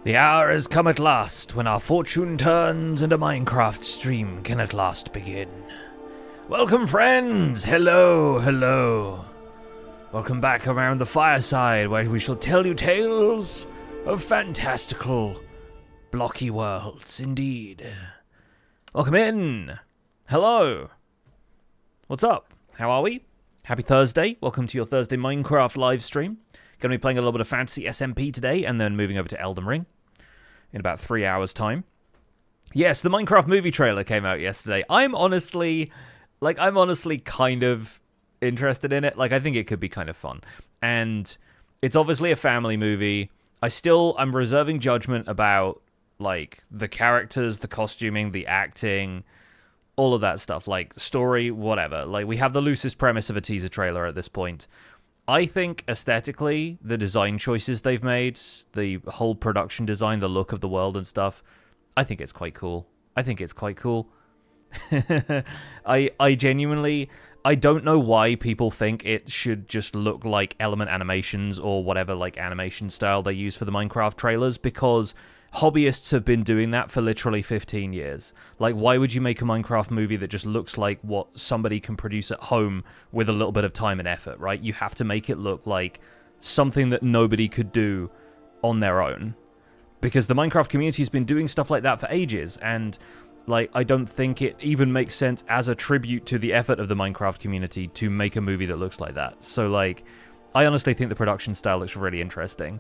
The hour has come at last when our fortune turns and a Minecraft stream can at last begin. Welcome, friends! Hello! Welcome back around the fireside where we shall tell you tales of fantastical, blocky worlds, indeed. Welcome in! Hello! What's up? How are we? Happy Thursday. Welcome to your Thursday Minecraft live stream. Going to be playing a little bit of Fantasy SMP today, and then moving over to Elden Ring in about 3 hours' time. Yes, the Minecraft movie trailer came out yesterday. I'm honestly kind of interested in it. Like, I think it could be kind of fun. And it's obviously a family movie. I'm reserving judgment about, like, the characters, the costuming, the acting, all of that stuff. Like, story, whatever. Like, we have the loosest premise of a teaser trailer at this point. I think aesthetically, the design choices they've made, the whole production design, the look of the world and stuff, I think it's quite cool. I genuinely, I don't know why people think it should just look like Element Animations or whatever like animation style they use for the Minecraft trailers, because hobbyists have been doing that for literally 15 years. Like, why would you make a Minecraft movie that just looks like what somebody can produce at home with a little bit of time and effort, right? You have to make it look like something that nobody could do on their own. Because the Minecraft community has been doing stuff like that for ages, and like, I don't think it even makes sense as a tribute to the effort of the Minecraft community to make a movie that looks like that. So, like, I honestly think the production style looks really interesting.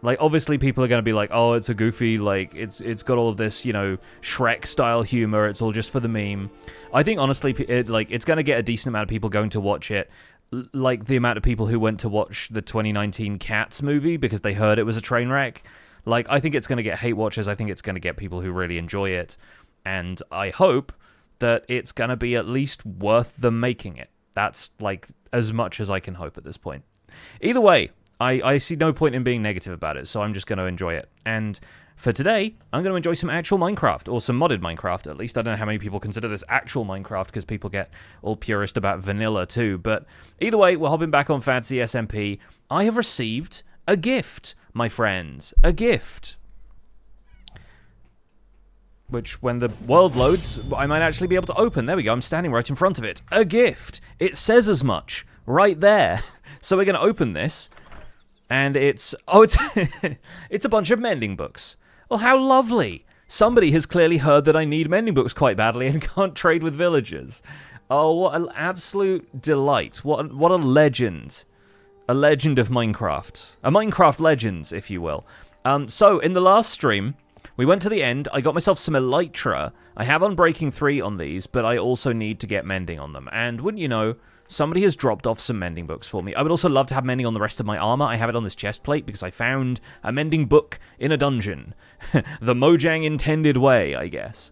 Like, obviously, people are going to be like, oh, it's a goofy, like, it's got all of this, you know, Shrek-style humor, it's all just for the meme. I think, honestly, it's going to get a decent amount of people going to watch it, like the amount of people who went to watch the 2019 Cats movie because they heard it was a train wreck. Like, I think it's going to get hate watchers, I think it's going to get people who really enjoy it, and I hope that it's going to be at least worth them making it. That's, like, as much as I can hope at this point. Either way, I see no point in being negative about it, so I'm just going to enjoy it. And for today, I'm going to enjoy some actual Minecraft, or some modded Minecraft, at least. I don't know how many people consider this actual Minecraft, because people get all purist about vanilla too. But either way, we're hopping back on Fantasy SMP. I have received a gift, my friends. A gift. Which, when the world loads, I might actually be able to open. There we go, I'm standing right in front of it. A gift. It says as much right there. So we're going to open this. And it's a bunch of mending books. Well, how lovely. Somebody has clearly heard that I need mending books quite badly and can't trade with villagers. Oh, what an absolute delight. What a legend. A legend of Minecraft. A Minecraft Legends, if you will. So, in the last stream, we went to the end. I got myself some elytra. I have Unbreaking 3 on these, but I also need to get mending on them. And wouldn't you know, somebody has dropped off some mending books for me. I would also love to have mending on the rest of my armor. I have it on this chest plate because I found a mending book in a dungeon. The Mojang intended way, I guess.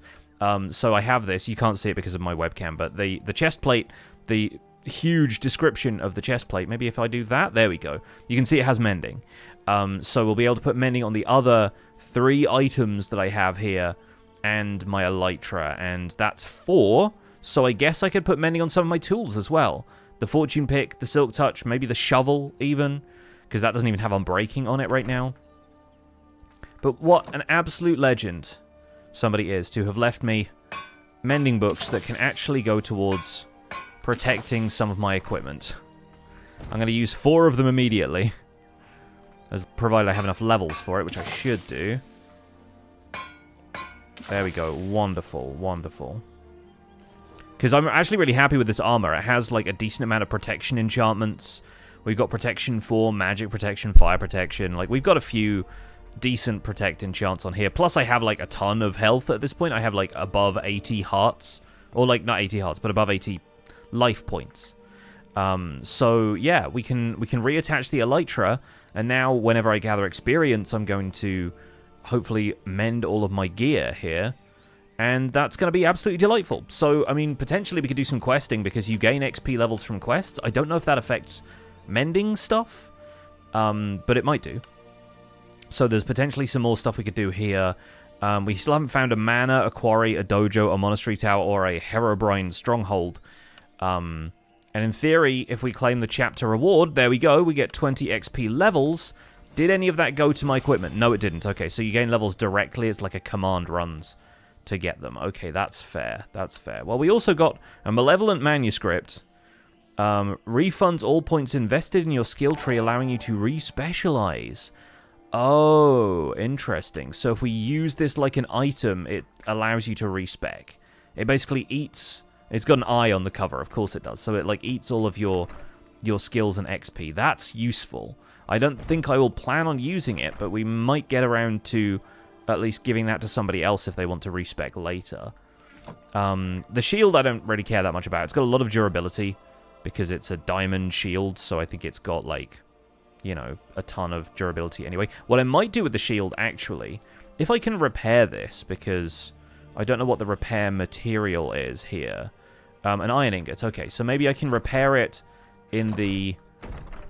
So I have this. You can't see it because of my webcam, but the chest plate, the huge description of the chest plate, maybe if I do that, there we go. You can see it has mending. So we'll be able to put mending on the other 3 items that I have here and my elytra, and that's 4. So I guess I could put mending on some of my tools as well. The fortune pick, the silk touch, maybe the shovel even, because that doesn't even have unbreaking on it right now. But what an absolute legend somebody is to have left me mending books that can actually go towards protecting some of my equipment. I'm going to use 4 of them immediately, as provided I have enough levels for it, which I should do. There we go. Wonderful, wonderful. Because I'm actually really happy with this armor. It has, like, a decent amount of protection enchantments. We've got protection for magic protection, fire protection. Like, we've got a few decent protect enchants on here. Plus, I have, like, a ton of health at this point. I have, like, above 80 hearts. Or, like, not 80 hearts, but above 80 life points. So, yeah, we can reattach the elytra. And now, whenever I gather experience, I'm going to hopefully mend all of my gear here. And that's going to be absolutely delightful. So, I mean, potentially we could do some questing because you gain XP levels from quests. I don't know if that affects mending stuff, but it might do. So there's potentially some more stuff we could do here. We still haven't found a manor, a quarry, a dojo, a monastery tower, or a Herobrine stronghold. And in theory, if we claim the chapter reward, there we go, we get 20 XP levels. Did any of that go to my equipment? No, it didn't. Okay, so you gain levels directly. It's like a command runs to get them. Okay, that's fair. That's fair. Well, we also got a malevolent manuscript. Refunds all points invested in your skill tree, allowing you to re-specialize. Oh, interesting. So if we use this like an item, it allows you to respec. It basically eats... It's got an eye on the cover, of course it does. So it like eats all of your skills and XP. That's useful. I don't think I will plan on using it, but we might get around to at least giving that to somebody else if they want to respec later. The shield I don't really care that much about. It's got a lot of durability because it's a diamond shield, so I think it's got like, you know, a ton of durability anyway. What I might do with the shield, actually, if I can repair this, because I don't know what the repair material is here. An iron ingot. Okay, so maybe I can repair it in the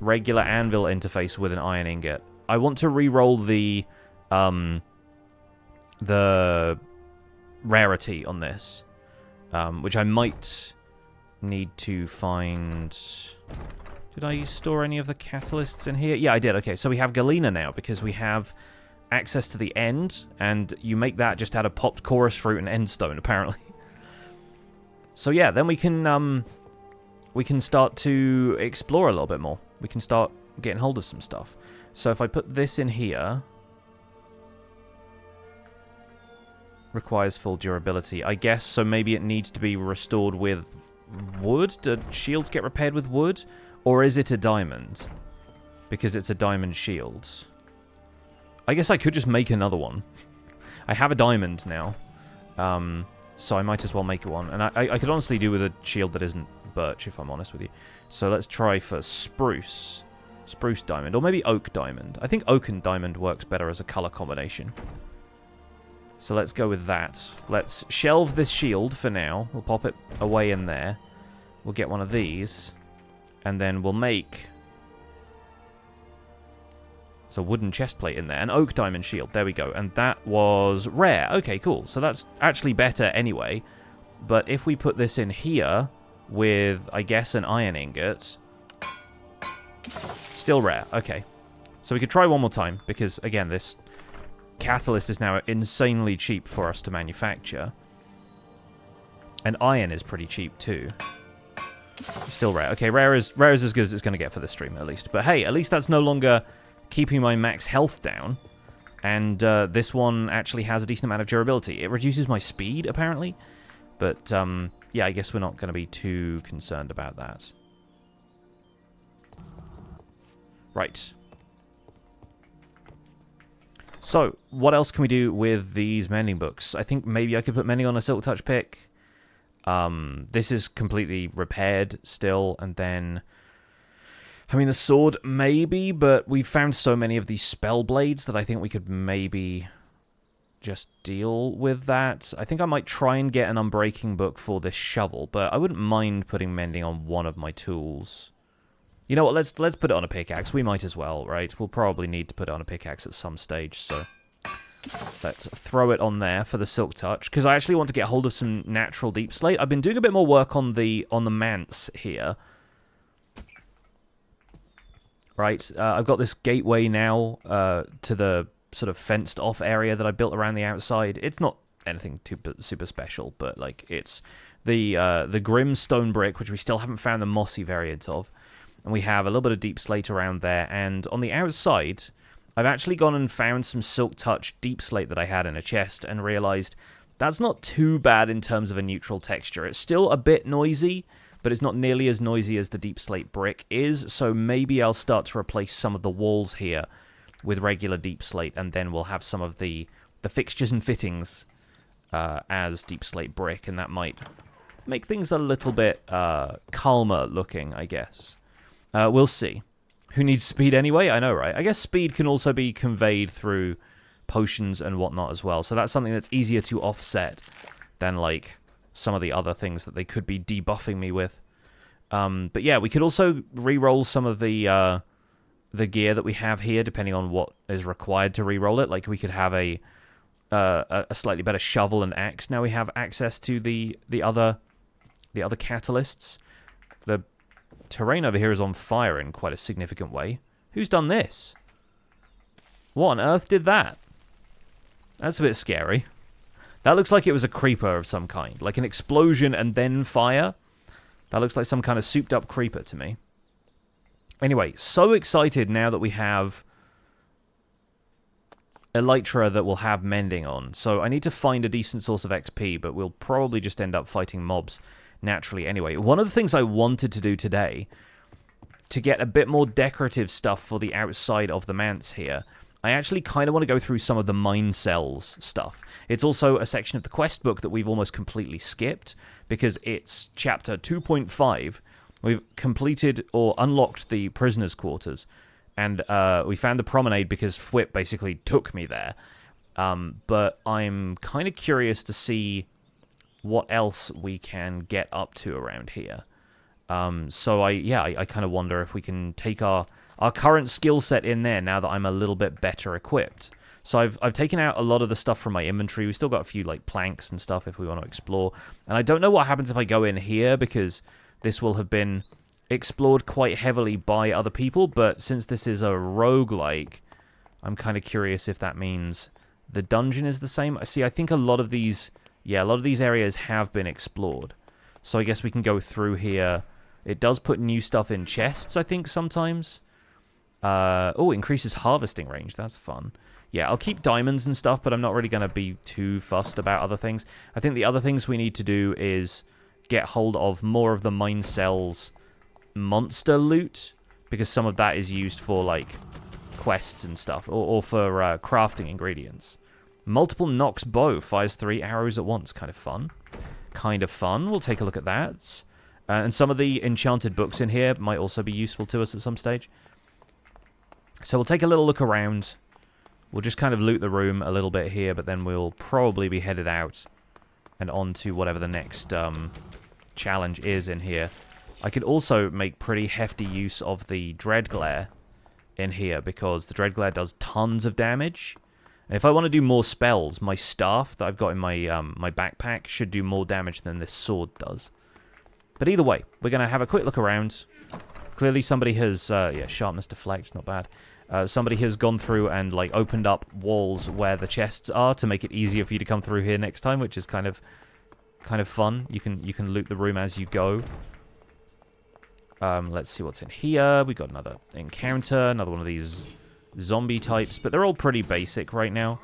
regular anvil interface with an iron ingot. I want to re-roll the rarity on this, which I might need to find... Did I store any of the catalysts in here? Yeah, I did. Okay, so we have Galena now because we have access to the end, and you make that just out of popped chorus fruit and endstone, apparently. So yeah, then we can start to explore a little bit more. We can start getting hold of some stuff. So if I put this in here, requires full durability, I guess. So maybe it needs to be restored with wood. Do shields get repaired with wood? Or is it a diamond? Because it's a diamond shield. I guess I could just make another one. I have a diamond now. So I might as well make one. And I could honestly do with a shield that isn't birch, if I'm honest with you. So let's try for spruce. Spruce diamond. Or maybe oak diamond. I think oak and diamond works better as a color combination. So let's go with that. Let's shelve this shield for now. We'll pop it away in there. We'll get one of these. And then we'll make... So wooden chestplate in there. An oak diamond shield. There we go. And that was rare. Okay, cool. So that's actually better anyway. But if we put this in here with, I guess, an iron ingot... Still rare. Okay. So we could try one more time. Because, again, this catalyst is now insanely cheap for us to manufacture. And iron is pretty cheap too. Still rare. Okay, rare is as good as it's going to get for this stream, at least. But hey, at least that's no longer keeping my max health down. And this one actually has a decent amount of durability. It reduces my speed, apparently. But, yeah, I guess we're not going to be too concerned about that. Right. So, what else can we do with these mending books? I think maybe I could put mending on a Silk Touch pick. This is completely repaired still, and then... I mean, the sword, maybe, but we've found so many of these spell blades that I think we could maybe just deal with that. I think I might try and get an Unbreaking book for this shovel, but I wouldn't mind putting mending on one of my tools. You know what, let's put it on a pickaxe. We might as well, right? We'll probably need to put it on a pickaxe at some stage, so... Let's throw it on there for the Silk Touch, because I actually want to get hold of some natural deep slate. I've been doing a bit more work on the manse here. Right, I've got this gateway now to the sort of fenced-off area that I built around the outside. It's not anything too super special, but like it's the Grim Stone Brick, which we still haven't found the mossy variant of, and we have a little bit of deep slate around there. And on the outside, I've actually gone and found some Silk Touch deep slate that I had in a chest and realized that's not too bad in terms of a neutral texture. It's still a bit noisy, but it's not nearly as noisy as the deep slate brick is, so maybe I'll start to replace some of the walls here with regular deep slate, and then we'll have some of the fixtures and fittings as deep slate brick, and that might make things a little bit calmer looking, I guess. We'll see. Who needs speed anyway? I know, right? I guess speed can also be conveyed through potions and whatnot as well, so that's something that's easier to offset than, like, some of the other things that they could be debuffing me with. But yeah, we could also re-roll some of the gear that we have here, depending on what is required to re-roll it. Like, we could have a slightly better shovel and axe. Now we have access to the other catalysts. The terrain over here is on fire in quite a significant way. Who's done this? What on earth did that? That's a bit scary. That looks like it was a creeper of some kind. Like an explosion and then fire. That looks like some kind of souped up creeper to me. Anyway, so excited now that we have elytra that will have mending on. So I need to find a decent source of XP, but we'll probably just end up fighting mobs naturally anyway. One of the things I wanted to do today, to get a bit more decorative stuff for the outside of the manse here, I actually kind of want to go through some of the mine cells stuff. It's also a section of the quest book that we've almost completely skipped, because it's chapter 2.5. We've completed or unlocked the prisoners' quarters, and we found the promenade because Fwip basically took me there. But I'm kind of curious to see what else we can get up to around here. So I kind of wonder if we can take our current skill set in there now that I'm a little bit better equipped. So I've taken out a lot of the stuff from my inventory. We've still got a few like planks and stuff if we want to explore. And I don't know what happens if I go in here, because this will have been explored quite heavily by other people, but since this is a roguelike, I'm kind of curious if that means the dungeon is the same. See, I think a lot of these areas have been explored. So I guess we can go through here. It does put new stuff in chests, I think, sometimes. Oh, increases harvesting range. That's fun. Yeah, I'll keep diamonds and stuff, but I'm not really going to be too fussed about other things. I think the other things we need to do is get hold of more of the mine cells monster loot, because some of that is used for, like, quests and stuff, or for crafting ingredients. Multiple Nox bow fires 3 arrows at once. Kind of fun. Kind of fun. We'll take a look at that. And some of the enchanted books in here might also be useful to us at some stage. So we'll take a little look around. We'll just kind of loot the room a little bit here, but then we'll probably be headed out and on to whatever the next challenge is in here. I could also make pretty hefty use of the Dread Glare in here, because the Dread Glare does tons of damage. And if I want to do more spells, my staff that I've got in my my backpack should do more damage than this sword does. But either way, we're going to have a quick look around. Clearly somebody has, yeah, sharpness deflect, not bad. Somebody has gone through and, like, opened up walls where the chests are to make it easier for you to come through here next time, which is kind of fun. You can loot the room as you go. Let's see what's in here. We got another encounter, another one of these zombie types, but they're all pretty basic right now.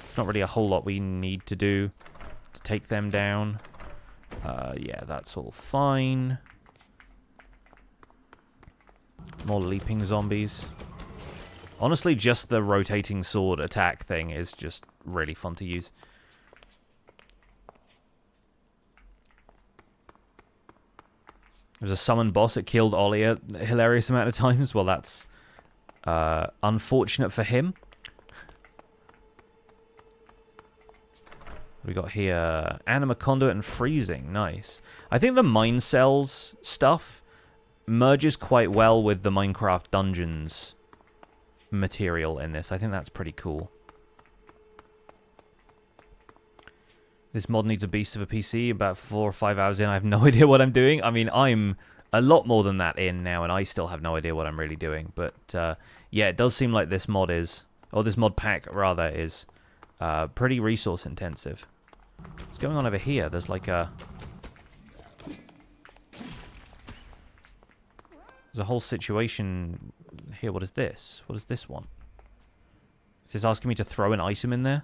It's not really a whole lot we need to do to take them down. Yeah, that's all fine. More leaping zombies. Honestly, just the rotating sword attack thing is just really fun to use. There's a summon boss that killed Ollie a hilarious amount of times. Well, that's unfortunate for him. We got here Anima Conduit and Freezing. Nice. I think the mine cells stuff merges quite well with the Minecraft Dungeons material in this. I think that's pretty cool. This mod needs a beast of a PC. About 4 or 5 hours in, I have no idea what I'm doing. I mean, I'm a lot more than that in now, and I still have no idea what I'm really doing. But, yeah, it does seem like this mod is, or this mod pack, rather, is pretty resource intensive. What's going on over here? There's like a... There's a whole situation here. What is this? What is this one? Is this asking me to throw an item in there?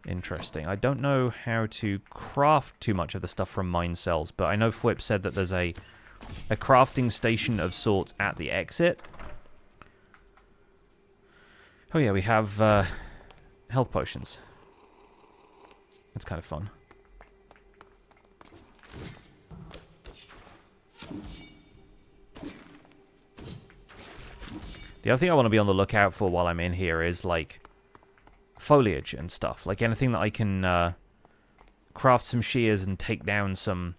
Interesting. I don't know how to craft too much of the stuff from mine cells, but I know Fwip said that there's a crafting station of sorts at the exit. Oh yeah, we have health potions. That's kind of fun. The other thing I want to be on the lookout for while I'm in here is, like, foliage and stuff. Like, anything that I can craft some shears and take down some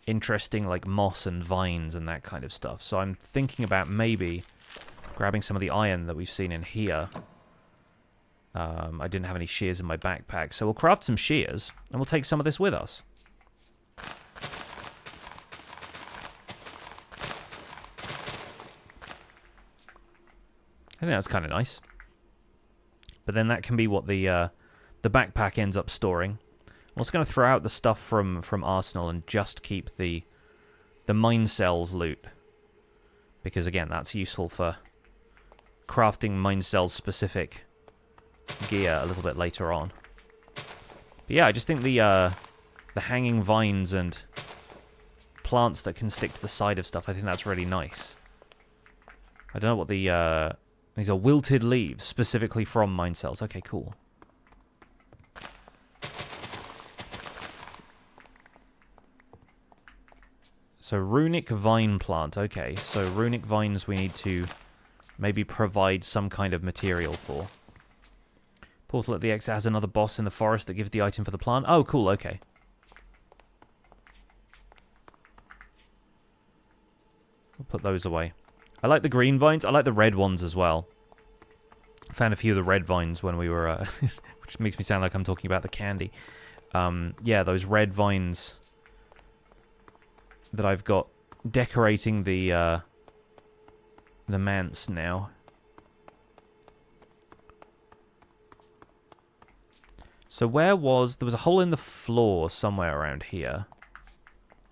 interesting, like, moss and vines and that kind of stuff. So I'm thinking about maybe grabbing some of the iron that we've seen in here. I didn't have any shears in my backpack, so we'll craft some shears, and we'll take some of this with us. I think that's kind of nice. but then that can be what the backpack ends up storing. I'm also going to throw out the stuff from Arsenal and just keep the mine cells loot. Because, again, that's useful for crafting mine cells specific gear a little bit later on. But yeah, I just think the hanging vines and plants that can stick to the side of stuff, I think that's really nice. I don't know what the... these are wilted leaves, specifically from mine cells. Okay, cool. So, runic vine plant. Okay, so runic vines we need to maybe provide some kind of material for. Portal at the exit has another boss in the forest that gives the item for the plant. Oh, cool, okay. We'll put those away. I like the green vines. I like the red ones as well. I found a few of the red vines when we were... which makes me sound like I'm talking about the candy. Yeah, those red vines that I've got decorating the manse now. So where was... There was a hole in the floor somewhere around here.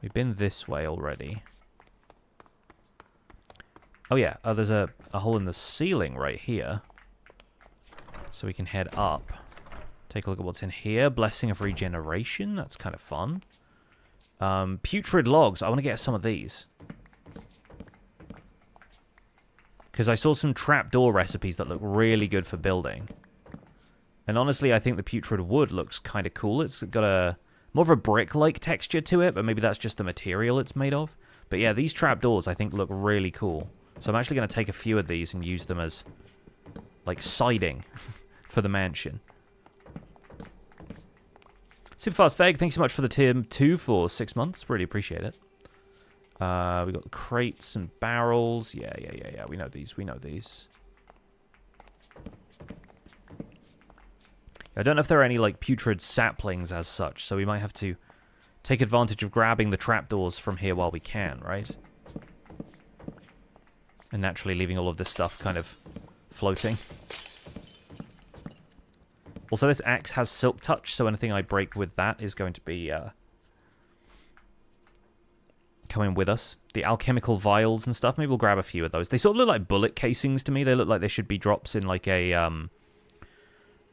We've been this way already. Oh yeah, there's a hole in the ceiling right here. So we can head up. Take a look at what's in here. Blessing of Regeneration. That's kind of fun. Putrid logs. I want to get some of these. Because I saw some trapdoor recipes that look really good for building. And honestly, I think the putrid wood looks kind of cool. It's got a more of a brick-like texture to it, but maybe that's just the material it's made of. But yeah, these trapdoors I think look really cool. So I'm actually going to take a few of these and use them as, like, siding for the mansion. Superfast Veg, thanks so much for the tier 2 for 6 months. Really appreciate it. We got the crates and barrels. Yeah. We know these. I don't know if there are any, like, putrid saplings as such, so we might have to take advantage of grabbing the trapdoors from here while we can, right? And naturally leaving all of this stuff kind of floating. Also, this axe has Silk Touch, so anything I break with that is going to be coming with us. The alchemical vials and stuff, maybe we'll grab a few of those. They sort of look like bullet casings to me. They look like they should be drops in like a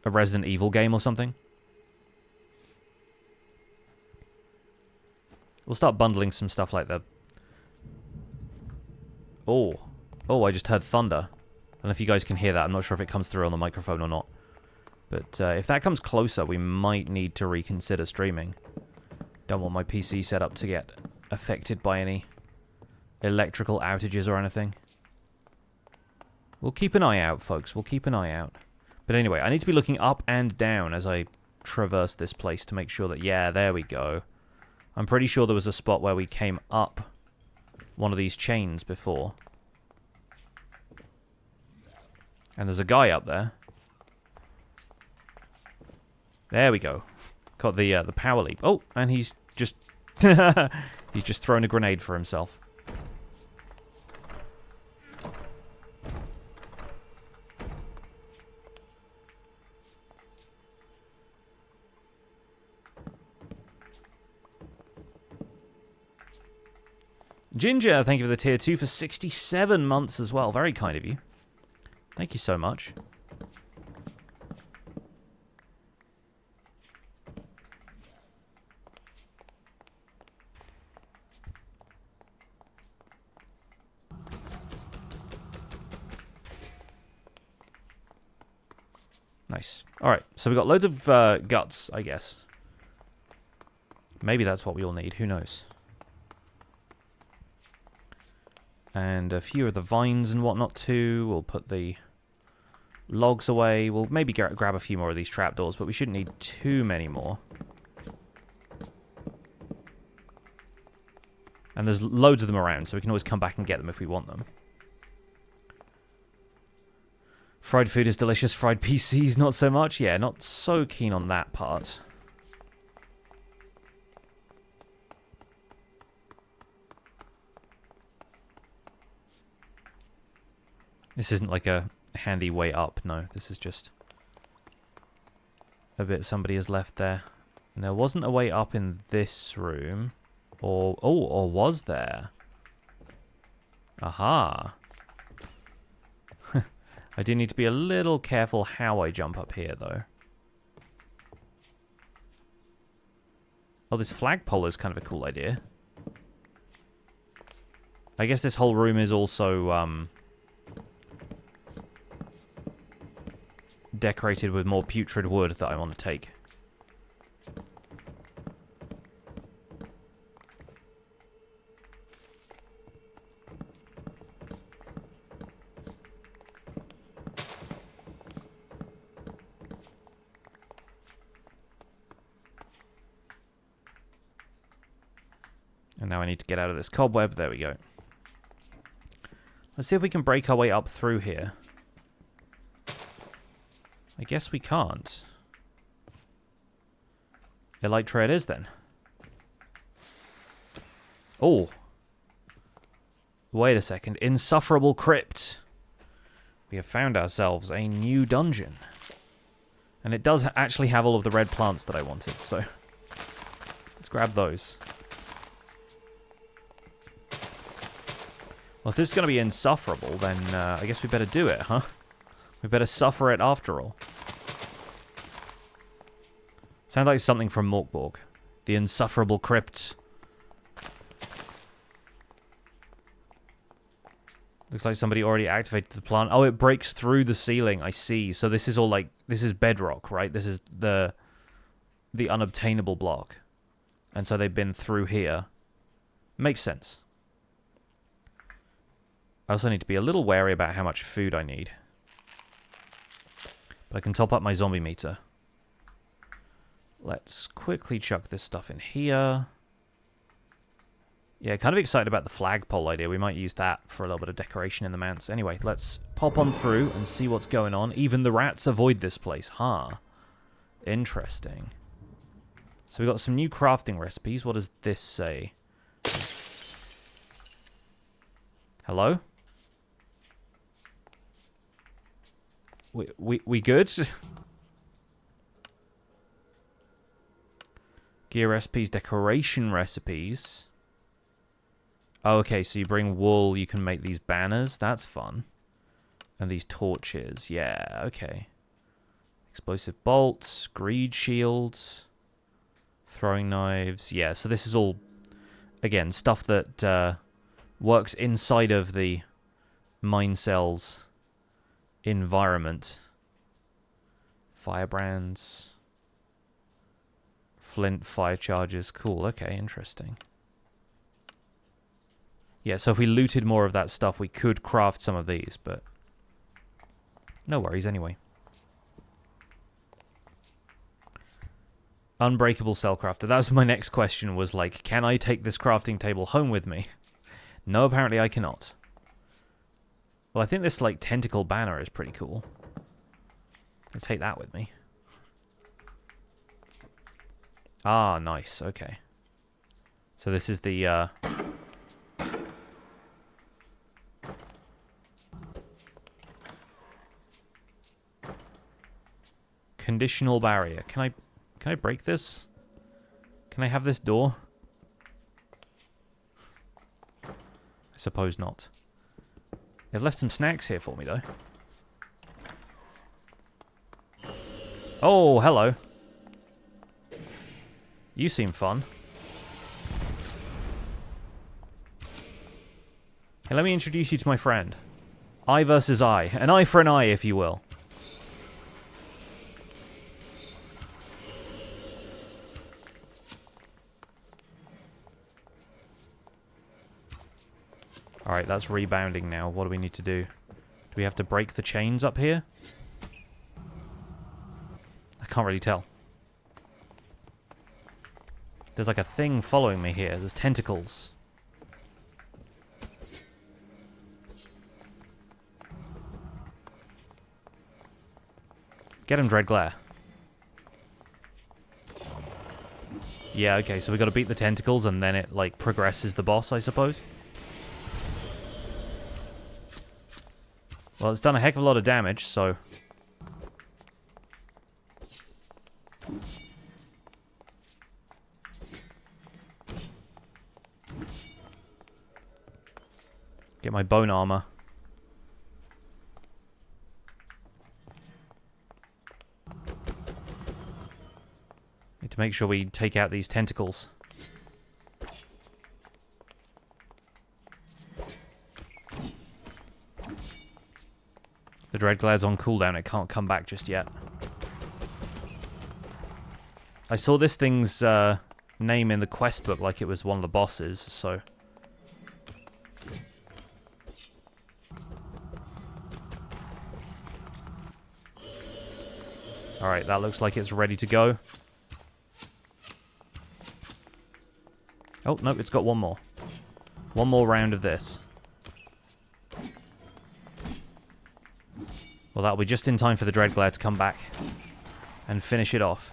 Resident Evil game or something. We'll start bundling some stuff like the... Oh, I just heard thunder. I don't know if you guys can hear that. I'm not sure if it comes through on the microphone or not. But if that comes closer, we might need to reconsider streaming. Don't want my PC setup to get affected by any electrical outages or anything. We'll keep an eye out, folks. We'll keep an eye out. But anyway, I need to be looking up and down as I traverse this place to make sure that... Yeah, there we go. I'm pretty sure there was a spot where we came up one of these chains before. And there's a guy up there. There we go. Got the power leap. Oh, and he's just... he's just thrown a grenade for himself. Ginger, thank you for the tier 2 for 67 months as well. Very kind of you. Thank you so much. Nice. Alright, so we got loads of guts, I guess. Maybe that's what we all need. Who knows? And a few of the vines and whatnot too. We'll put the logs away. We'll maybe grab a few more of these trapdoors, but we shouldn't need too many more. And there's loads of them around, so we can always come back and get them if we want them. Fried food is delicious. Fried PCs, not so much. Yeah, not so keen on that part. This isn't like a handy way up. No, this is just a bit somebody has left there. And there wasn't a way up in this room. Or was there? Aha. I do need to be a little careful how I jump up here, though. Oh, this flagpole is kind of a cool idea. I guess this whole room is also, decorated with more putrid wood that I want to take. And now I need to get out of this cobweb. There we go. Let's see if we can break our way up through here. I guess we can't. Elytra it is then. Oh. Wait a second. Insufferable Crypt. We have found ourselves a new dungeon. And it does actually have all of the red plants that I wanted, so let's grab those. Well, if this is going to be insufferable, then I guess we better do it, huh? We better suffer it after all. Sounds like something from Morkborg. The insufferable Crypt. Looks like somebody already activated the plant. Oh, it breaks through the ceiling. I see. So this is all like... This is bedrock, right? This is the unobtainable block. And so they've been through here. Makes sense. I also need to be a little wary about how much food I need. But I can top up my zombie meter. Let's quickly chuck this stuff in here. Yeah, kind of excited about the flagpole idea. We might use that for a little bit of decoration in the manse. Anyway, let's pop on through and see what's going on. Even the rats avoid this place. Huh. Interesting. So we got some new crafting recipes. What does this say? Hello? We good? Gear recipes, decoration recipes. Oh, okay, so you bring wool, you can make these banners. That's fun. And these torches. Yeah, okay. Explosive bolts, greed shields, throwing knives. Yeah, so this is all, again, stuff that works inside of the mine cells environment. Firebrands. Flint fire charges. Cool, okay, interesting. Yeah, so if we looted more of that stuff, we could craft some of these, but no worries anyway. Unbreakable cell crafter. That was my next question, was like, can I take this crafting table home with me? No, apparently I cannot. Well, I think this, like, tentacle banner is pretty cool. I'll take that with me. Ah, nice. Okay. So this is the, conditional barrier. Can I break this? Can I have this door? I suppose not. They've left some snacks here for me, though. Oh, hello. You seem fun. Hey, let me introduce you to my friend. Eye versus eye. An eye for an eye, if you will. Alright, that's rebounding now. What do we need to do? Do we have to break the chains up here? I can't really tell. There's like a thing following me here. There's tentacles. Get him, Dreadglare. Yeah, okay, so we got to beat the tentacles and then it, like, progresses the boss, I suppose. Well, it's done a heck of a lot of damage, so... Get my bone armor. Need to make sure we take out these tentacles. The Dreadglare's on cooldown. It can't come back just yet. I saw this thing's name in the quest book like it was one of the bosses, so... Alright, that looks like it's ready to go. Oh, no, it's got one more. One more round of this. Well, that'll be just in time for the Dreadglare to come back and finish it off.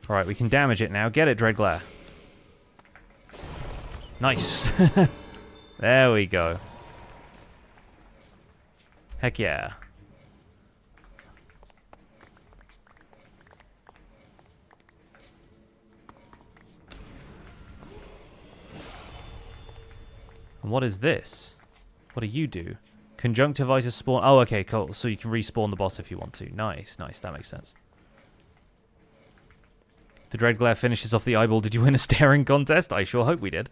Alright, we can damage it now. Get it, Dreadglare. Nice. There we go. Heck yeah. And what is this? What do you do? Conjunctivitis spawn. Oh, okay, cool. So you can respawn the boss if you want to. Nice, nice. That makes sense. The Dreadglare finishes off the eyeball. Did you win a staring contest? I sure hope we did.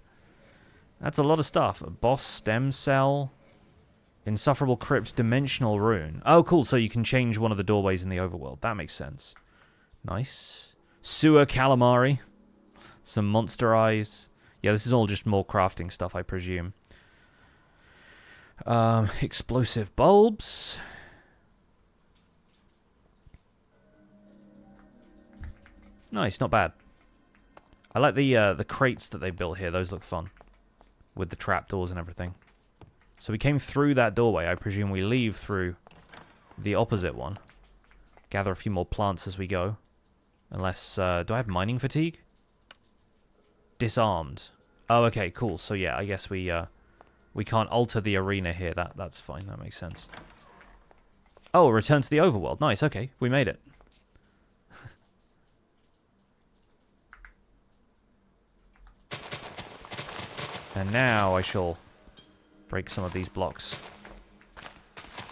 That's a lot of stuff. A boss stem cell. Insufferable Crypt dimensional rune. Oh, cool. So you can change one of the doorways in the overworld. That makes sense. Nice. Sewer calamari. Some monster eyes. Yeah, this is all just more crafting stuff, I presume. Explosive bulbs. Nice, not bad. I like the crates that they built here. Those look fun. With the trapdoors and everything. So we came through that doorway. I presume we leave through the opposite one. Gather a few more plants as we go. Unless, do I have mining fatigue? Disarmed. Oh, okay, cool. So yeah, I guess we can't alter the arena here. That's fine. That makes sense. Oh, return to the overworld. Nice, okay. We made it. And now I shall break some of these blocks.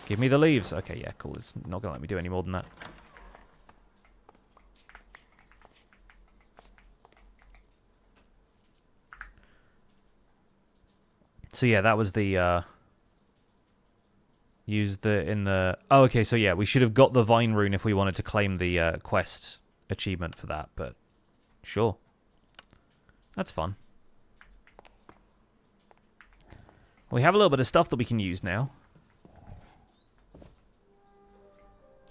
Give me the leaves. Okay, yeah, cool. It's not going to let me do any more than that. So yeah, that was the... use the... in the... Oh, okay, so yeah, we should have got the Vine Rune if we wanted to claim the quest achievement for that, but... Sure. That's fun. We have a little bit of stuff that we can use now.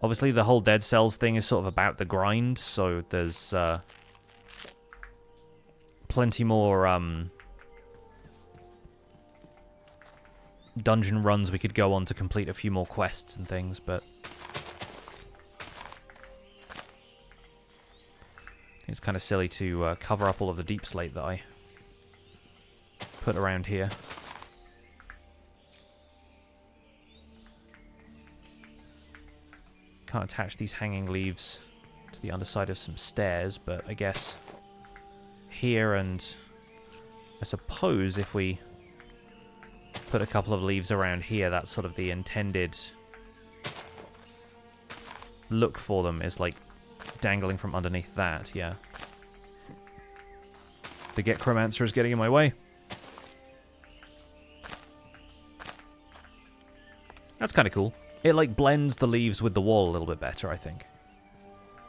Obviously, the whole Dead Cells thing is sort of about the grind, so there's plenty more dungeon runs we could go on to complete a few more quests and things, but it's kind of silly to cover up all of the deep slate that I put around here. Can't attach these hanging leaves to the underside of some stairs, but I guess here, and I suppose if we put a couple of leaves around here, that's sort of the intended look for them, is like dangling from underneath that, yeah. The Get-Chromancer is getting in my way. That's kind of cool. It like blends the leaves with the wall a little bit better, I think.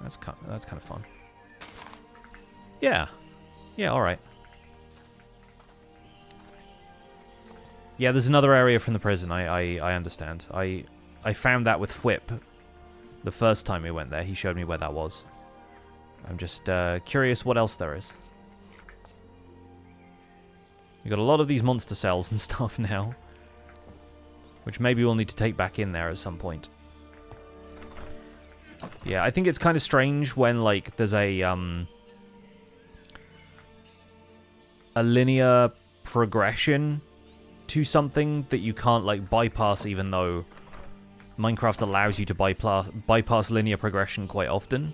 That's kind of fun. Yeah. Yeah, alright. Yeah, there's another area from the prison, I understand. I found that with Whip the first time we went there. He showed me where that was. I'm just curious what else there is. We've got a lot of these monster cells and stuff now, which maybe we'll need to take back in there at some point. Yeah, I think it's kind of strange when, like, there's a linear progression to something that you can't, like, bypass, even though Minecraft allows you to bypass linear progression quite often.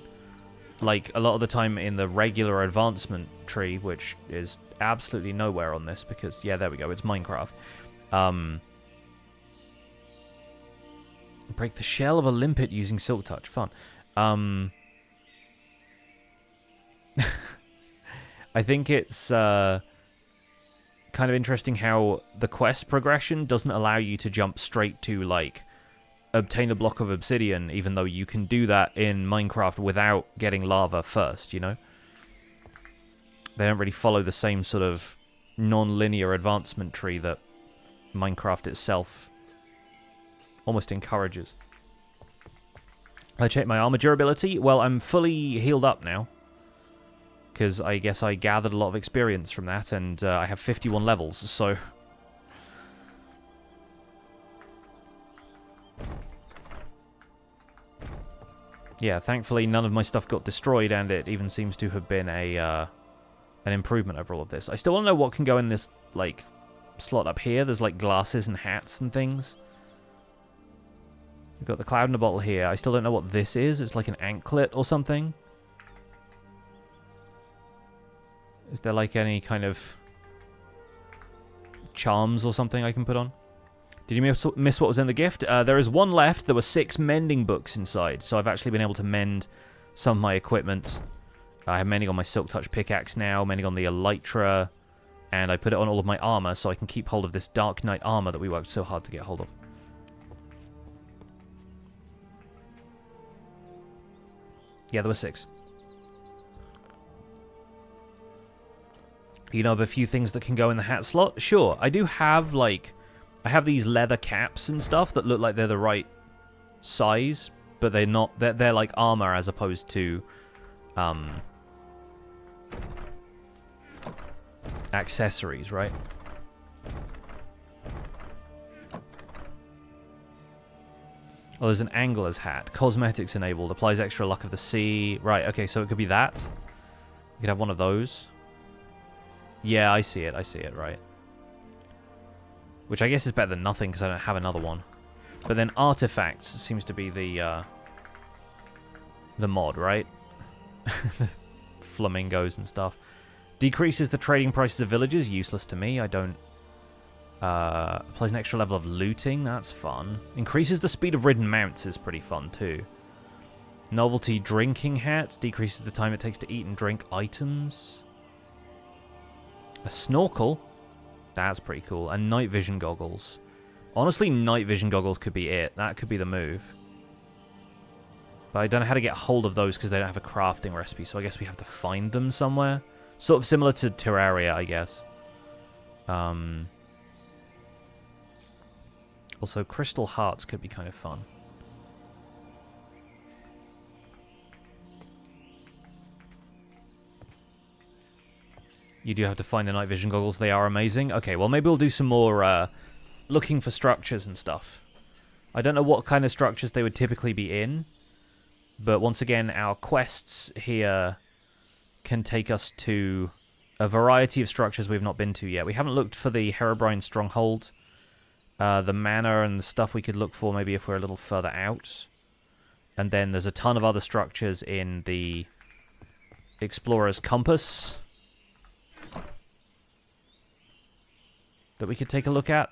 Like, a lot of the time in the regular advancement tree, which is absolutely nowhere on this, because, yeah, there we go, it's Minecraft. Break the shell of a limpet using Silk Touch. Fun. I think it's kind of interesting how the quest progression doesn't allow you to jump straight to, like, obtain a block of obsidian, even though you can do that in Minecraft without getting lava first, you know? They don't really follow the same sort of non-linear advancement tree that Minecraft itself almost encourages. I checked my armor durability. Well, I'm fully healed up now, because I guess I gathered a lot of experience from that, and I have 51 levels, so... Yeah, thankfully none of my stuff got destroyed, and it even seems to have been an improvement over all of this. I still want to know what can go in this, like, slot up here. There's, like, glasses and hats and things. We've got the cloud in a bottle here. I still don't know what this is. It's like an anklet or something. Is there, like, any kind of charms or something I can put on? Did you miss what was in the gift? There is one left. There were 6 mending books inside, so I've actually been able to mend some of my equipment. I have mending on my Silk Touch pickaxe now, mending on the elytra, and I put it on all of my armor so I can keep hold of this Dark Knight armor that we worked so hard to get hold of. Yeah, there were 6. You know of a few things that can go in the hat slot? Sure, I do have, like... I have these leather caps and stuff that look like they're the right size, but they're not. They're like armor as opposed to accessories, right? Oh, there's an angler's hat. Cosmetics enabled. Applies extra luck of the sea. Right, okay, so it could be that. You could have one of those. Yeah, I see it, right. Which I guess is better than nothing, because I don't have another one. But then artifacts seems to be the mod, right? Flamingos and stuff. Decreases the trading prices of villages. Useless to me. I don't... applies an extra level of looting. That's fun. Increases the speed of ridden mounts is pretty fun, too. Novelty drinking hat. Decreases the time it takes to eat and drink items. A snorkel. That's pretty cool. And night vision goggles. Honestly, night vision goggles could be it. That could be the move. But I don't know how to get hold of those because they don't have a crafting recipe, so I guess we have to find them somewhere. Sort of similar to Terraria, I guess. Also, crystal hearts could be kind of fun. You do have to find the night vision goggles. They are amazing. Okay, well, maybe we'll do some more looking for structures and stuff. I don't know what kind of structures they would typically be in. But once again, our quests here can take us to a variety of structures we've not been to yet. We haven't looked for the Herobrine stronghold. The mana and the stuff we could look for maybe if we're a little further out. And then there's a ton of other structures in the Explorer's Compass that we could take a look at.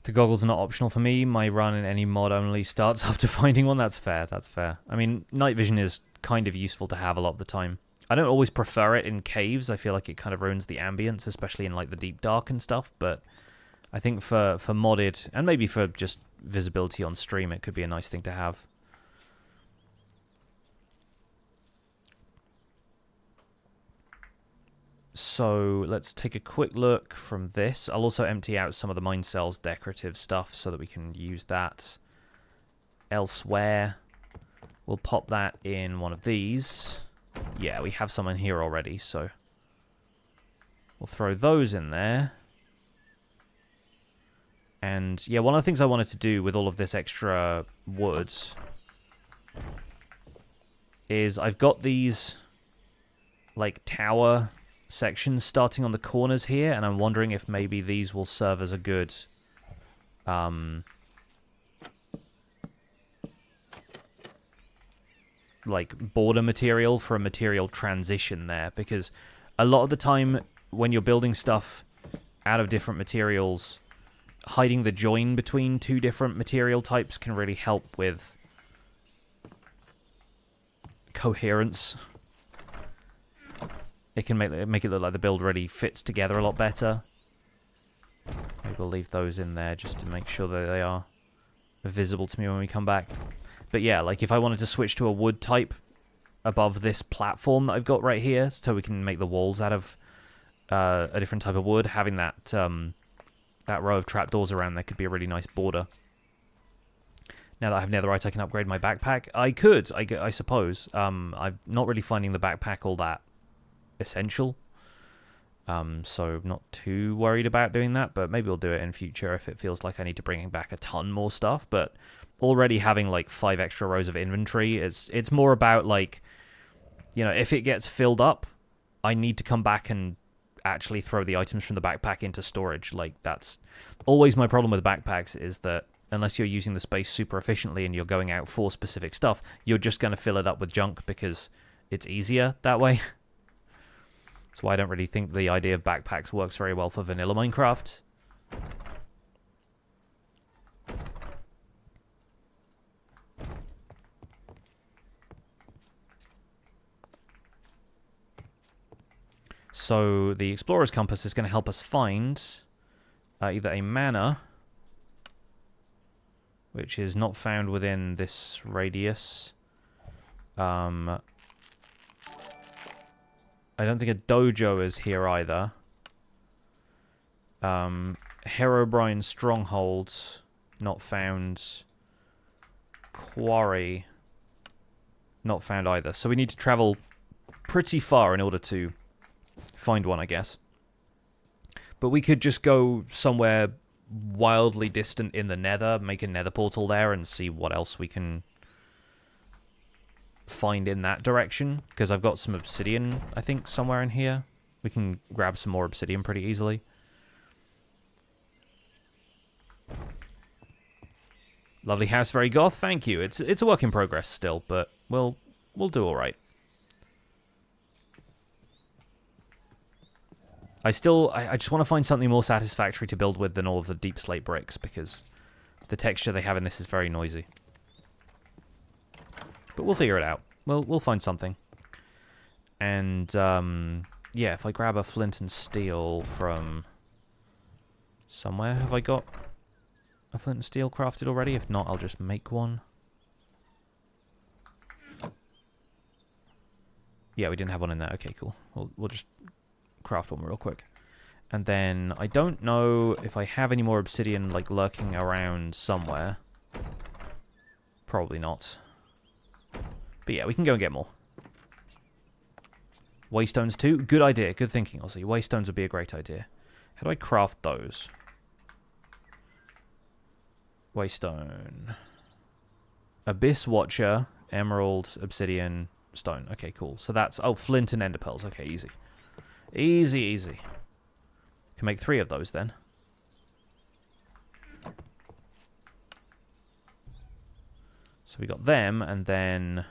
The goggles are not optional for me. My run in any mod only starts after finding one. That's fair, that's fair. I mean, night vision is kind of useful to have a lot of the time. I don't always prefer it in caves. I feel like it kind of ruins the ambience, especially in like the deep dark and stuff. But I think for modded, and maybe for just visibility on stream, it could be a nice thing to have. So let's take a quick look from this. I'll also empty out some of the mine cells decorative stuff so that we can use that elsewhere. We'll pop that in one of these. Yeah, we have some in here already, so we'll throw those in there. And yeah, one of the things I wanted to do with all of this extra wood is I've got these like tower sections starting on the corners here, and I'm wondering if maybe these will serve as a good like border material for a material transition there, because a lot of the time when you're building stuff out of different materials, hiding the join between two different material types can really help with coherence. It can make it look like the build really fits together a lot better. Maybe we'll leave those in there just to make sure that they are visible to me when we come back. But yeah, like if I wanted to switch to a wood type above this platform that I've got right here, so we can make the walls out of a different type of wood, having that that row of trapdoors around there could be a really nice border. Now that I have netherite, I can upgrade my backpack. I could, I suppose. I'm not really finding the backpack all that essential. So I'm not too worried about doing that, but maybe we'll do it in future if it feels like I need to bring back a ton more stuff. But already having like 5 extra rows of inventory, it's more about like, you know, if it gets filled up, I need to come back and actually throw the items from the backpack into storage. Like, that's always my problem with backpacks, is that unless you're using the space super efficiently and you're going out for specific stuff, you're just going to fill it up with junk because it's easier that way. That's why I don't really think the idea of backpacks works very well for vanilla Minecraft. So the Explorer's Compass is going to help us find either a manor, which is not found within this radius. I don't think a dojo is here either. Herobrine stronghold, not found. Quarry, not found either. So we need to travel pretty far in order to find one, I guess. But we could just go somewhere wildly distant in the Nether, make a Nether portal there, and see what else we can find in that direction. Because I've got some obsidian, I think, somewhere in here. We can grab some more obsidian pretty easily. Lovely house, very goth. Thank you. It's a work in progress still, but we'll do all right. I just want to find something more satisfactory to build with than all of the deep slate bricks, because the texture they have in this is very noisy. But we'll figure it out. We'll find something. And yeah, if I grab a flint and steel from somewhere, have I got a flint and steel crafted already? If not, I'll just make one. Yeah, we didn't have one in there. Okay, cool. We'll just craft one real quick. And then I don't know if I have any more obsidian like lurking around somewhere. Probably not. But yeah, we can go and get more. Waystones too? Good idea. Good thinking, Ozzy. Waystones would be a great idea. How do I craft those? Waystone. Abyss Watcher, Emerald, Obsidian, Stone. Okay, cool. So that's... Oh, Flint and Ender Pearls. Okay, easy. Easy, easy. Can make 3 of those then. So we got them, and then...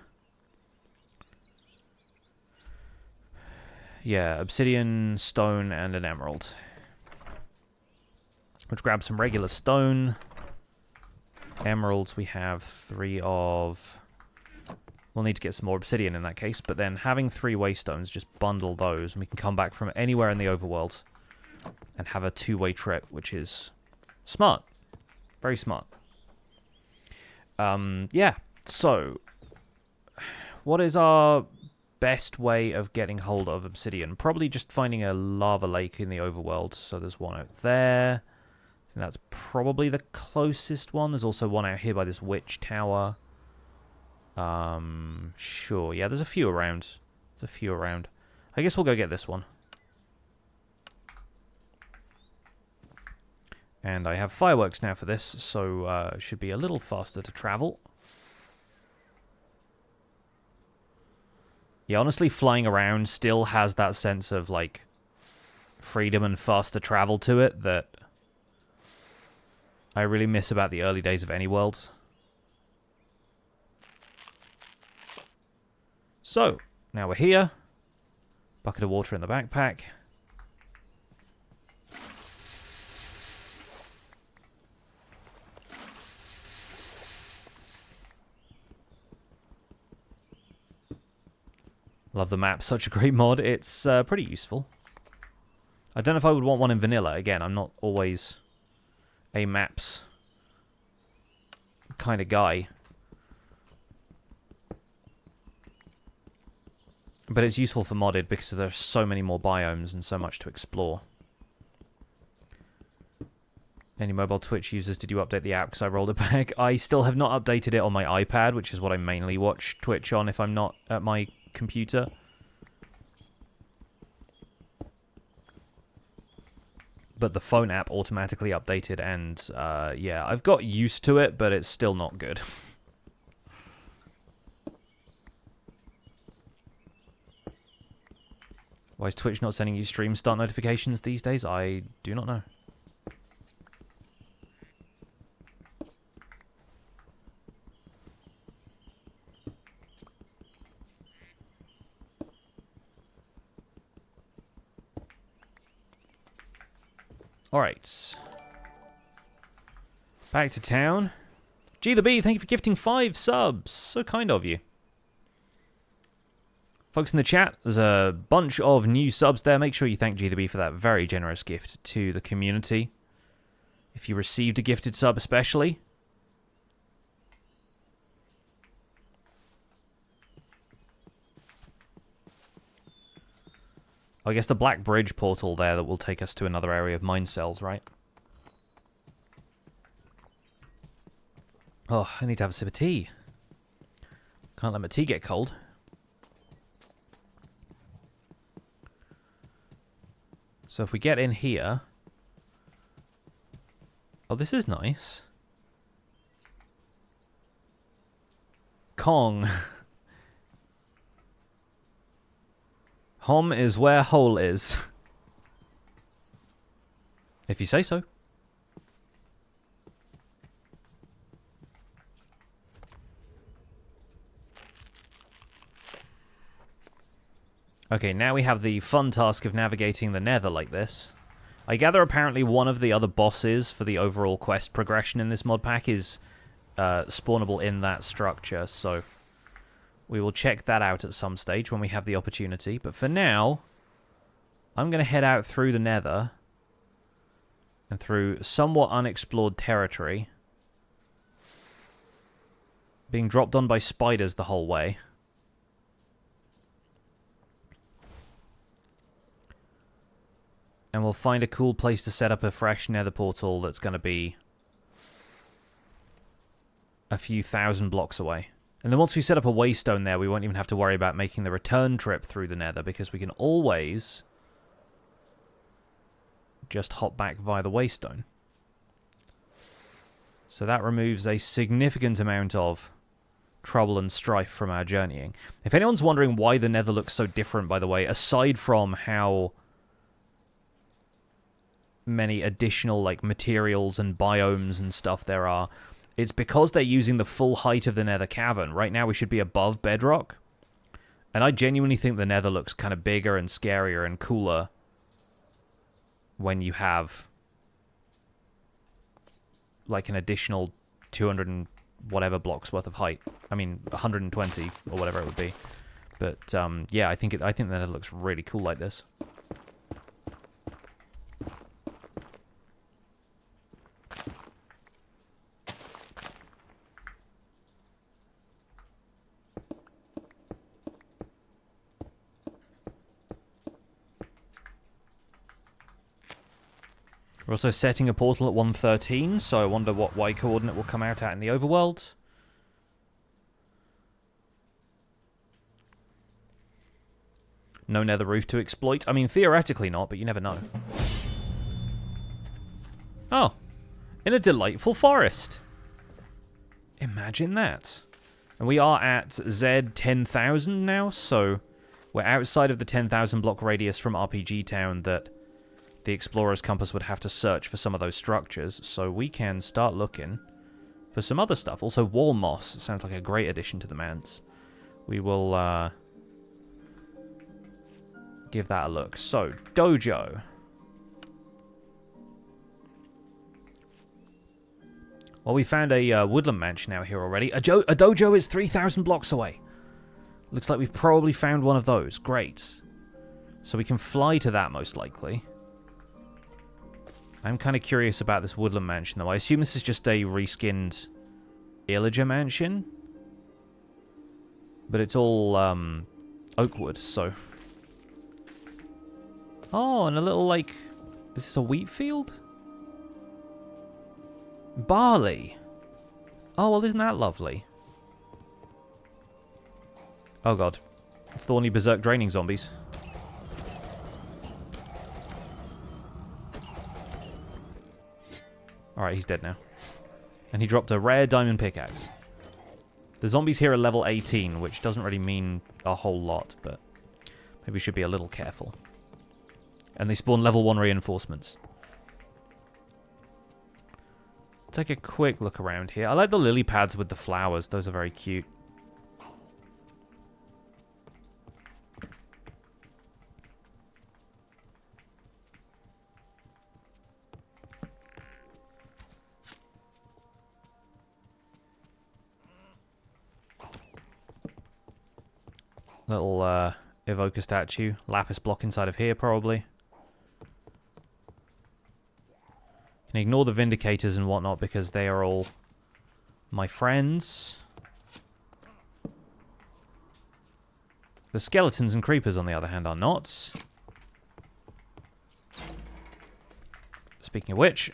Yeah, obsidian, stone, and an emerald. Let's grab some regular stone. Emeralds we have 3 of... We'll need to get some more obsidian in that case, but then having 3 waystones, just bundle those, and we can come back from anywhere in the overworld and have a 2-way trip, which is smart. Very smart. Yeah, so what is our best way of getting hold of obsidian? Probably just finding a lava lake in the overworld. So there's one out there. I think that's probably the closest one. There's also one out here by this witch tower. Sure. Yeah, there's a few around. There's a few around. I guess we'll go get this one. And I have fireworks now for this, so it should be a little faster to travel. Yeah, honestly, flying around still has that sense of, like, freedom and faster travel to it that I really miss about the early days of any worlds. So, now we're here. Bucket of water in the backpack. Love the map, such a great mod. It's pretty useful. I don't know if I would want one in vanilla. Again, I'm not always a maps kind of guy. But it's useful for modded because there's so many more biomes and so much to explore. Any mobile Twitch users, did you update the app? Because I rolled it back. I still have not updated it on my iPad, which is what I mainly watch Twitch on if I'm not at my computer. But the phone app automatically updated, and yeah, I've got used to it, but it's still not good. Why is Twitch not sending you stream start notifications these days? I do not know. Alright. Back to town. G the B, thank you for gifting 5 subs. So kind of you. Folks in the chat, there's a bunch of new subs there. Make sure you thank G the B for that very generous gift to the community. If you received a gifted sub especially. I guess the Black Bridge portal there that will take us to another area of mine cells, right? Oh, I need to have a sip of tea. Can't let my tea get cold. So if we get in here... Oh, this is nice. Kong. Hom is where hole is. If you say so. Okay, now we have the fun task of navigating the Nether like this. I gather apparently one of the other bosses for the overall quest progression in this mod pack is spawnable in that structure, so we will check that out at some stage when we have the opportunity. But for now, I'm going to head out through the Nether and through somewhat unexplored territory, being dropped on by spiders the whole way. And we'll find a cool place to set up a fresh Nether portal that's going to be a few thousand blocks away. And then once we set up a waystone there, we won't even have to worry about making the return trip through the Nether, because we can always just hop back via the waystone. So that removes a significant amount of trouble and strife from our journeying. If anyone's wondering why the Nether looks so different, by the way, aside from how many additional like materials and biomes and stuff there are, it's because they're using the full height of the Nether cavern. Right now we should be above bedrock, and I genuinely think the Nether looks kind of bigger and scarier and cooler when you have like an additional 200 and whatever blocks worth of height. I mean 120 or whatever it would be. But yeah, I think the Nether looks really cool like this. We're also setting a portal at 113, so I wonder what Y coordinate will come out at in the overworld. No Nether roof to exploit. I mean, theoretically not, but you never know. Oh, in a delightful forest. Imagine that. And we are at Z 10,000 now, so We're outside of the 10,000 block radius from RPG Town that the Explorer's Compass would have to search for some of those structures, so we can start looking for some other stuff. Also, wall moss sounds like a great addition to the manse. We will give that a look. So, dojo. Well, we found a woodland mansion out here already. A dojo is 3,000 blocks away. Looks like we've probably found one of those. Great. So we can fly to that, most likely. I'm kind of curious about this woodland mansion, though. I assume this is just a reskinned Illager mansion. But it's all oak wood, so... Oh, and a little, like... Is this a wheat field? Barley. Oh, well, isn't that lovely? Oh, God. Thorny berserk draining zombies. Alright, he's dead now. And he dropped a rare diamond pickaxe. The zombies here are level 18, which doesn't really mean a whole lot, but maybe we should be a little careful. And they spawn level 1 reinforcements. Take a quick look around here. I like the lily pads with the flowers. Those are very cute. Little evoker statue. Lapis block inside of here, probably. Can ignore the vindicators and whatnot because they are all my friends. The skeletons and creepers, on the other hand, are not. Speaking of which...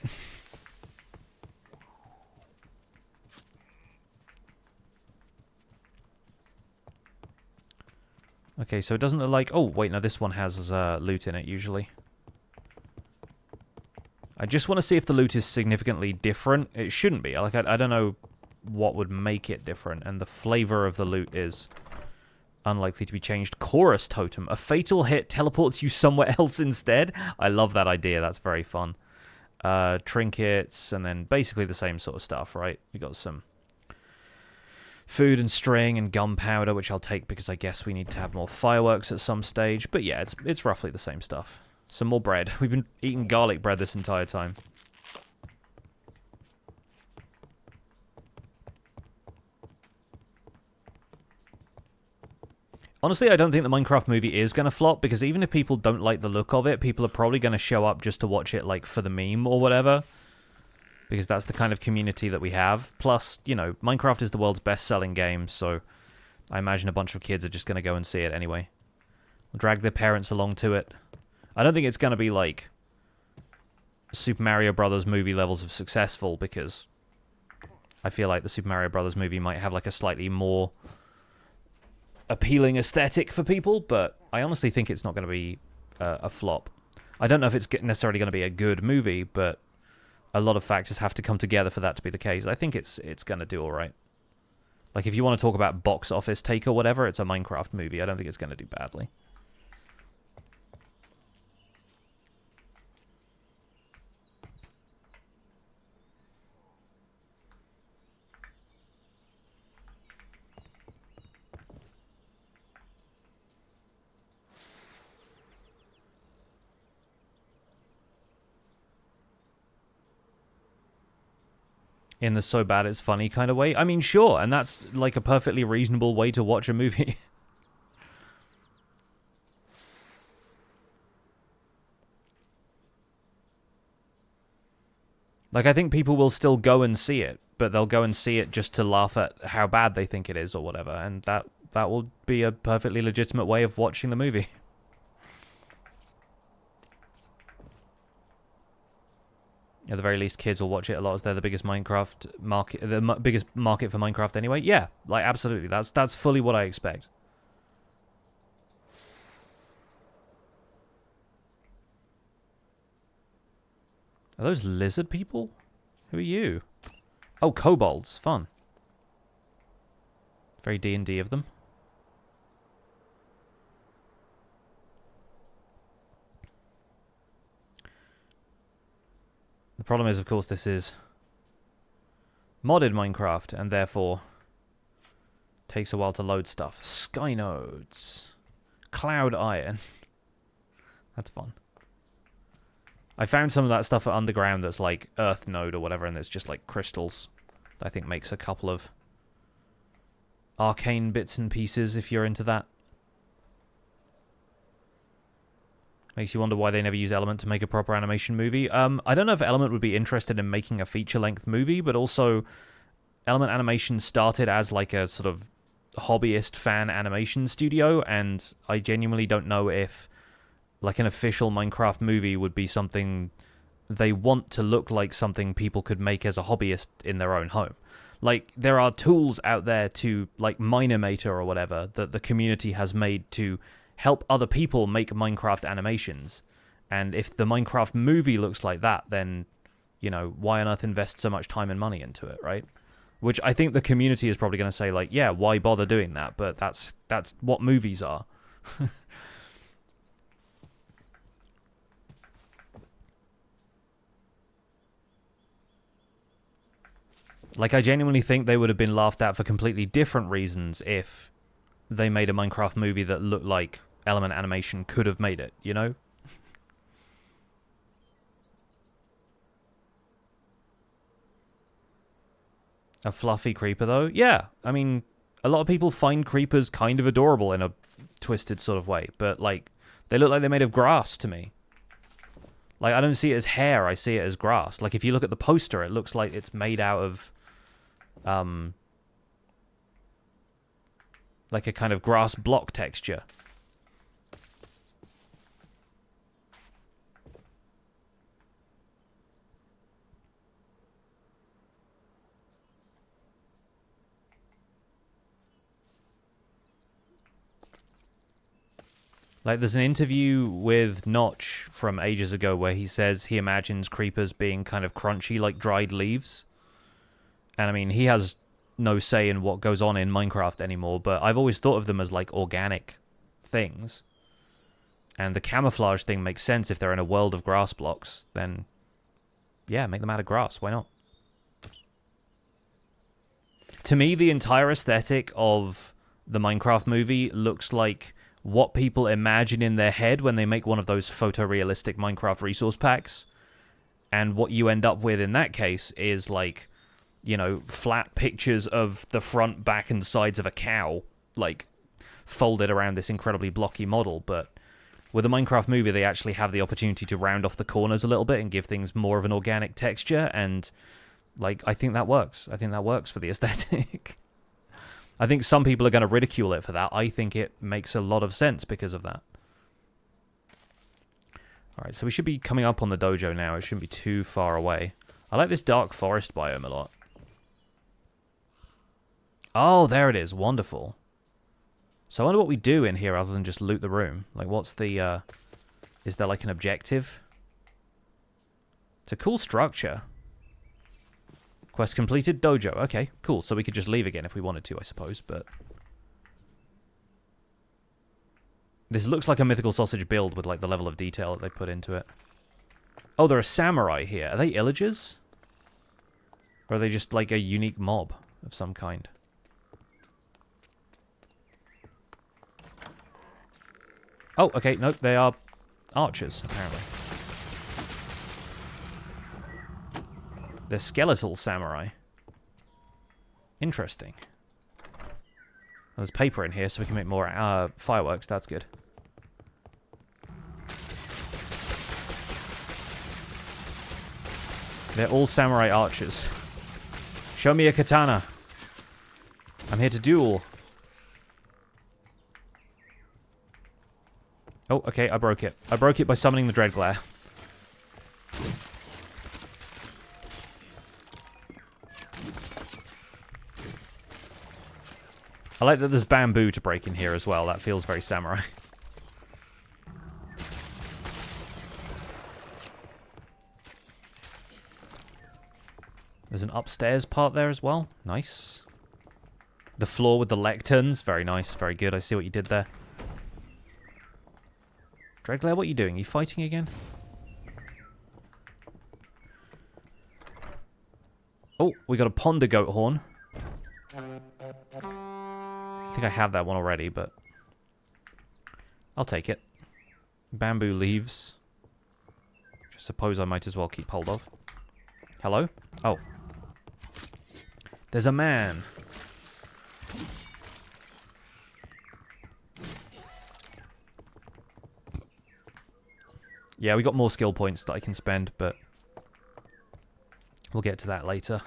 Okay, so it doesn't look like... Oh, wait, no, this one has loot in it, usually. I just want to see if the loot is significantly different. It shouldn't be. Like, I don't know what would make it different, and the flavor of the loot is unlikely to be changed. Chorus Totem. A fatal hit teleports you somewhere else instead. I love that idea. That's very fun. Trinkets, and then basically the same sort of stuff, right? We got some... food and string and gunpowder, which I'll take because I guess we need to have more fireworks at some stage. But yeah, it's roughly the same stuff. Some more bread. We've been eating garlic bread this entire time. Honestly, I don't think the Minecraft movie is going to flop, because even if people don't like the look of it, people are probably going to show up just to watch it, like, for the meme or whatever. Because that's the kind of community that we have. Plus, you know, Minecraft is the world's best-selling game, so I imagine a bunch of kids are just going to go and see it anyway. Drag their parents along to it. I don't think it's going to be, like, Super Mario Brothers movie levels of successful, because I feel like the Super Mario Brothers movie might have, like, a slightly more appealing aesthetic for people, but I honestly think it's not going to be a flop. I don't know if it's necessarily going to be a good movie, but a lot of factors have to come together for that to be the case. I think it's going to do all right. Like, if you want to talk about box office take or whatever, it's a Minecraft movie. I don't think it's going to do badly. In the so bad it's funny kind of way. I mean, sure, and that's like a perfectly reasonable way to watch a movie. Like, I think people will still go and see it, but they'll go and see it just to laugh at how bad they think it is or whatever, and that will be a perfectly legitimate way of watching the movie. At the very least, kids will watch it a lot as they're the biggest Minecraft market, the biggest market for Minecraft anyway. Yeah, like, absolutely. That's fully what I expect. Are those lizard people? Who are you? Oh, kobolds. Fun. Very D&D of them. The problem is, of course, this is modded Minecraft, and therefore takes a while to load stuff. Sky nodes. Cloud iron. That's fun. I found some of that stuff at underground that's like earth node or whatever, and it's just like crystals. That I think makes a couple of arcane bits and pieces if you're into that. Makes you wonder why they never use Element to make a proper animation movie. I don't know if Element would be interested in making a feature-length movie, but also Element Animation started as like a sort of hobbyist fan animation studio, and I genuinely don't know if like an official Minecraft movie would be something they want to look like something people could make as a hobbyist in their own home. Like, there are tools out there to, like Minimator or whatever, that the community has made to help other people make Minecraft animations. And if the Minecraft movie looks like that, then, you know, why on earth invest so much time and money into it, right? Which I think the community is probably going to say, like, yeah, why bother doing that? But that's what movies are. Like, I genuinely think they would have been laughed at for completely different reasons if they made a Minecraft movie that looked like Element Animation could have made it, you know? A fluffy creeper, though? Yeah, I mean, a lot of people find creepers kind of adorable in a twisted sort of way, but, like, they look like they're made of grass to me. Like, I don't see it as hair, I see it as grass. Like, if you look at the poster, it looks like it's made out of like a kind of grass block texture. Like, there's an interview with Notch from ages ago where he says he imagines creepers being kind of crunchy like dried leaves. And I mean, he has no say in what goes on in Minecraft anymore, but I've always thought of them as like organic things. And the camouflage thing makes sense if they're in a world of grass blocks, then yeah, make them out of grass, why not? To me, the entire aesthetic of the Minecraft movie looks like what people imagine in their head when they make one of those photorealistic Minecraft resource packs. And what you end up with in that case is like, you know, flat pictures of the front, back, and sides of a cow, like, folded around this incredibly blocky model. But with a Minecraft movie, they actually have the opportunity to round off the corners a little bit and give things more of an organic texture, and, like, I think that works. I think that works for the aesthetic. I think some people are going to ridicule it for that. I think it makes a lot of sense because of that. Alright, so we should be coming up on the dojo now. It shouldn't be too far away. I like this dark forest biome a lot. Oh, there it is. Wonderful. So I wonder what we do in here other than just loot the room. Like, what's the, is there, like, an objective? It's a cool structure. Quest completed, dojo. Okay, cool. So we could just leave again if we wanted to, I suppose, but... This looks like a MythicalSausage build with, like, the level of detail that they put into it. Oh, there are samurai here. Are they illagers? Or are they just, like, a unique mob of some kind? Oh, okay, no, they are archers, apparently. They're skeletal samurai. Interesting. There's paper in here, so we can make more fireworks. That's good. They're all samurai archers. Show me a katana. I'm here to duel. Oh, okay, I broke it. I broke it by summoning the Dread Glare. I like that there's bamboo to break in here as well. That feels very samurai. There's an upstairs part there as well. Nice. The floor with the lecterns. Very nice. Very good. I see what you did there. Dreadglare, what are you doing? Are you fighting again? Oh, we got a ponder goat horn. I think I have that one already, but I'll take it. Bamboo leaves. I suppose I might as well keep hold of. Hello? Oh. There's a man. Yeah, we got more skill points that I can spend, but we'll get to that later.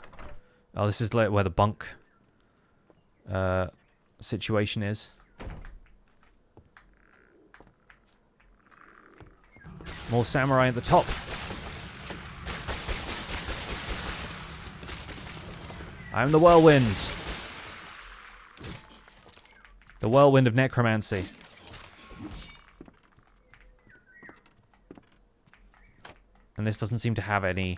Oh, this is where the bunk situation is. More samurai at the top. I'm the whirlwind. The whirlwind of necromancy. And this doesn't seem to have any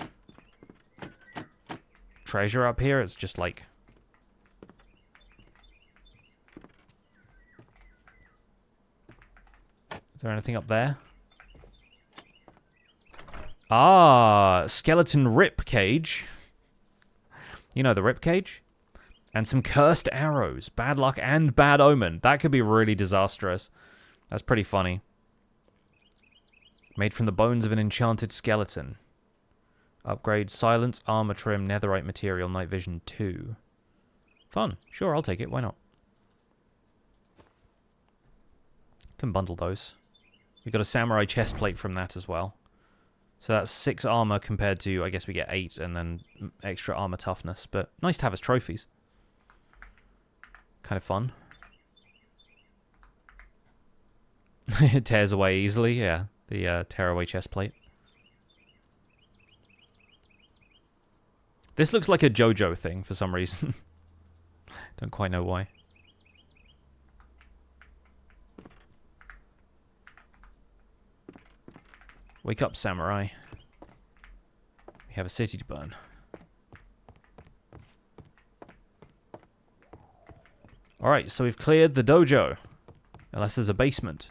treasure up here. It's just like... Is there anything up there? Ah, skeleton rip cage. You know the rip cage? And some cursed arrows. Bad luck and bad omen. That could be really disastrous. That's pretty funny. Made from the bones of an enchanted skeleton. Upgrade silence, armor trim, netherite material, night vision 2. Fun. Sure, I'll take it. Why not? Can bundle those. We got a samurai chest plate from that as well. So that's 6 armor compared to, I guess we get 8 and then extra armor toughness. But nice to have as trophies. Kind of fun. It tears away easily, yeah. The tearaway chest plate. This looks like a Jojo thing for some reason. Don't quite know why. Wake up, samurai. We have a city to burn. Alright, so we've cleared the dojo. Unless there's a basement.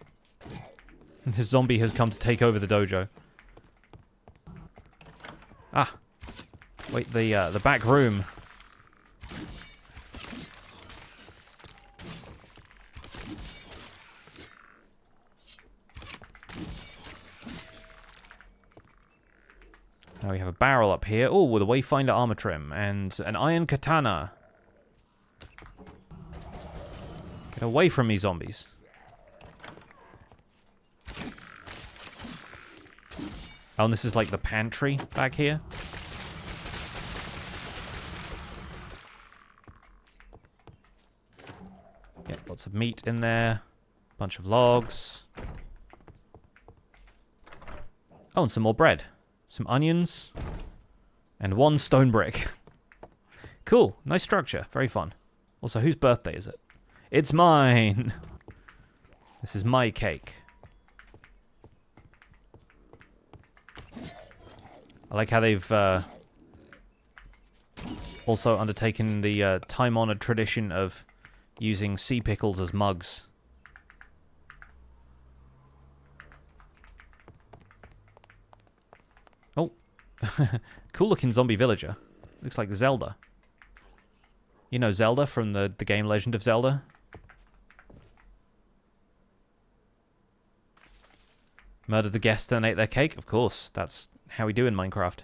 This zombie has come to take over the dojo. Ah. Wait, the back room. Now we have a barrel up here. Oh, with a Wayfinder armor trim. And an iron katana. Get away from me, zombies. Oh, and this is like the pantry back here. Yeah, lots of meat in there. Bunch of logs. Oh, and some more bread. Some onions. And 1 stone brick. Cool. Nice structure. Very fun. Also, whose birthday is it? It's mine! This is my cake. I like how they've also undertaken the time-honored tradition of using sea pickles as mugs. Oh. Cool-looking zombie villager. Looks like Zelda. You know Zelda from the game Legend of Zelda? Murder the guests and ate their cake? Of course, that's how we do in Minecraft.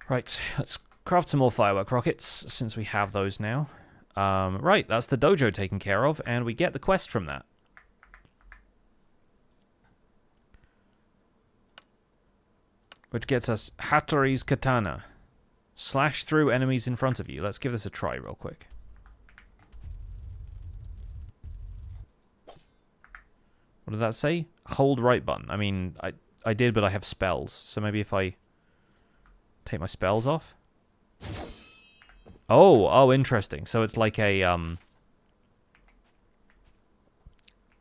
Right, let's craft some more firework rockets, since we have those now. Right, that's the dojo taken care of, and we get the quest from that. Which gets us Hattori's Katana. Slash through enemies in front of you. Let's give this a try real quick. What did that say? Hold right button. I mean, I did, but I have spells. So maybe if I take my spells off. Oh, interesting. So it's like a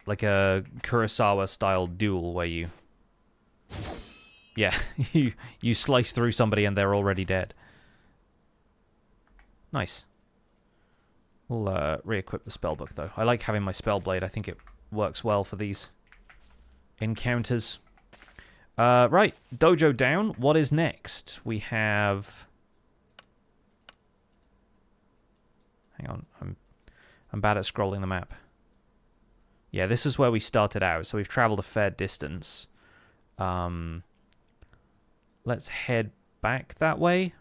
Kurosawa style duel where you, yeah, you slice through somebody and they're already dead. Nice. We'll re-equip the spellbook though. I like having my spell blade. I think it works well for these encounters. Right, dojo down. What is next? We have... Hang on, I'm bad at scrolling the map. Yeah, this is where we started out, so we've traveled a fair distance. Let's head back that way.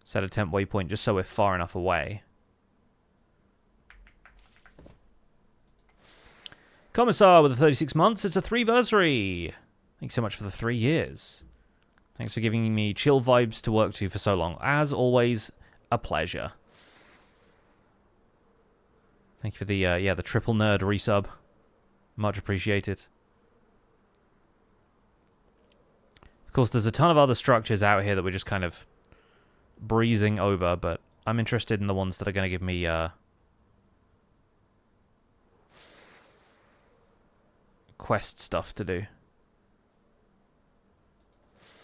Set a temp waypoint just so we're far enough away. Commissar with the 36 months. It's a 3-versary. Thanks so much for the 3 years. Thanks for giving me chill vibes to work to for so long. As always, a pleasure. Thank you for the the triple nerd resub. Much appreciated. Of course, there's a ton of other structures out here that we're just kind of breezing over, but I'm interested in the ones that are going to give me quest stuff to do.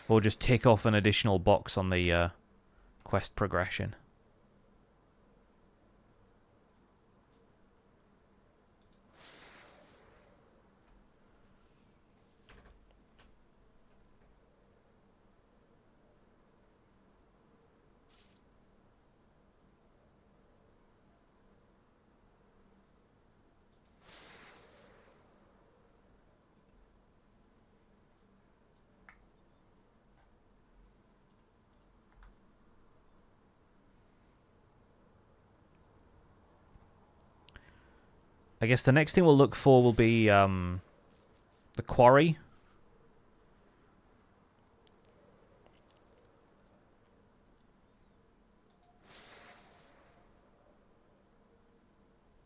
Or just tick off an additional box on the quest progression. I guess the next thing we'll look for will be the Quarry.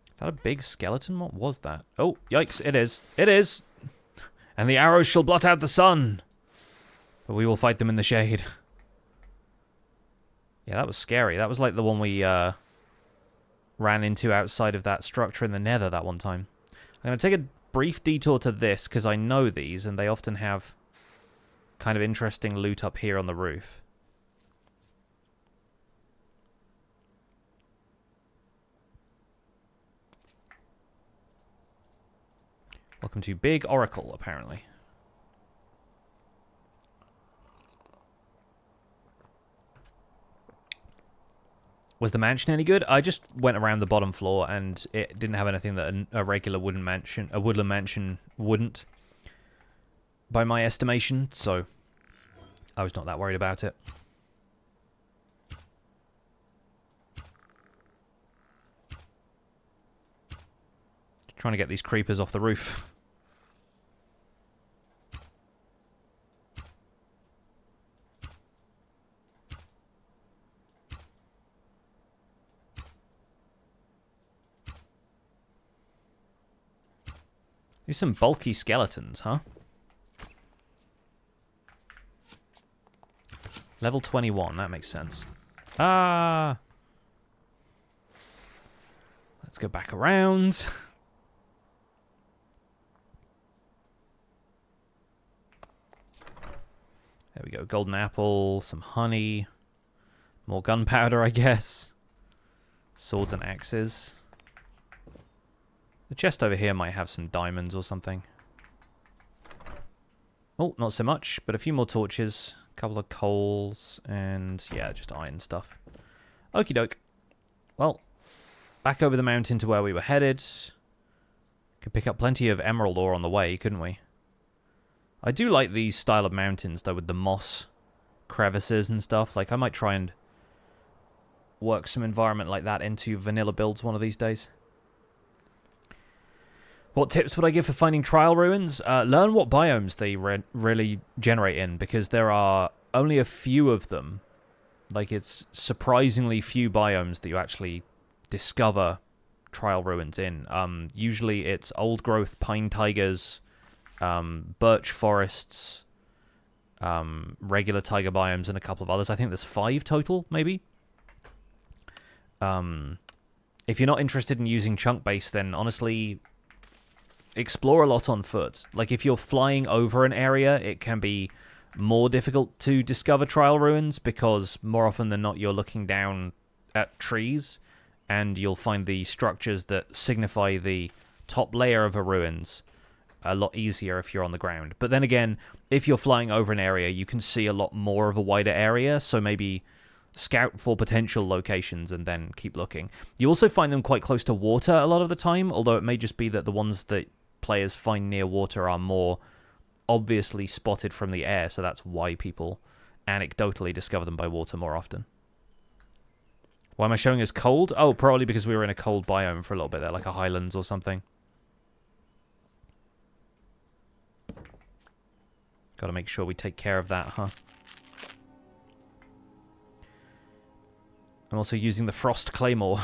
Is that a big skeleton? What was that? Oh, yikes, it is. It is! And the arrows shall blot out the sun! But we will fight them in the shade. Yeah, that was scary. That was like the one we ran into outside of that structure in the Nether that one time. I'm going to take a brief detour to this, because I know these, and they often have kind of interesting loot up here on the roof. Welcome to Big Oracle, apparently. Was the mansion any good? I just went around the bottom floor, and it didn't have anything that a regular woodland mansion wouldn't, by my estimation, so I was not that worried about it. Trying to get these creepers off the roof. These some bulky skeletons, huh? Level 21, that makes sense. Ah! Let's go back around. There we go. Golden apple, some honey, more gunpowder, I guess. Swords and axes. The chest over here might have some diamonds or something. Oh, not so much, but a few more torches, a couple of coals, and yeah, just iron stuff. Okie doke. Well, back over the mountain to where we were headed. Could pick up plenty of emerald ore on the way, couldn't we? I do like these style of mountains, though, with the moss crevices and stuff. Like, I might try and work some environment like that into vanilla builds one of these days. What tips would I give for finding trial ruins? Learn what biomes they really generate in, because there are only a few of them. Like, it's surprisingly few biomes that you actually discover trial ruins in. Usually it's old-growth pine taigers, birch forests, regular taiga biomes, and a couple of others. I think there's 5 total, maybe. If you're not interested in using chunk base, then honestly, explore a lot on foot. Like, if you're flying over an area, it can be more difficult to discover trial ruins, because more often than not you're looking down at trees. and you'll find the structures that signify the top layer of a ruins a lot easier if you're on the ground. But then again, if you're flying over an area, you can see a lot more of a wider area, so maybe scout for potential locations and then keep looking. You also find them quite close to water a lot of the time, although it may just be that the ones that players find near water are more obviously spotted from the air, so that's why people anecdotally discover them by water more often. Why am I showing as cold? Oh, probably because we were in a cold biome for a little bit there, like a highlands or something. Gotta make sure we take care of that, huh? I'm also using the frost claymore.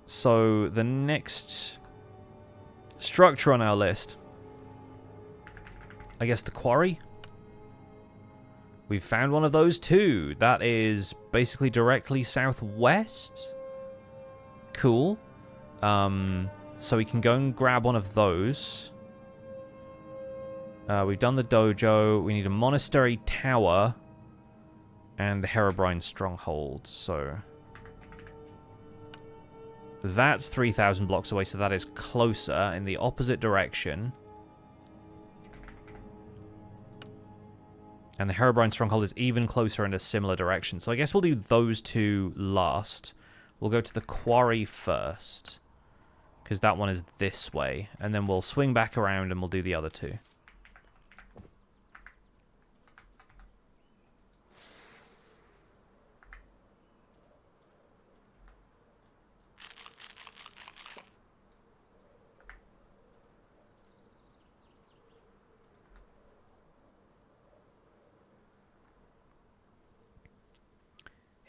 So, the next structure on our list, I guess the quarry. We've found one of those too. That is basically directly southwest. Cool. So we can go and grab one of those. We've done the dojo. We need a monastery tower and the Herobrine stronghold. So that's 3,000 blocks away, so that is closer in the opposite direction. And the Herobrine stronghold is even closer in a similar direction. So I guess we'll do those two last. We'll go to the quarry first, because that one is this way. And then we'll swing back around and we'll do the other two.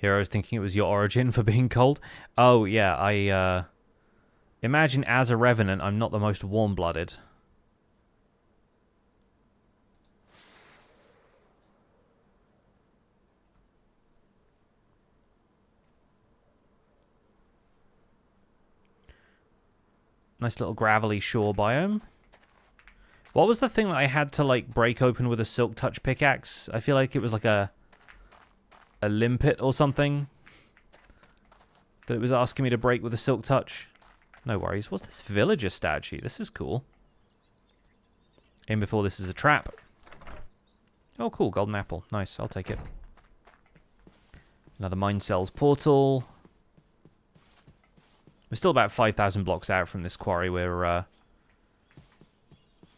Hero's thinking it was your origin for being cold. Oh, yeah, I imagine as a revenant, I'm not the most warm-blooded. Nice little gravelly shore biome. What was the thing that I had to, like, break open with a silk touch pickaxe? I feel like it was like a limpet or something that it was asking me to break with a silk touch. No worries. What's this villager statue? This is cool. In before this is a trap. Oh, cool. Golden apple. Nice. I'll take it. Another mine cells portal. We're still about 5,000 blocks out from this quarry. We're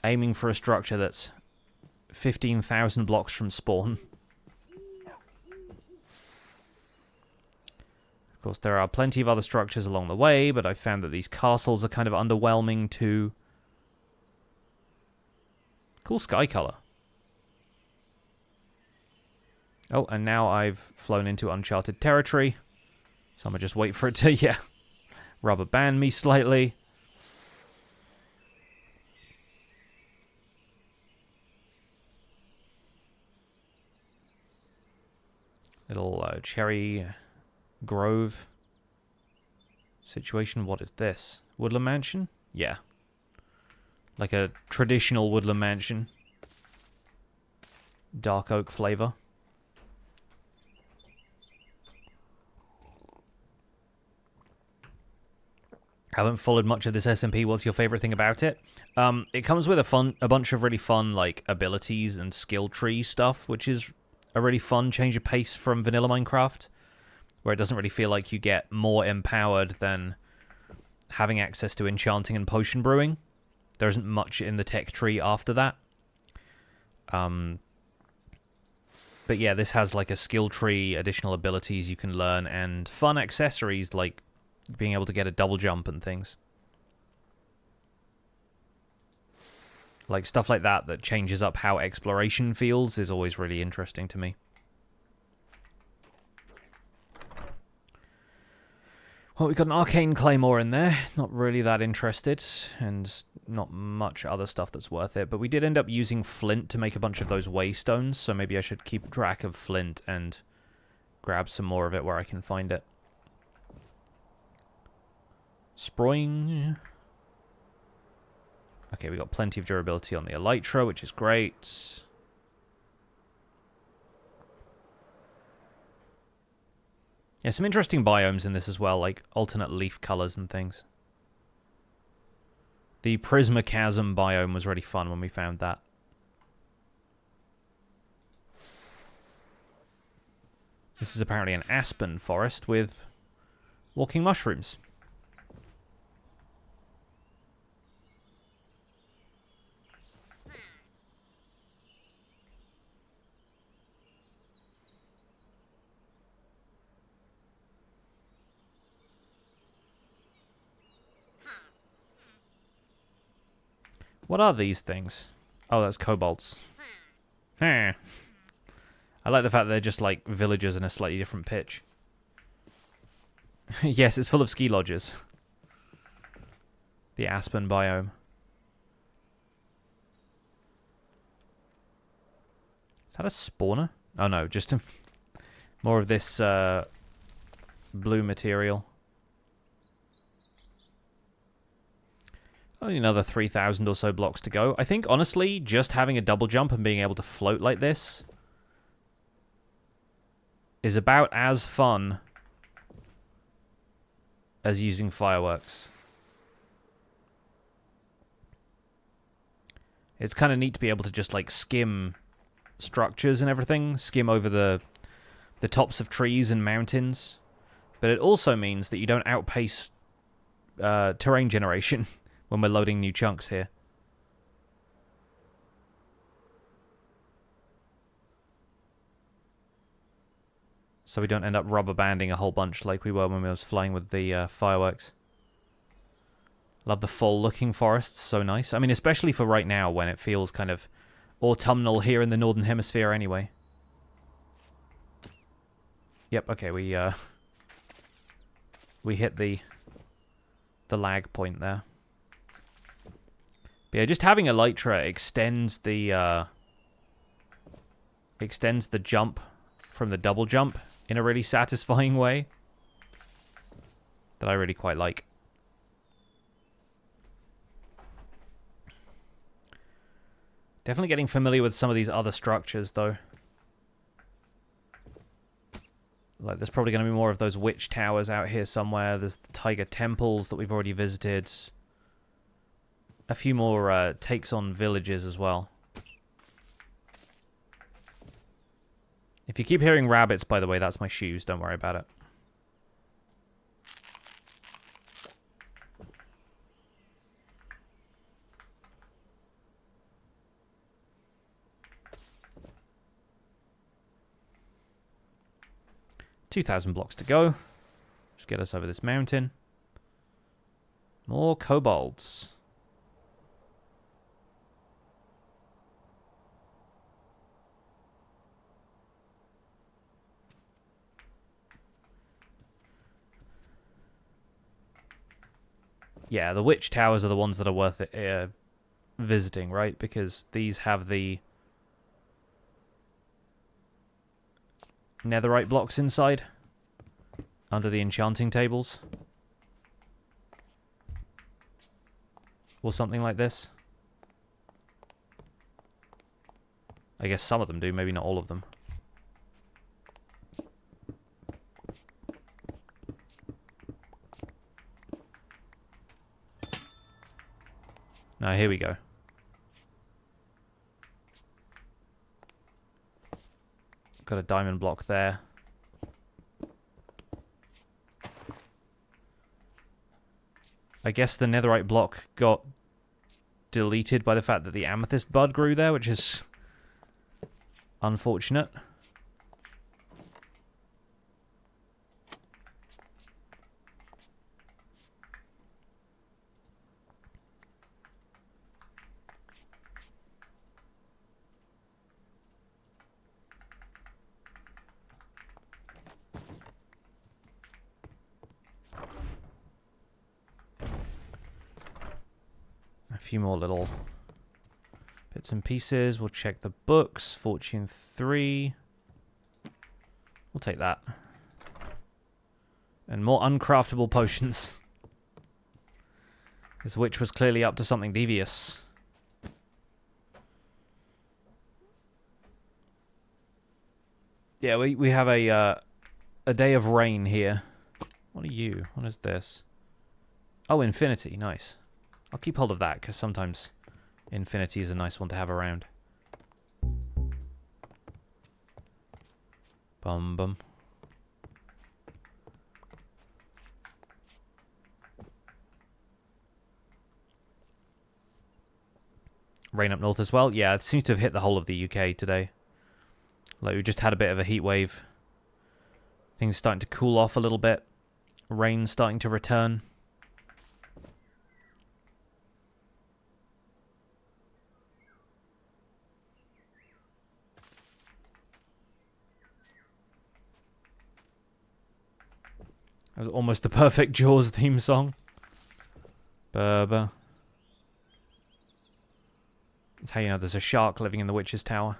aiming for a structure that's 15,000 blocks from spawn. Of course, there are plenty of other structures along the way, but I found that these castles are kind of underwhelming too. Cool sky color. Oh, and now I've flown into uncharted territory. So I'm going to just wait for it to, yeah, rubber band me slightly. Little cherry grove situation. What is this? Woodland mansion? Yeah. Like a traditional woodland mansion. Dark oak flavor. Haven't followed much of this SMP. What's your favorite thing about it? It comes with a bunch of really fun like abilities and skill tree stuff, which is a really fun change of pace from vanilla Minecraft, where it doesn't really feel like you get more empowered than having access to enchanting and potion brewing. There isn't much in the tech tree after that. But yeah, this has like a skill tree, additional abilities you can learn, and fun accessories like being able to get a double jump and things. Like stuff like that that changes up how exploration feels is always really interesting to me. Well, we've got an arcane claymore in there. Not really that interested, and not much other stuff that's worth it. But we did end up using flint to make a bunch of those waystones, so maybe I should keep track of flint and grab some more of it where I can find it. Sproing. Okay, we got plenty of durability on the elytra, which is great. Yeah, some interesting biomes in this as well, like alternate leaf colors and things. The Prismachasm biome was really fun when we found that. This is apparently an aspen forest with walking mushrooms. What are these things? Oh, that's kobolds. I like the fact that they're just like villagers in a slightly different pitch. Yes, it's full of ski lodges. The aspen biome. Is that a spawner? Oh no, just more of this blue material. Only another 3,000 or so blocks to go. I think, honestly, just having a double jump and being able to float like this is about as fun as using fireworks. It's kind of neat to be able to just, like, skim structures and everything. Skim over the tops of trees and mountains. But it also means that you don't outpace terrain generation when we're loading new chunks here. So we don't end up rubber banding a whole bunch like we were when we was flying with the fireworks. Love the fall-looking forests, so nice. I mean, especially for right now when it feels kind of autumnal here in the Northern Hemisphere anyway. Yep, okay, we hit the lag point there. But yeah, just having Elytra extends the jump from the double jump in a really satisfying way that I really quite like. Definitely getting familiar with some of these other structures, though. Like, there's probably going to be more of those witch towers out here somewhere. There's the tiger temples that we've already visited. A few more takes on villages as well. If you keep hearing rabbits, by the way, that's my shoes. Don't worry about it. $2,000 blocks to go. Just get us over this mountain. More kobolds. Yeah, the witch towers are the ones that are worth it, visiting, right? Because these have the netherite blocks inside, under the enchanting tables. Or something like this. I guess some of them do, maybe not all of them. Now, here we go. Got a diamond block there. I guess the netherite block got deleted by the fact that the amethyst bud grew there, which is unfortunate. Few more little bits and pieces. We'll check the books. Fortune 3. We'll take that. And more uncraftable potions. This witch was clearly up to something devious. Yeah, we have a a day of rain here. What are you? What is this? Oh, infinity. Nice. I'll keep hold of that, because sometimes infinity is a nice one to have around. Bum bum. Rain up north as well. Yeah, it seems to have hit the whole of the UK today. Like, we just had a bit of a heat wave. Things starting to cool off a little bit. Rain starting to return. That was almost the perfect Jaws theme song. Burba. That's how you know there's a shark living in the Witch's Tower.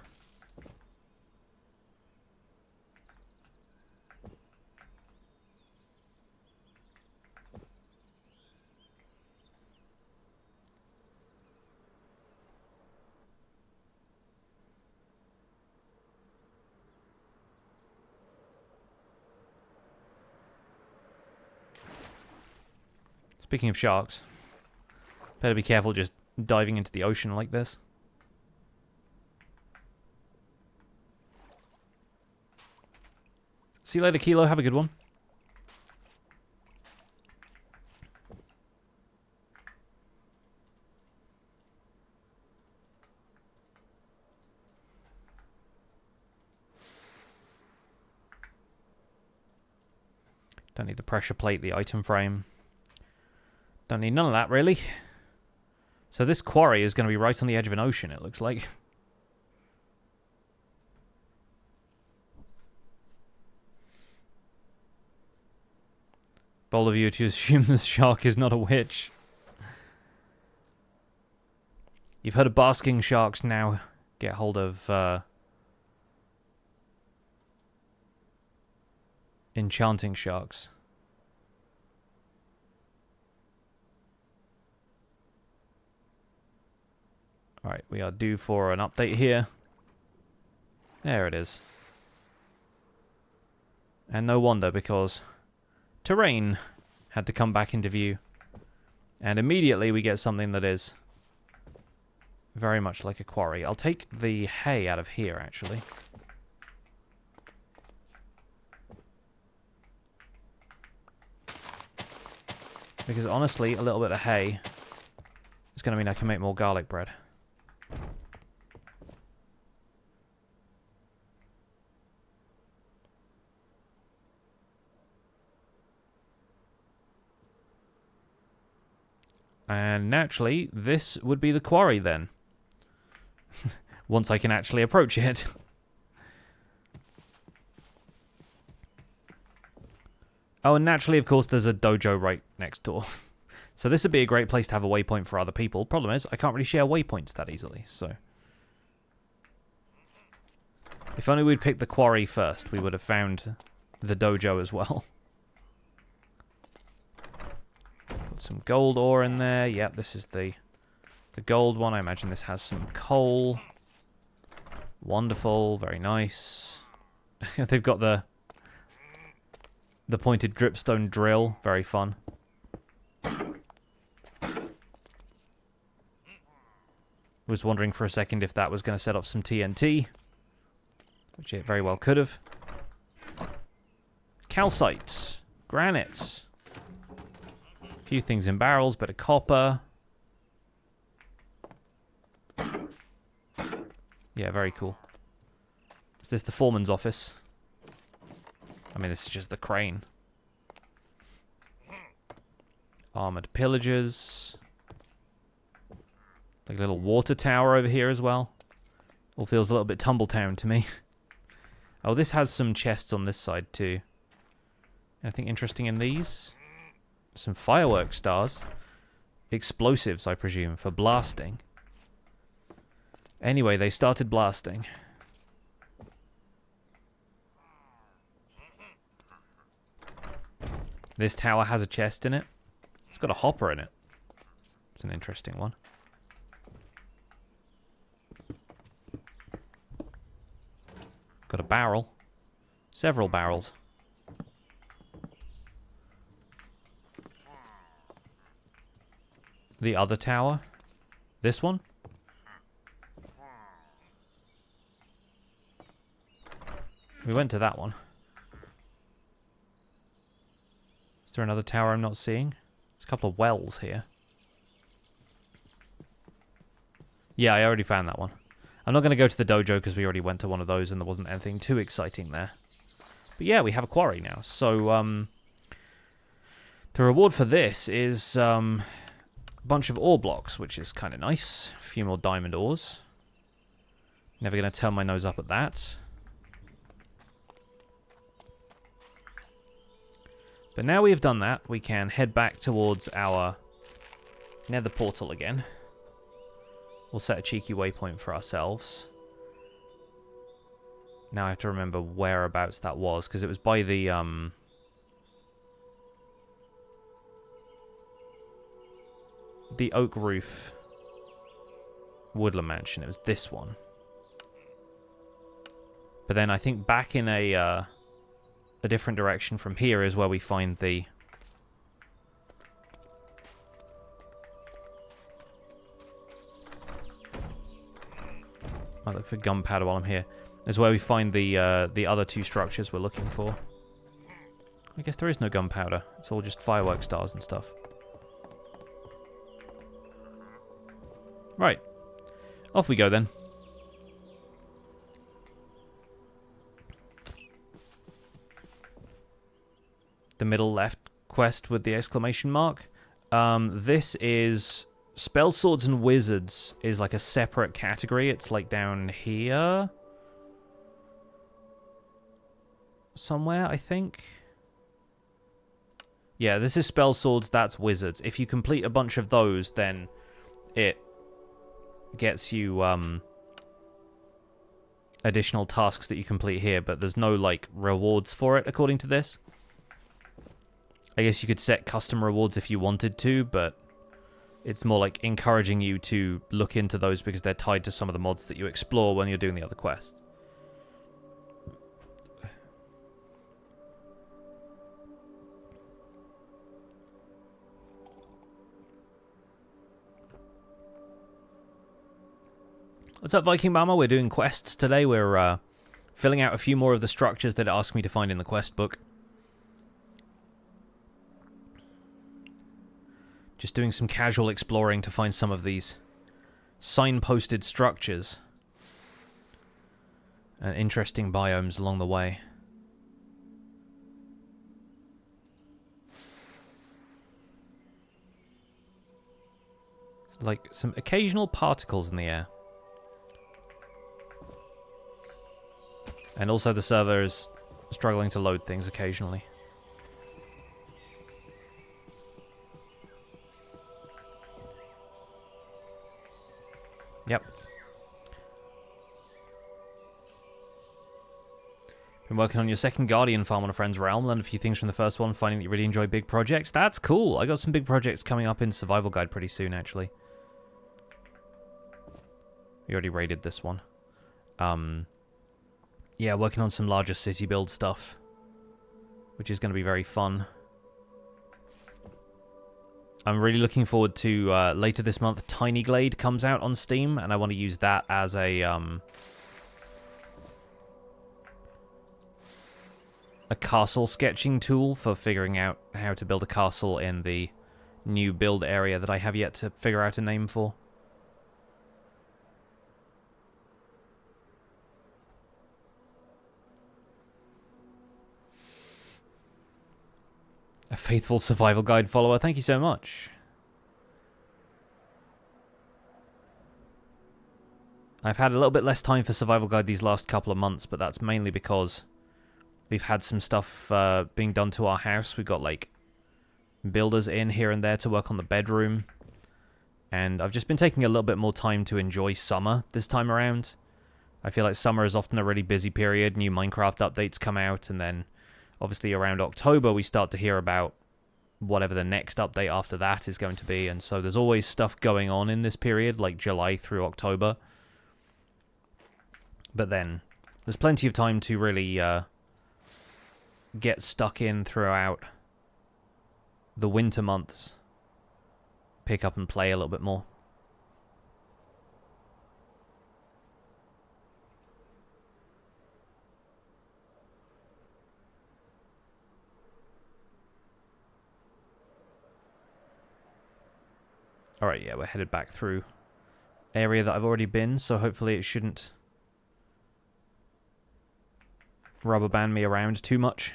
Speaking of sharks, better be careful just diving into the ocean like this. See you later, Kilo. Have a good one. Don't need the pressure plate, the item frame. Don't need none of that, really. So this quarry is going to be right on the edge of an ocean, it looks like. Bold of you to assume this shark is not a witch. You've heard of basking sharks, now get hold of enchanting sharks. Alright, we are due for an update here. There it is. And no wonder, because terrain had to come back into view. And immediately we get something that is very much like a quarry. I'll take the hay out of here, actually. Because honestly, a little bit of hay is going to mean I can make more garlic bread. And naturally, this would be the quarry then. Once I can actually approach it. Oh, and naturally, of course, there's a dojo right next door. So this would be a great place to have a waypoint for other people. Problem is, I can't really share waypoints that easily, so... If only we'd picked the quarry first, we would have found the dojo as well. Got some gold ore in there. Yep, this is the gold one. I imagine this has some coal. Wonderful, very nice. They've got the pointed dripstone drill. Very fun. Was wondering for a second if that was going to set off some TNT, which it very well could have. Calcite, granite, a few things in barrels, bit of copper. Yeah, very cool. Is this the foreman's office? I mean, this is just the crane. Armored pillagers. Like a little water tower over here as well. All feels a little bit Tumbletown to me. Oh, this has some chests on this side too. Anything interesting in these? Some firework stars. Explosives, I presume, for blasting. Anyway, they started blasting. This tower has a chest in it. It's got a hopper in it. It's an interesting one. Got a barrel. Several barrels. The other tower? This one? We went to that one. Is there another tower I'm not seeing? There's a couple of wells here. Yeah, I already found that one. I'm not going to go to the dojo because we already went to one of those and there wasn't anything too exciting there. But yeah, we have a quarry now. So, the reward for this is a bunch of ore blocks, which is kind of nice. A few more diamond ores. Never going to turn my nose up at that. But now we have done that, we can head back towards our nether portal again. We'll set a cheeky waypoint for ourselves. Now I have to remember whereabouts that was, because it was by the oak roof woodland mansion. It was this one. But then I think back in a different direction from here is where we find the... I'll look for gunpowder while I'm here. Is where we find the other two structures we're looking for. I guess there is no gunpowder. It's all just firework stars and stuff. Right. Off we go then. The middle left quest with the exclamation mark. This is spell swords and wizards is like a separate category. It's like down here somewhere, I think. Yeah, this is spell swords, that's wizards. If you complete a bunch of those, then it gets you additional tasks that you complete here, but there's no like rewards for it according to this. I guess you could set custom rewards if you wanted to, but it's more like encouraging you to look into those because they're tied to some of the mods that you explore when you're doing the other quests. What's up, Viking Mama? We're doing quests today. We're filling out a few more of the structures that it asked me to find in the quest book. Just doing some casual exploring to find some of these signposted structures and interesting biomes along the way. Like some occasional particles in the air. And also the server is struggling to load things occasionally. Yep. Been working on your second Guardian farm on a friend's realm. Learned a few things from the first one, finding that you really enjoy big projects. That's cool. I got some big projects coming up in Survival Guide pretty soon, actually. We already raided this one. Yeah, working on some larger city build stuff, which is going to be very fun. I'm really looking forward to later this month. Tiny Glade comes out on Steam, and I want to use that as a castle sketching tool for figuring out how to build a castle in the new build area that I have yet to figure out a name for. A faithful Survival Guide follower. Thank you so much. I've had a little bit less time for Survival Guide these last couple of months, but that's mainly because we've had some stuff being done to our house. We've got, like, builders in here and there to work on the bedroom. And I've just been taking a little bit more time to enjoy summer this time around. I feel like summer is often a really busy period. New Minecraft updates come out, and then obviously around October we start to hear about whatever the next update after that is going to be, and so there's always stuff going on in this period, like July through October. But then there's plenty of time to really get stuck in throughout the winter months pick up and play a little bit more. Alright, yeah, we're headed back through area that I've already been, so hopefully it shouldn't rubber band me around too much.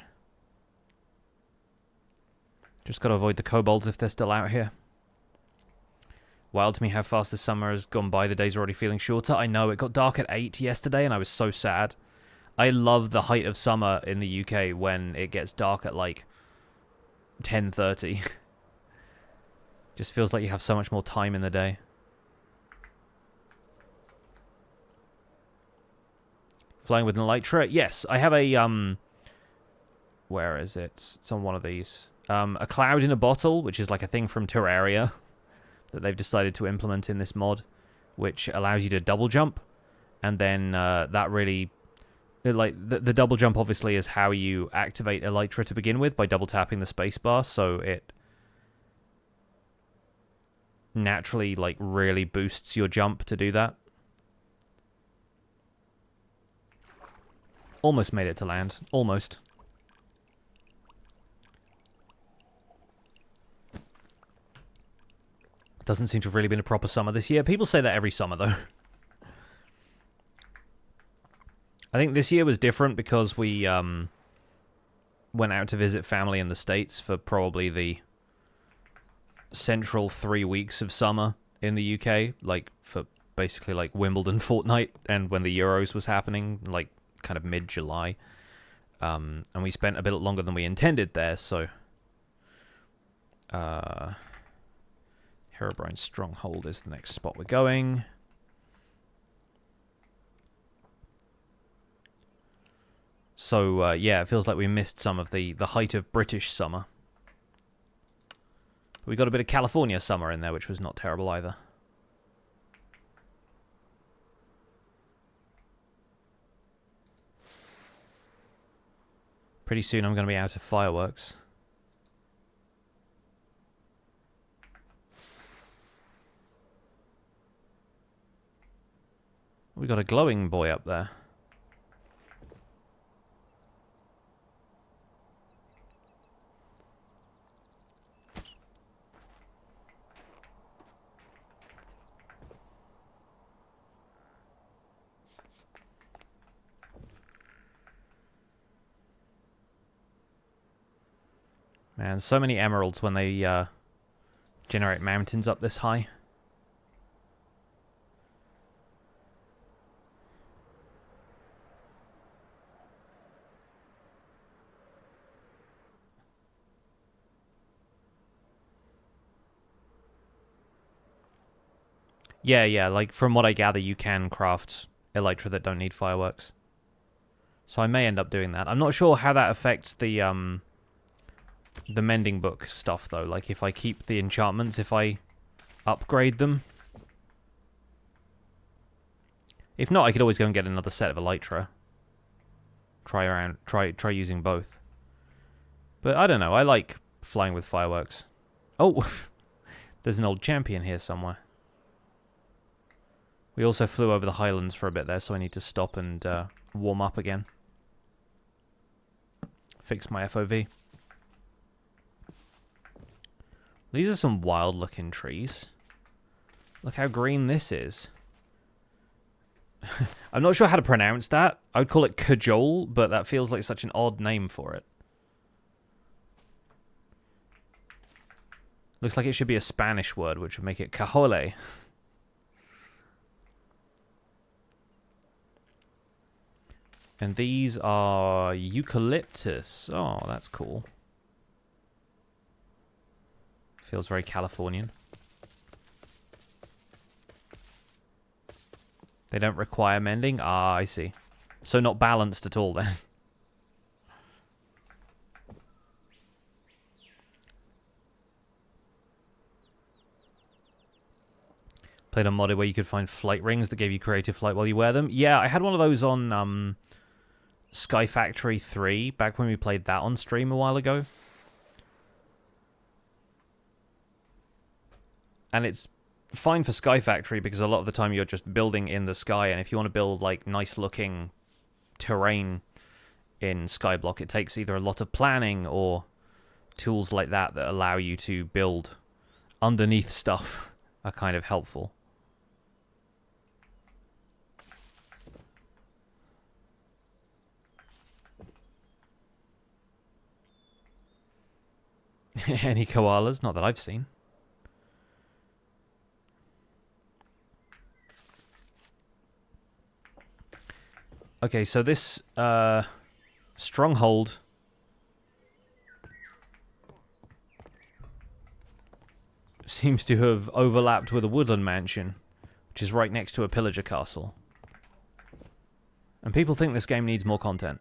Just gotta avoid the kobolds if they're still out here. Wild to me how fast the summer has gone by. The days are already feeling shorter. I know, it got dark at 8 yesterday and I was so sad. I love the height of summer in the UK when it gets dark at like 10:30. Just feels like you have so much more time in the day. Flying with an elytra? Yes, I have a, where is it? It's on one of these. A cloud in a bottle, which is like a thing from Terraria that they've decided to implement in this mod, which allows you to double jump. And then that really... Like, the double jump obviously is how you activate elytra to begin with, by double tapping the spacebar, so it naturally, like, really boosts your jump to do that. Almost made it to land. Almost. Doesn't seem to have really been a proper summer this year. People say that every summer, though. I think this year was different because we went out to visit family in the States for probably the central 3 weeks of summer in the UK, like for basically like Wimbledon fortnight, and when the Euros was happening, like kind of mid-July. And we spent a bit longer than we intended there, so Herobrine stronghold is the next spot we're going. So, yeah, it feels like we missed some of the height of British summer. We got a bit of California summer in there, which was not terrible either. Pretty soon I'm going to be out of fireworks. We got a glowing boy up there. Man, so many emeralds when they generate mountains up this high. Yeah, like from what I gather, you can craft elytra that don't need fireworks. So I may end up doing that. I'm not sure how that affects the mending book stuff, though. Like, if I keep the enchantments, if I upgrade them. If not, I could always go and get another set of elytra. Try using both. But I don't know, I like flying with fireworks. Oh, there's an old champion here somewhere. We also flew over the highlands for a bit there, so I need to stop and warm up again. Fix my FOV. These are some wild-looking trees. Look how green this is. I'm not sure how to pronounce that. I would call it cajole, but that feels like such an odd name for it. Looks like it should be a Spanish word, which would make it cajole. And these are eucalyptus. Oh, that's cool. Feels very Californian. They don't require mending? Ah, I see. So not balanced at all, then. Played on modded where you could find flight rings that gave you creative flight while you wear them. Yeah, I had one of those on Sky Factory 3, back when we played that on stream a while ago. And it's fine for Sky Factory because a lot of the time you're just building in the sky, and if you want to build like nice looking terrain in Skyblock, it takes either a lot of planning or tools like that that allow you to build underneath stuff are kind of helpful. Any koalas? Not that I've seen. Okay, so this stronghold seems to have overlapped with a woodland mansion, which is right next to a pillager castle. And people think this game needs more content.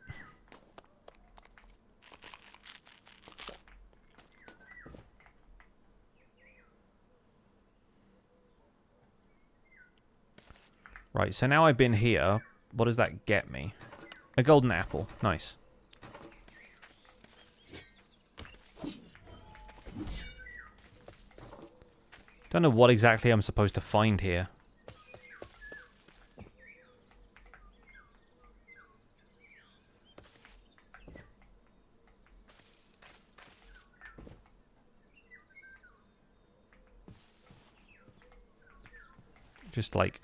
Right, so now I've been here. What does that get me? A golden apple. Nice. Don't know what exactly I'm supposed to find here. Just like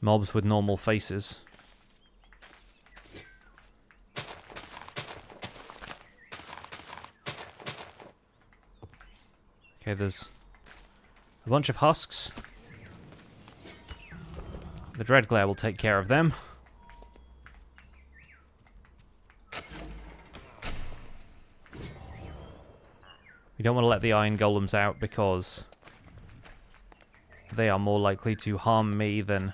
mobs with normal faces. Okay, there's a bunch of husks. The Dread Glare will take care of them. We don't want to let the iron golems out because they are more likely to harm me than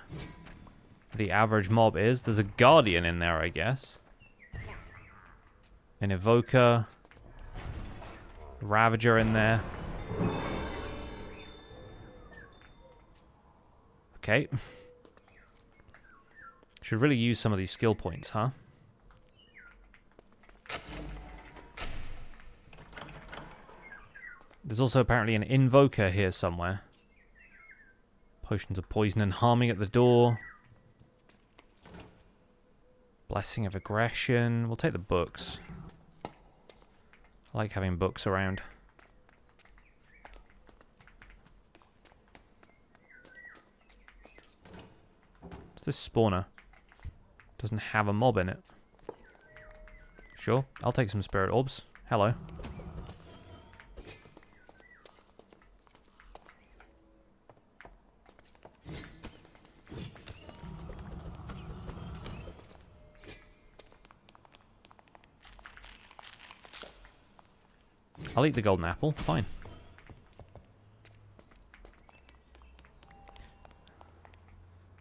the average mob is. There's a guardian in there, I guess. An evoker. Ravager in there. Okay. Should really use some of these skill points, huh? There's also apparently an invoker here somewhere. Potions of poison and harming at the door. Blessing of aggression. We'll take the books. I like having books around. What's this spawner? Doesn't have a mob in it. Sure, I'll take some spirit orbs. Hello. I'll eat the golden apple, fine.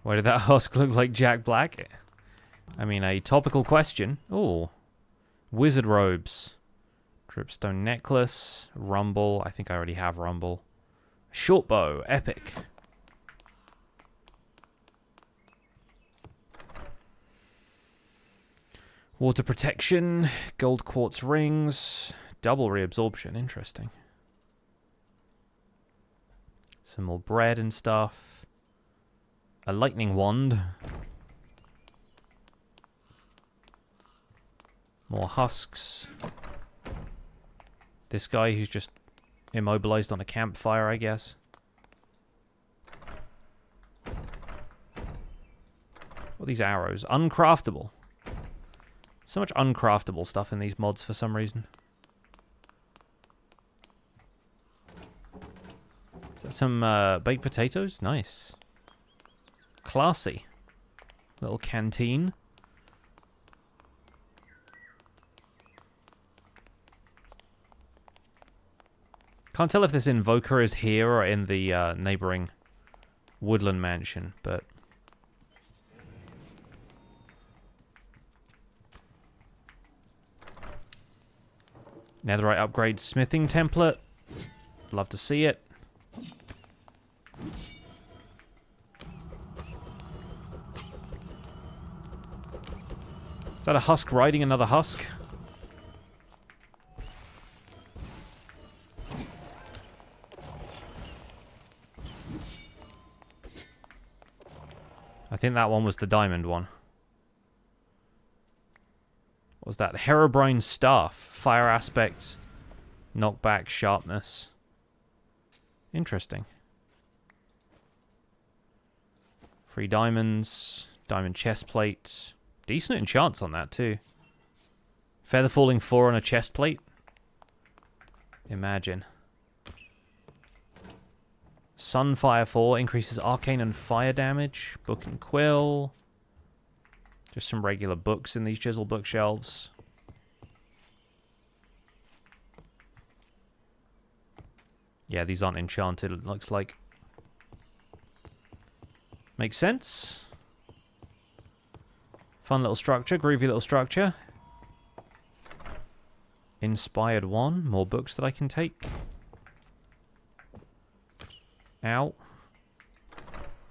Why did that husk look like Jack Black? I mean, a topical question. Ooh. Wizard robes. Dripstone necklace. Rumble. I think I already have rumble. Short bow. Epic. Water protection. Gold quartz rings. Double reabsorption, interesting. Some more bread and stuff. A lightning wand. More husks. This guy who's just immobilized on a campfire, I guess. What are these arrows? Uncraftable. So much uncraftable stuff in these mods for some reason. Some baked potatoes? Nice. Classy. Little canteen. Can't tell if this invoker is here or in the neighboring woodland mansion, but... Netherite upgrade smithing template. Love to see it. Is that a husk riding another husk? think that one was the diamond one. What was that? Herobrine staff. Fire aspect. Knockback. Sharpness. Interesting. 3 diamonds. Diamond chest plate. Decent enchants on that too. Feather falling 4 on a chest plate. Imagine. Sunfire 4 increases arcane and fire damage. Book and quill. Just some regular books in these chisel bookshelves. Yeah, these aren't enchanted, it looks like. Makes sense. Fun little structure, groovy little structure. Inspired 1, more books that I can take. Ow.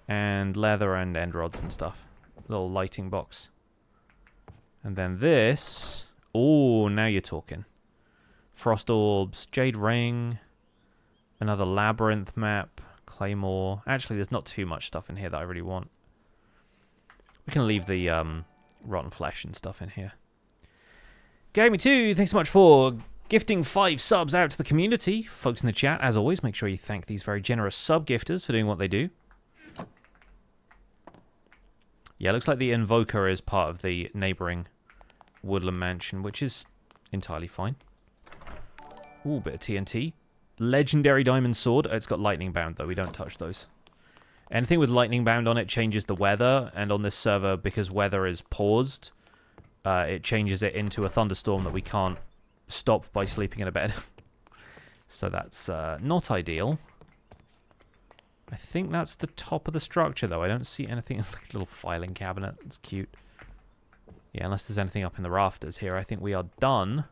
And leather and end rods and stuff. Little lighting box. And then this. Oh, now you're talking. Frost orbs, jade ring. Another labyrinth map. Claymore. Actually, there's not too much stuff in here that I really want. We can leave the rotten flesh and stuff in here. Gamey2, thanks so much for gifting 5 subs out to the community. Folks in the chat, as always, make sure you thank these very generous sub-gifters for doing what they do. Yeah, looks like the Invoker is part of the neighbouring woodland mansion, which is entirely fine. Ooh, bit of TNT. Legendary diamond sword. It's got lightning bound, though. We don't touch those. Anything with lightning bound on it changes the weather, and on this server, because weather is paused, it changes it into a thunderstorm that we can't stop by sleeping in a bed. So that's not ideal. I think that's the top of the structure, though. I don't see anything. Like a little filing cabinet. It's cute. Yeah, unless there's anything up in the rafters here. I think we are done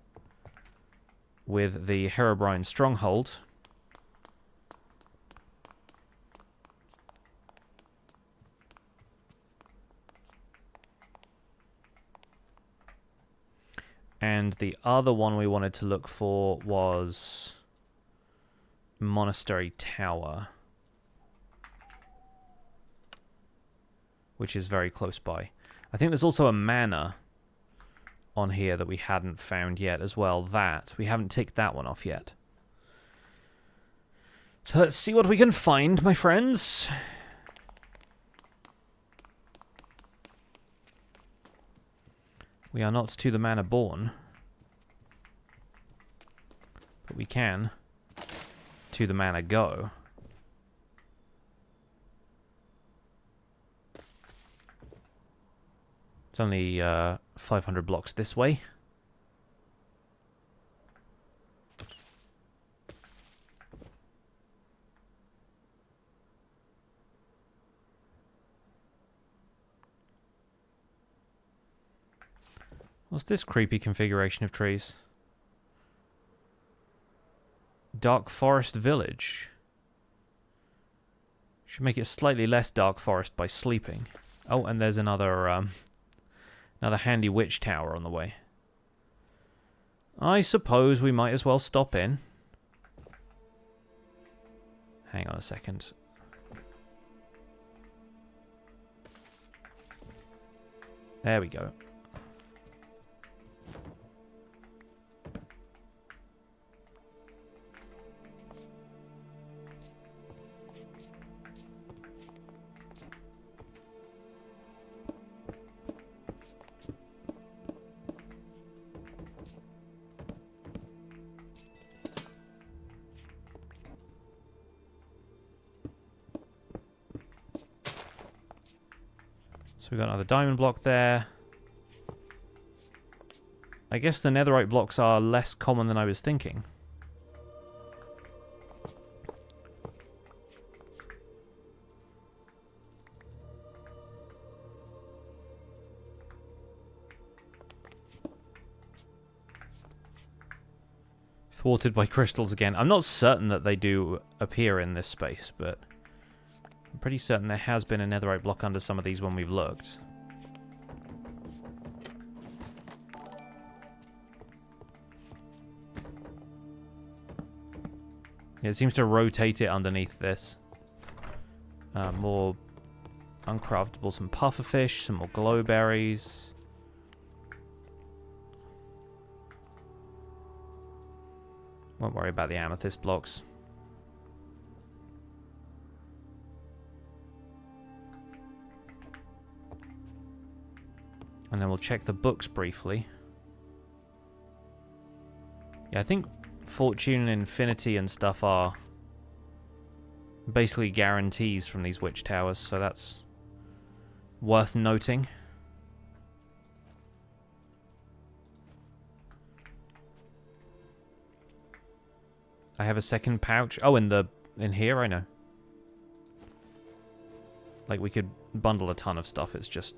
with the Herobrine stronghold. And the other one we wanted to look for was Monastery Tower, which is very close by. I think there's also a manor on here that we hadn't found yet as well. That we haven't ticked that one off yet. So let's see what we can find, my friends. We are not to the manor born, but we can to the manor go. It's only 500 blocks this way. What's this creepy configuration of trees? Dark Forest Village. Should make it slightly less dark forest by sleeping. Oh, and there's another another handy witch tower on the way. I suppose we might as well stop in. Hang on a second. There we go. So we've got another diamond block there. I guess the netherite blocks are less common than I was thinking. Thwarted by crystals again. I'm not certain that they do appear in this space, but I'm pretty certain there has been a netherite block under some of these when we've looked. Yeah, it seems to rotate it underneath this. More Uncraftable, some pufferfish, some more glowberries. Won't worry about the amethyst blocks. And then we'll check the books briefly. Yeah, I think fortune and infinity and stuff are basically guarantees from these witch towers, so that's worth noting. I have a second pouch. Oh, in here, I know. Like, we could bundle a ton of stuff. It's just,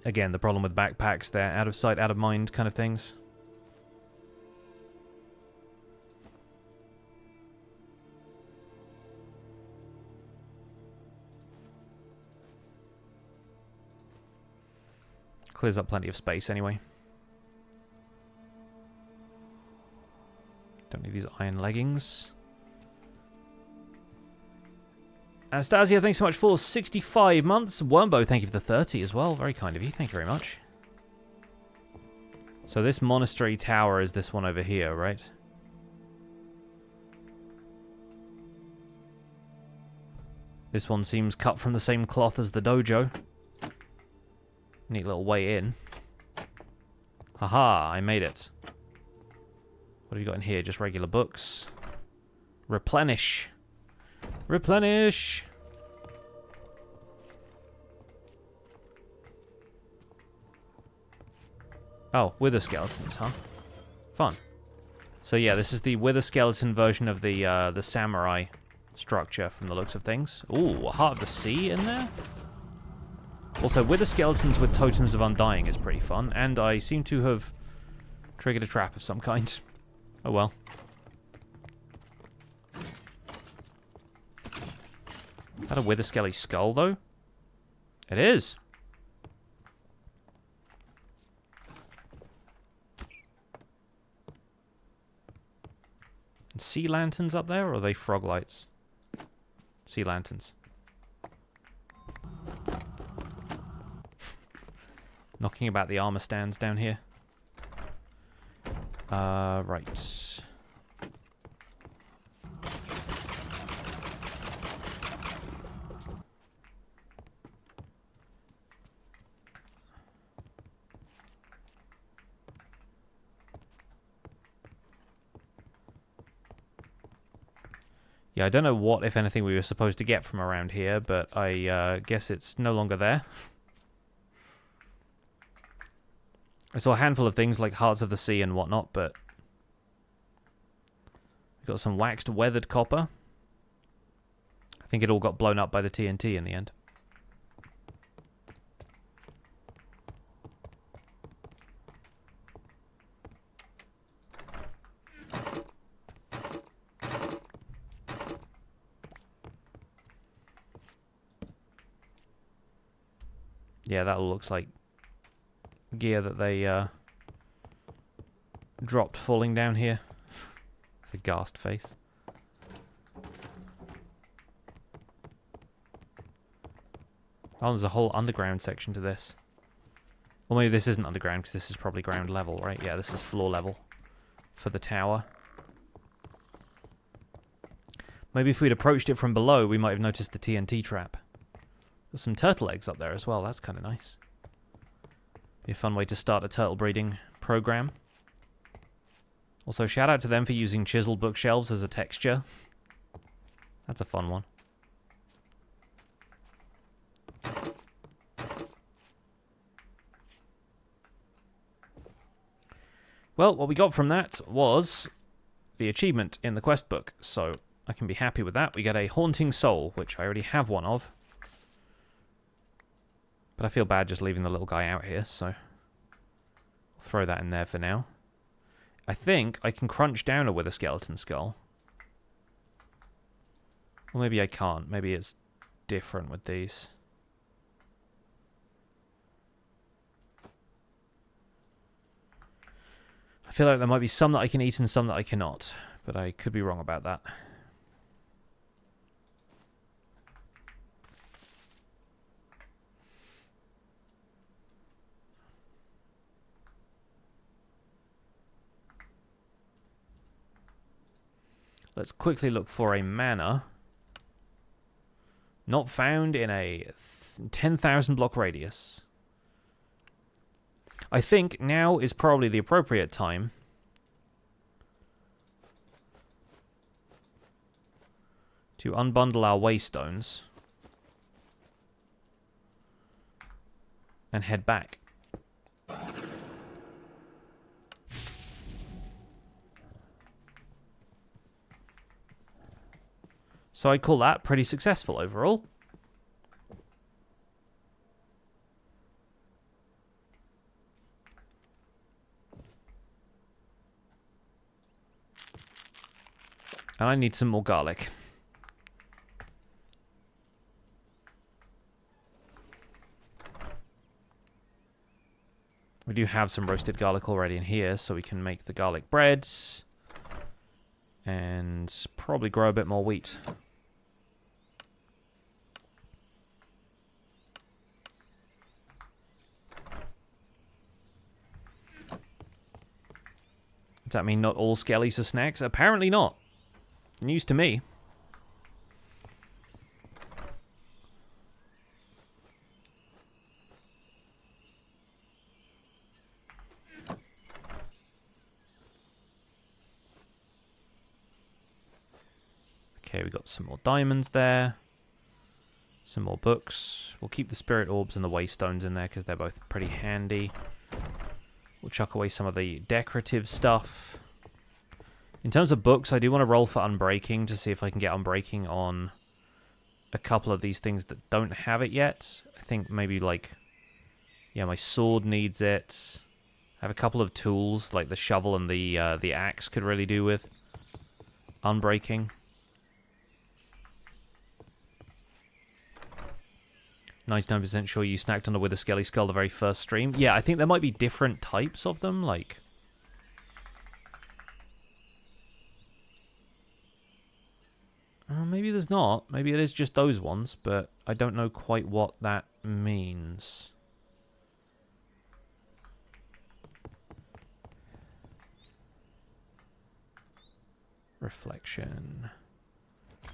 again, the problem with backpacks, they're out of sight, out of mind kind of things. Clears up plenty of space anyway. Don't need these iron leggings. Anastasia, thanks so much for 65 months. Wormbo, thank you for the 30 as well. Very kind of you. Thank you very much. So this monastery tower is this one over here, right? This one seems cut from the same cloth as the dojo. Neat little way in. Haha, I made it. What have you got in here? Just regular books. Replenish. Replenish! Oh, wither skeletons, huh? Fun. So yeah, this is the wither skeleton version of the samurai structure from the looks of things. Ooh, a Heart of the Sea in there? Also, wither skeletons with totems of undying is pretty fun, and I seem to have triggered a trap of some kind. Oh well. Is that a wither skelly skull, though? It is. Sea lanterns up there, or are they frog lights? Sea lanterns. Knocking about the armor stands down here. Right. Yeah, I don't know what, if anything, we were supposed to get from around here, but I guess it's no longer there. I saw a handful of things like Hearts of the Sea and whatnot, but we got some waxed weathered copper. I think it all got blown up by the TNT in the end. Yeah, that all looks like gear that they dropped falling down here. It's a ghast face. Oh, there's a whole underground section to this. Well, maybe this isn't underground because this is probably ground level, right? Yeah, this is floor level for the tower. Maybe if we'd approached it from below, we might have noticed the TNT trap. There's some turtle eggs up there as well. That's kind of nice. Be a fun way to start a turtle breeding program. Also, shout out to them for using chiseled bookshelves as a texture. That's a fun one. Well, what we got from that was the achievement in the quest book, so I can be happy with that. We get a Haunting Soul, which I already have one of. But I feel bad just leaving the little guy out here, so I'll throw that in there for now. I think I can crunch down a wither skeleton skull. Or maybe I can't. Maybe it's different with these. I feel like there might be some that I can eat and some that I cannot, but I could be wrong about that. Let's quickly look for a manor. Not found in a 10,000 block radius. I think now is probably the appropriate time to unbundle our waystones and head back. So I call that pretty successful overall. And I need some more garlic. We do have some roasted garlic already in here, so we can make the garlic breads. And probably grow a bit more wheat. Does that mean not all skellies are snacks? Apparently not. News to me. Okay, we got some more diamonds there. Some more books. We'll keep the spirit orbs and the waystones in there because they're both pretty handy. We'll chuck away some of the decorative stuff. In terms of books, I do want to roll for Unbreaking to see if I can get Unbreaking on a couple of these things that don't have it yet. I think maybe like, yeah, my sword needs it. I have a couple of tools, like the shovel and the axe could really do with Unbreaking. 99% sure you snacked on a Wither Skelly Skull the very first stream. Yeah, I think there might be different types of them, like... maybe there's not. Maybe it is just those ones, but I don't know quite what that means. Reflection. I'm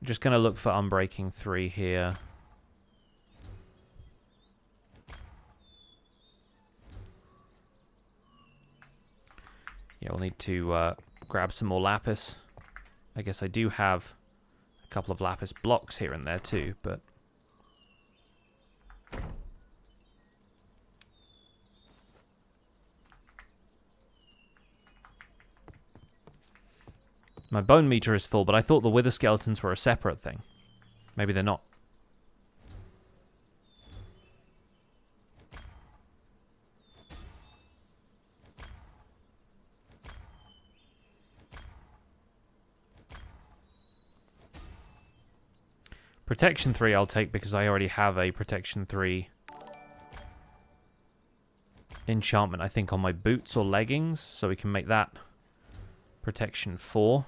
just going to look for Unbreaking 3 here. Yeah, we'll need to grab some more lapis. I guess I do have a couple of lapis blocks here and there too, but... My bone meter is full, but I thought the wither skeletons were a separate thing. Maybe they're not. Protection 3 I'll take because I already have a Protection 3 enchantment, I think, on my boots or leggings, so we can make that Protection 4.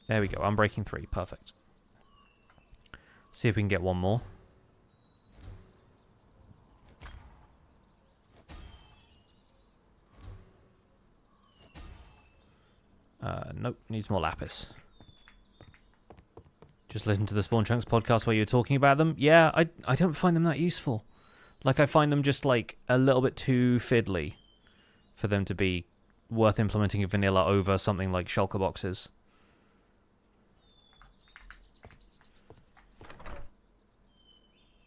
There we go, Unbreaking 3, perfect. See if we can get one more. Nope, needs more lapis. Just listen to the Spawn Chunks podcast where you're talking about them. Yeah, I don't find them that useful. Like, I find them just, like, a little bit too fiddly for them to be worth implementing in vanilla over something like shulker boxes.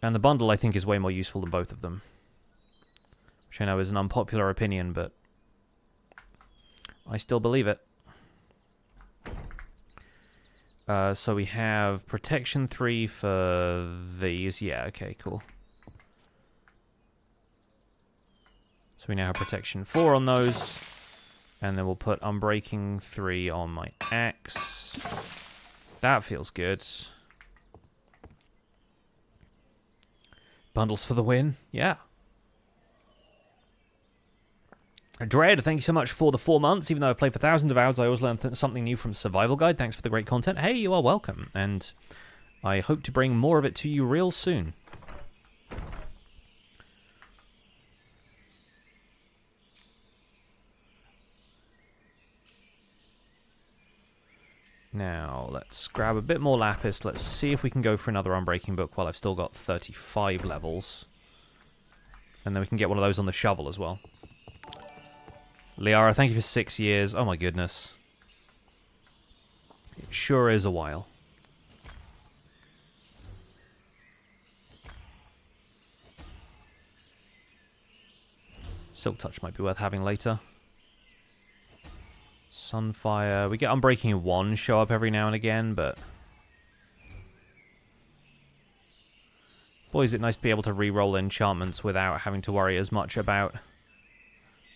And the bundle, I think, is way more useful than both of them. Which I know is an unpopular opinion, but I still believe it. So we have Protection 3 for these. Yeah, okay, cool. So we now have Protection 4 on those. And then we'll put Unbreaking 3 on my axe. That feels good. Bundles for the win. Yeah. Dread, thank you so much for the 4 months. Even though I played for thousands of hours, I always learn something new from Survival Guide. Thanks for the great content. Hey, you are welcome. And I hope to bring more of it to you real soon. Now, let's grab a bit more lapis. Let's see if we can go for another Unbreaking Book while I've still got 35 levels. And then we can get one of those on the shovel as well. Liara, thank you for 6 years. Oh my goodness. It sure is a while. Silk Touch might be worth having later. Sunfire. We get Unbreaking 1 show up every now and again, but... boy, is it nice to be able to re-roll enchantments without having to worry as much about...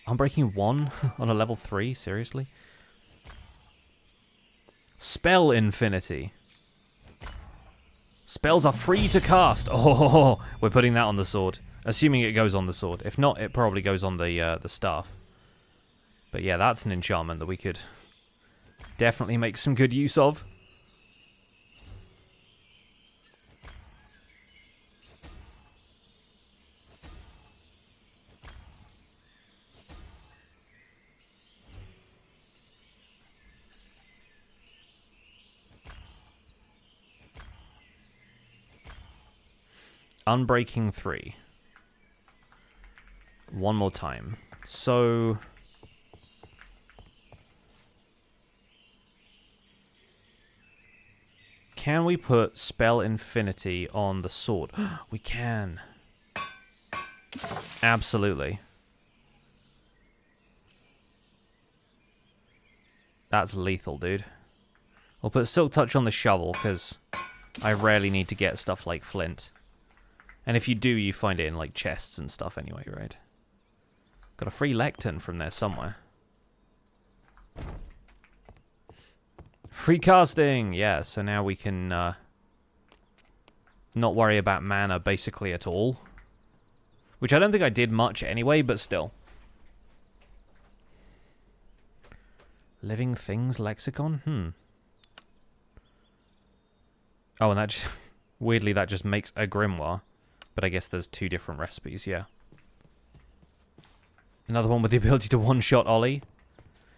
Unbreaking 1 on a level 3? Seriously? Spell Infinity. Spells are free to cast. Oh, we're putting that on the sword. Assuming it goes on the sword. If not, it probably goes on the staff. But yeah, that's an enchantment that we could definitely make some good use of. Unbreaking 3. One more time. So... can we put Spell Infinity on the sword? We can. Absolutely. That's lethal, dude. We'll put Silk Touch on the shovel, because I rarely need to get stuff like flint. And if you do, you find it in, like, chests and stuff anyway, right? Got a free lectern from there somewhere. Free casting! Yeah, so now we can not worry about mana basically at all. Which I don't think I did much anyway, but still. Living Things Lexicon? Oh, and that just... weirdly, that just makes a grimoire. But I guess there's 2 different recipes, yeah. Another one with the ability to one-shot Ollie.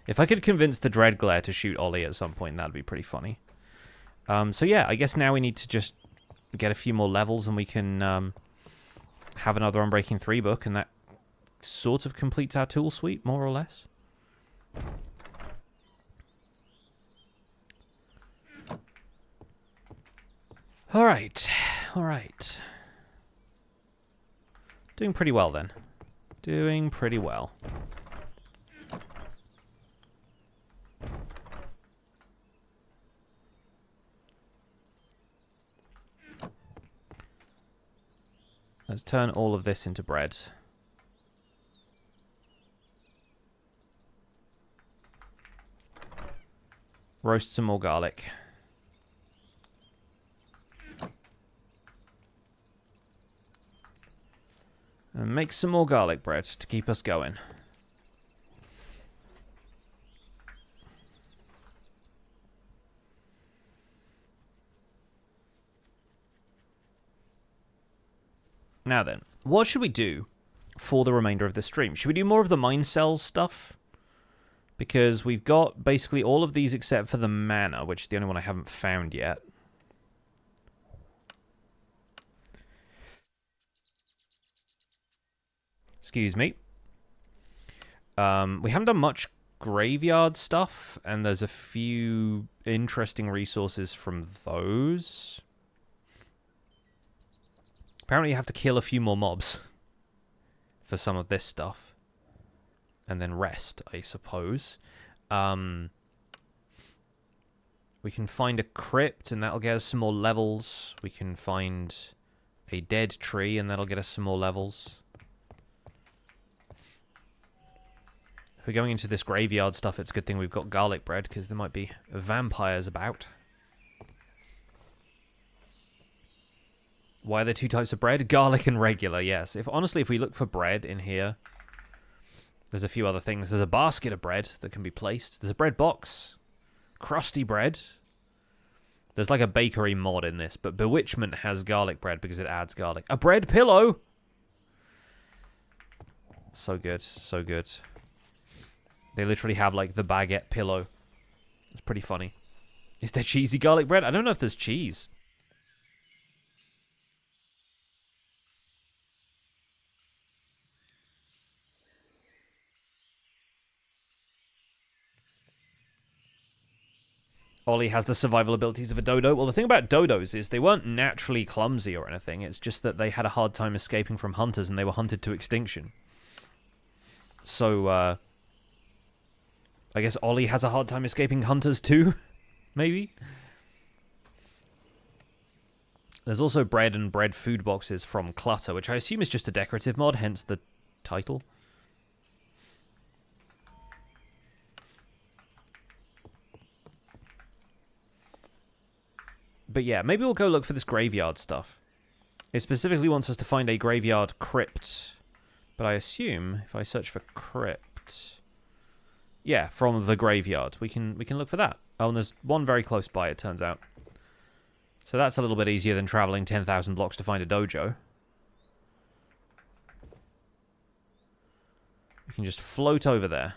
If I could convince the Dreadglare to shoot Ollie at some point, that'd be pretty funny. So yeah, I guess now we need to just get a few more levels and we can have another Unbreaking 3 book, and that sort of completes our tool suite, more or less. Alright, alright. Doing pretty well then. Doing pretty well. Let's turn all of this into bread. Roast some more garlic. And make some more garlic bread to keep us going. Now then, what should we do for the remainder of the stream? Should we do more of the mine cells stuff? Because we've got basically all of these except for the mana, which is the only one I haven't found yet. Excuse me. We haven't done much graveyard stuff, and there's a few interesting resources from those. Apparently you have to kill a few more mobs for some of this stuff. And then rest, I suppose. We can find a crypt, and that'll get us some more levels. We can find a dead tree, and that'll get us some more levels. If we're going into this graveyard stuff, it's a good thing we've got garlic bread, because there might be vampires about. Why are there 2 types of bread? Garlic and regular, yes. Honestly, if we look for bread in here, there's a few other things. There's a basket of bread that can be placed. There's a bread box. Crusty bread. There's like a bakery mod in this, but Bewitchment has garlic bread because it adds garlic. A bread pillow! So good, so good. They literally have like the baguette pillow. It's pretty funny. Is there cheesy garlic bread? I don't know if there's cheese. Ollie has the survival abilities of a dodo. Well, the thing about dodos is they weren't naturally clumsy or anything. It's just that they had a hard time escaping from hunters and they were hunted to extinction. So, I guess Ollie has a hard time escaping hunters too? Maybe? There's also bread and bread food boxes from Clutter, which I assume is just a decorative mod, hence the title. But yeah, maybe we'll go look for this graveyard stuff. It specifically wants us to find a graveyard crypt. But I assume if I search for crypt... Yeah, from the graveyard. We can look for that. Oh, and there's one very close by, it turns out. So that's a little bit easier than traveling 10,000 blocks to find a dojo. We can just float over there.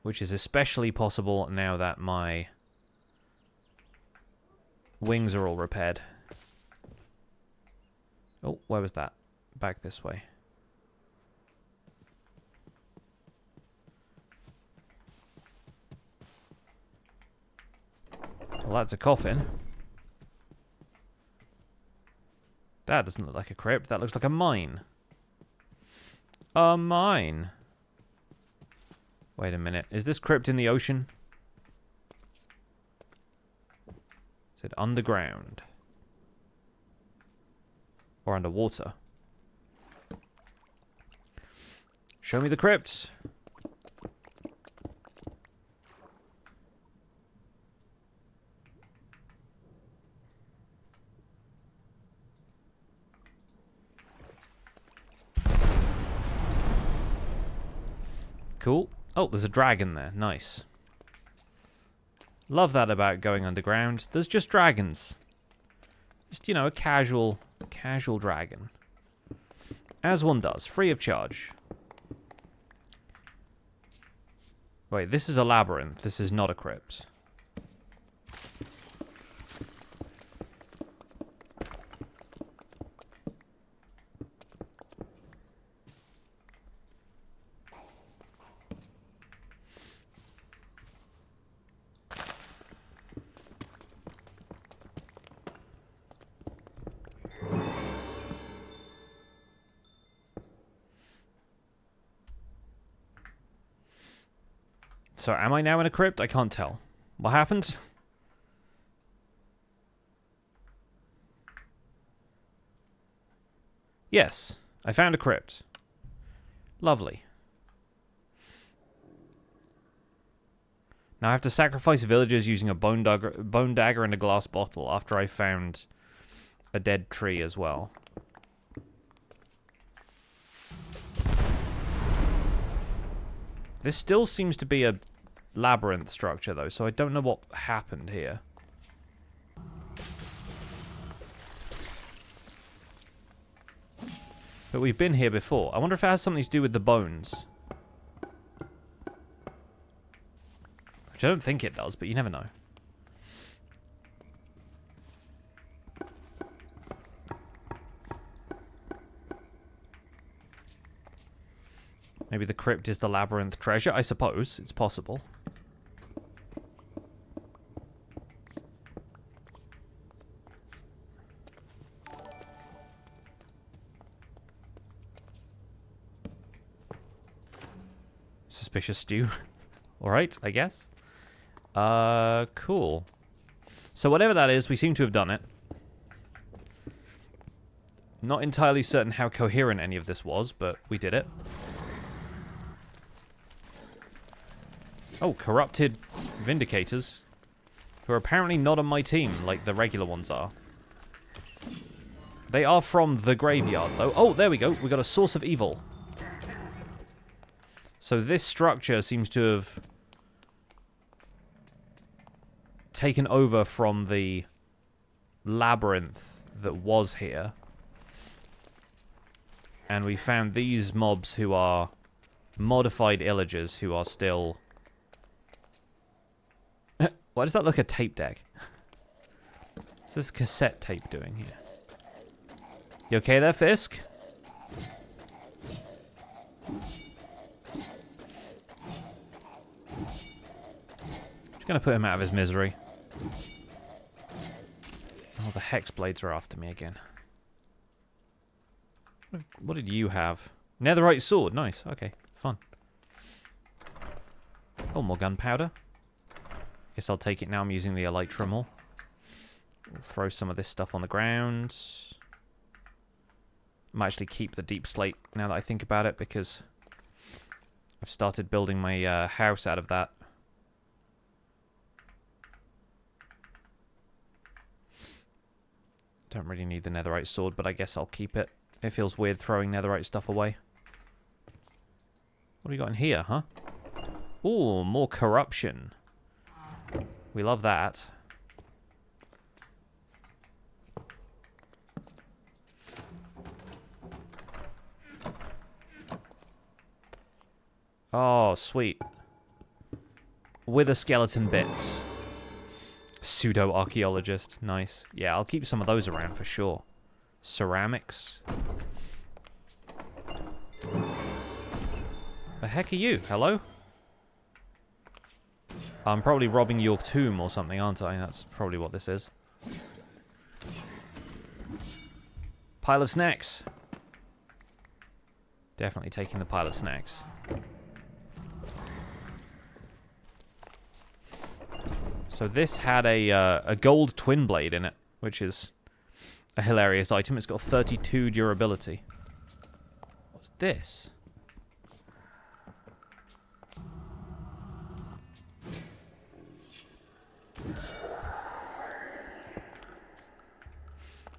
Which is especially possible now that my wings are all repaired. Oh, where was that? Back this way. Well, that's a coffin. That doesn't look like a crypt. That looks like a mine. A mine. Wait a minute. Is this crypt in the ocean? Is it underground? Or underwater? Show me the crypt. Cool. Oh, there's a dragon there. Nice. Love that about going underground. There's just dragons. Just, you know, a casual dragon. As one does. Free of charge. Wait, this is a labyrinth. This is not a crypt. So, am I now in a crypt? I can't tell. What happened? Yes, I found a crypt. Lovely. Now I have to sacrifice villagers using a bone dagger and a glass bottle after I found a dead tree as well. This still seems to be a labyrinth structure, though, so I don't know what happened here. But we've been here before. I wonder if it has something to do with the bones. Which I don't think it does, but you never know. Maybe the crypt is the labyrinth treasure. I suppose it's possible. Suspicious stew. Alright, I guess. Cool. So whatever that is, we seem to have done it. Not entirely certain how coherent any of this was, but we did it. Oh, corrupted Vindicators. Who are apparently not on my team, like the regular ones are. They are from the graveyard, though. Oh, there we go. We got a source of evil. So this structure seems to have taken over from the labyrinth that was here. And we found these mobs who are modified illagers who are still Why does that look a tape deck? What's this cassette tape doing here? You okay there, Fisk? Just gonna put him out of his misery. Oh, the hex blades are after me again. What did you have? Netherite sword. Nice. Okay, fun. Oh, more gunpowder. Guess I'll take it now. I'm using the elytra more. We'll throw some of this stuff on the ground. I might actually keep the deep slate now that I think about it, because I've started building my house out of that. Don't really need the netherite sword, but I guess I'll keep it. It feels weird throwing netherite stuff away. What do we got in here, huh? Ooh, more corruption. We love that. Oh, sweet. Wither skeleton bits. Pseudo-archaeologist. Nice. Yeah, I'll keep some of those around for sure. Ceramics. The heck are you? Hello? I'm probably robbing your tomb or something, aren't I? That's probably what this is. Pile of snacks. Definitely taking the pile of snacks. So this had a gold twin blade in it, which is a hilarious item. It's got 32 durability. What's this?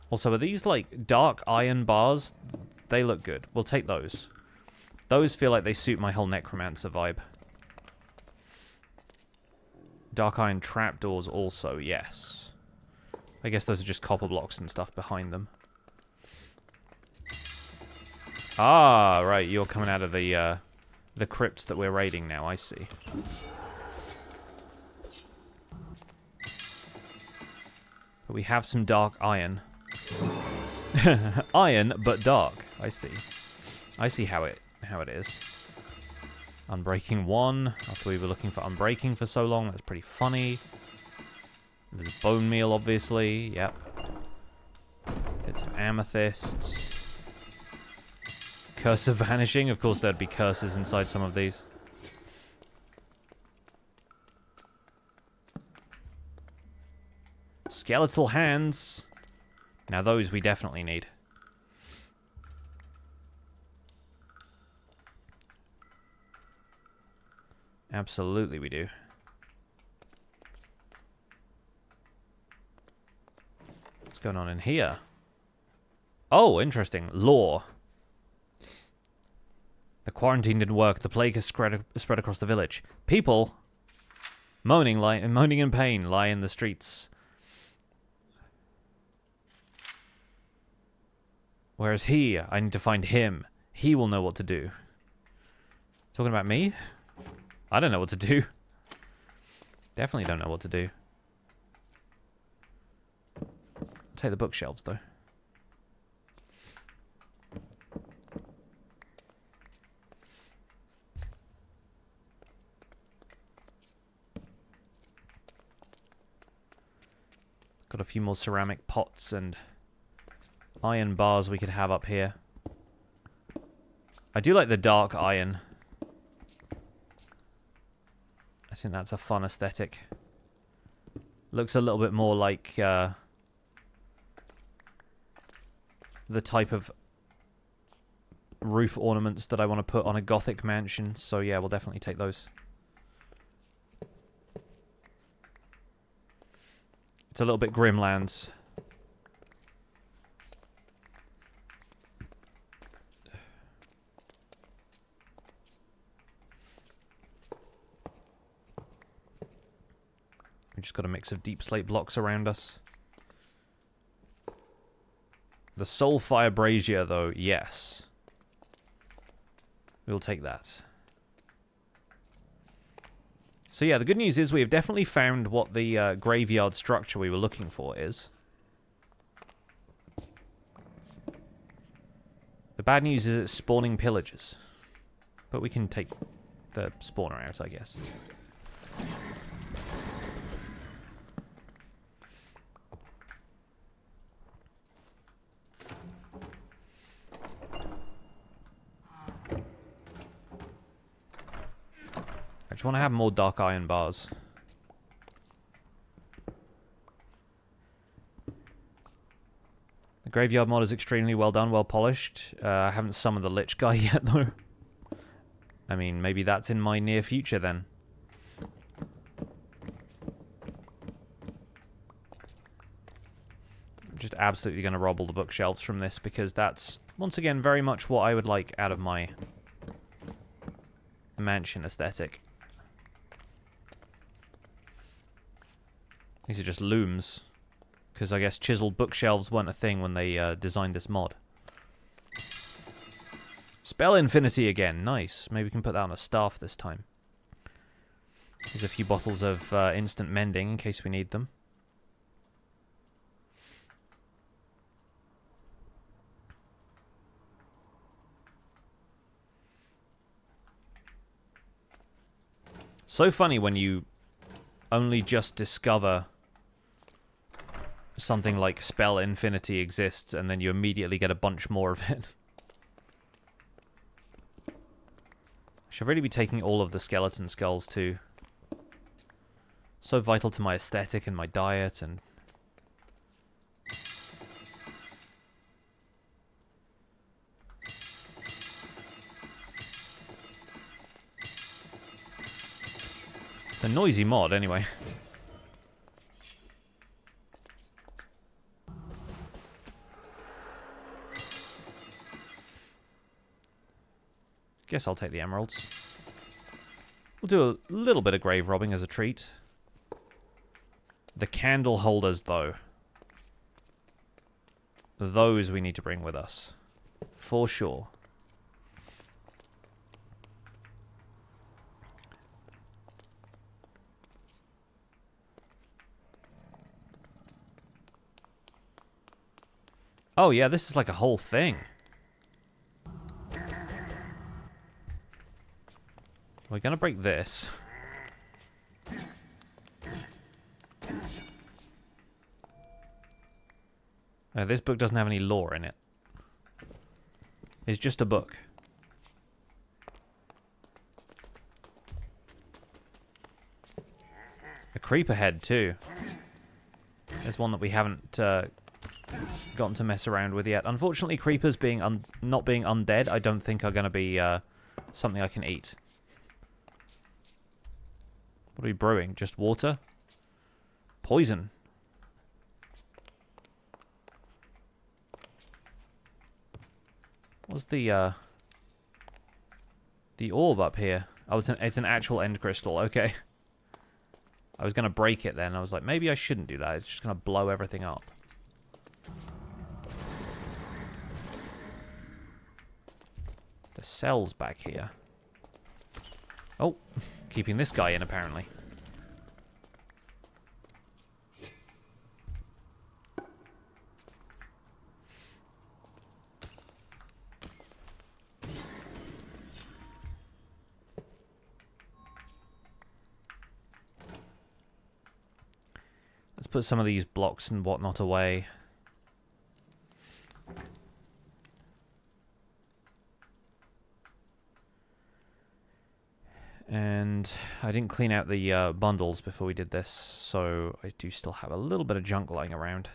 Also, are these like dark iron bars? They look good. We'll take those. Those feel like they suit my whole necromancer vibe. Dark iron trapdoors also, yes. I guess those are just copper blocks and stuff behind them. Ah, right, you're coming out of the crypts that we're raiding now, I see. But we have some dark iron. Iron, but dark. I see. I see how it is. Unbreaking 1. After we were looking for unbreaking for so long, that's pretty funny. There's bone meal, obviously. Yep. Bits of amethyst. Curse of vanishing. Of course, there'd be curses inside some of these. Skeletal hands. Now those we definitely need. Absolutely we do. What's going on in here? Oh, interesting. Lore. The quarantine didn't work. The plague has spread across the village. People moaning in pain lie in the streets. Whereas he, I need to find him. He will know what to do. Talking about me? I don't know what to do. Definitely don't know what to do. I'll take the bookshelves, though. Got a few more ceramic pots and iron bars we could have up here. I do like the dark iron. I think that's a fun aesthetic. Looks a little bit more like the type of roof ornaments that I want to put on a gothic mansion. So yeah, we'll definitely take those. It's a little bit Grimlands. We just got a mix of deep slate blocks around us. The Soulfire Brazier, though, yes. We'll take that. So yeah, the good news is we have definitely found what the graveyard structure we were looking for is. The bad news is it's spawning pillagers. But we can take the spawner out, I guess. I just want to have more dark iron bars. The graveyard mod is extremely well done, well polished. I haven't summoned the Lich guy yet, though. I mean, maybe that's in my near future, then. I'm just absolutely going to rob all the bookshelves from this, because that's, once again, very much what I would like out of my mansion aesthetic. These are just looms, because I guess chiseled bookshelves weren't a thing when they designed this mod. Spell infinity again, nice. Maybe we can put that on a staff this time. There's a few bottles of instant mending in case we need them. So funny when you only just discover something like spell infinity exists and then you immediately get a bunch more of it. Should really be taking all of the skeleton skulls too. So vital to my aesthetic and my diet and... It's a noisy mod anyway. Guess I'll take the emeralds. We'll do a little bit of grave robbing as a treat. The candle holders, though. Those we need to bring with us. For sure. Oh yeah, this is like a whole thing. We're gonna break this. This book doesn't have any lore in it. It's just a book. A creeper head too. There's one that we haven't gotten to mess around with yet. Unfortunately, creepers being not being undead, I don't think are gonna be something I can eat. What are we brewing? Just water? Poison. What's the orb up here? Oh, it's an actual end crystal. Okay. I was going to break it then. I was like, maybe I shouldn't do that. It's just going to blow everything up. The cell's back here. Oh, keeping this guy in, apparently. Let's put some of these blocks and whatnot away. And I didn't clean out the bundles before we did this, so I do still have a little bit of junk lying around.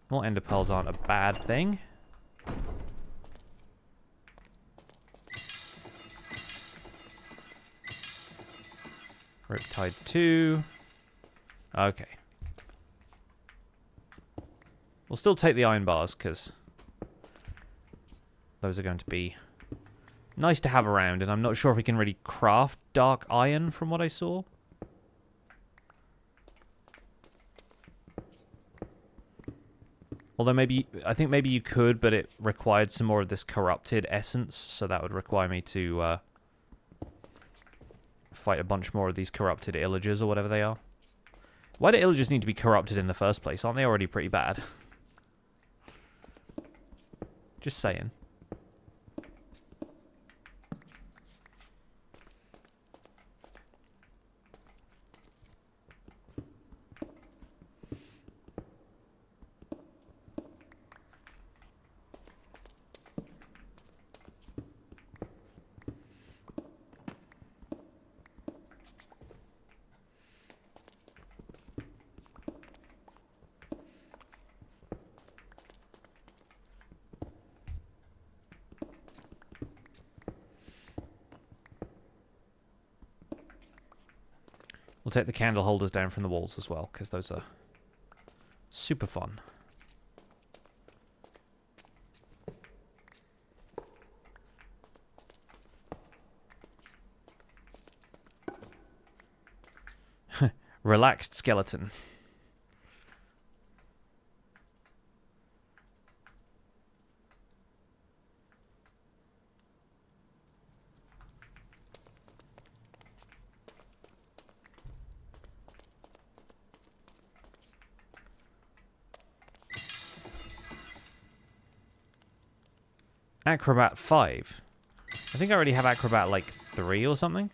More ender pearls aren't a bad thing. Riptide 2. Okay. We'll still take the iron bars, because those are going to be nice to have around, and I'm not sure if we can really craft dark iron from what I saw. Although maybe, I think maybe you could, but it required some more of this corrupted essence, so that would require me to fight a bunch more of these corrupted illagers or whatever they are. Why do illagers need to be corrupted in the first place? Aren't they already pretty bad? Just saying. We'll take the candle holders down from the walls as well, because those are super fun. Relaxed skeleton. Acrobat 5. I think I already have Acrobat like 3 or something.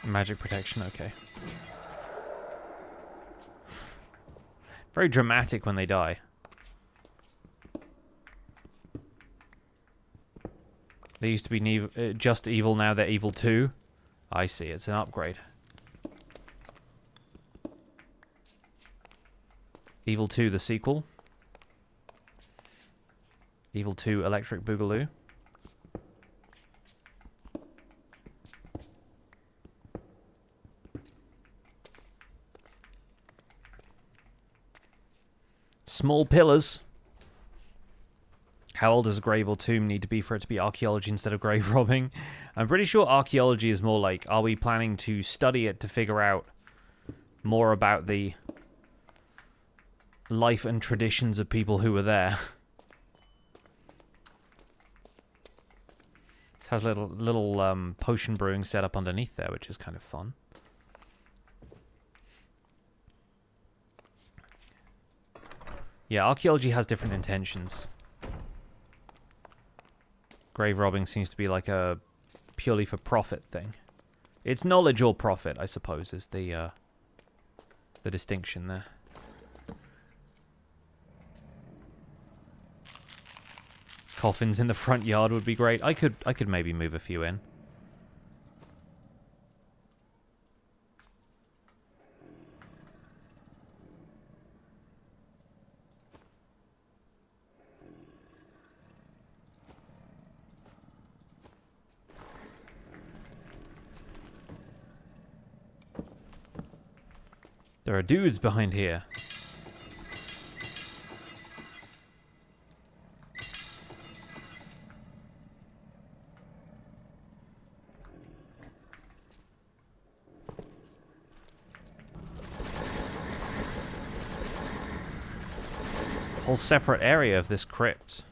Magic protection, okay. Very dramatic when they die. They used to be just evil, now they're evil too. I see, it's an upgrade. Evil 2, the sequel. Evil 2, Electric Boogaloo. Small pillars. How old does a grave or tomb need to be for it to be archaeology instead of grave robbing? I'm pretty sure archaeology is more like, are we planning to study it to figure out more about the life and traditions of people who were there? It has a little potion brewing set up underneath there, which is kind of fun. Yeah, archaeology has different intentions. Grave robbing seems to be like a purely for profit thing. It's knowledge or profit, I suppose, is the distinction there. Coffins in the front yard would be great. I could maybe move a few in. There are dudes behind here. Whole separate area of this crypt.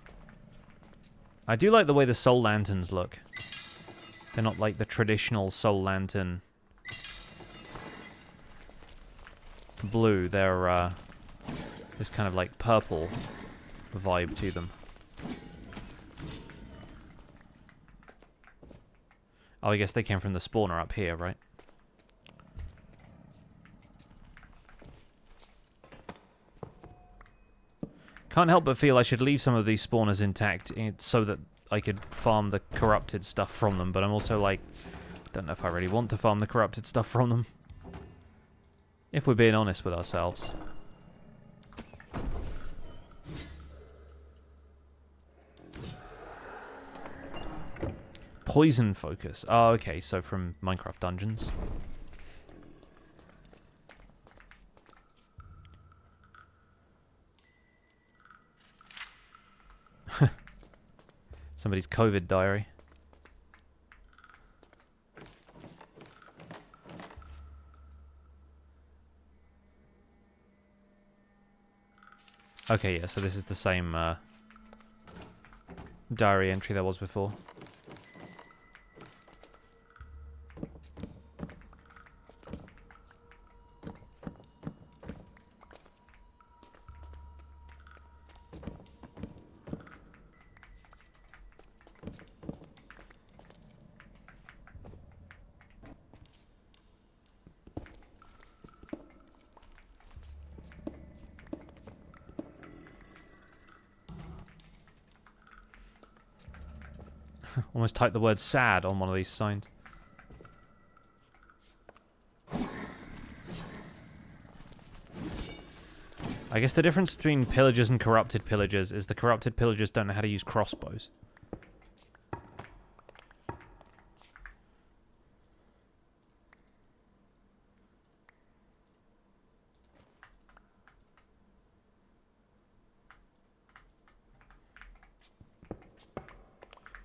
I do like the way the soul lanterns look. They're not like the traditional soul lantern blue. They're this kind of like purple vibe to them. Oh, I guess they came from the spawner up here, right? Can't help but feel I should leave some of these spawners intact so that I could farm the corrupted stuff from them, but I'm also like, don't know if I really want to farm the corrupted stuff from them. If we're being honest with ourselves. Poison focus. Oh, okay, so from Minecraft Dungeons. Somebody's COVID diary. Okay, yeah, so this is the same diary entry there was before. Almost typed the word sad on one of these signs. I guess the difference between pillagers and corrupted pillagers is the corrupted pillagers don't know how to use crossbows.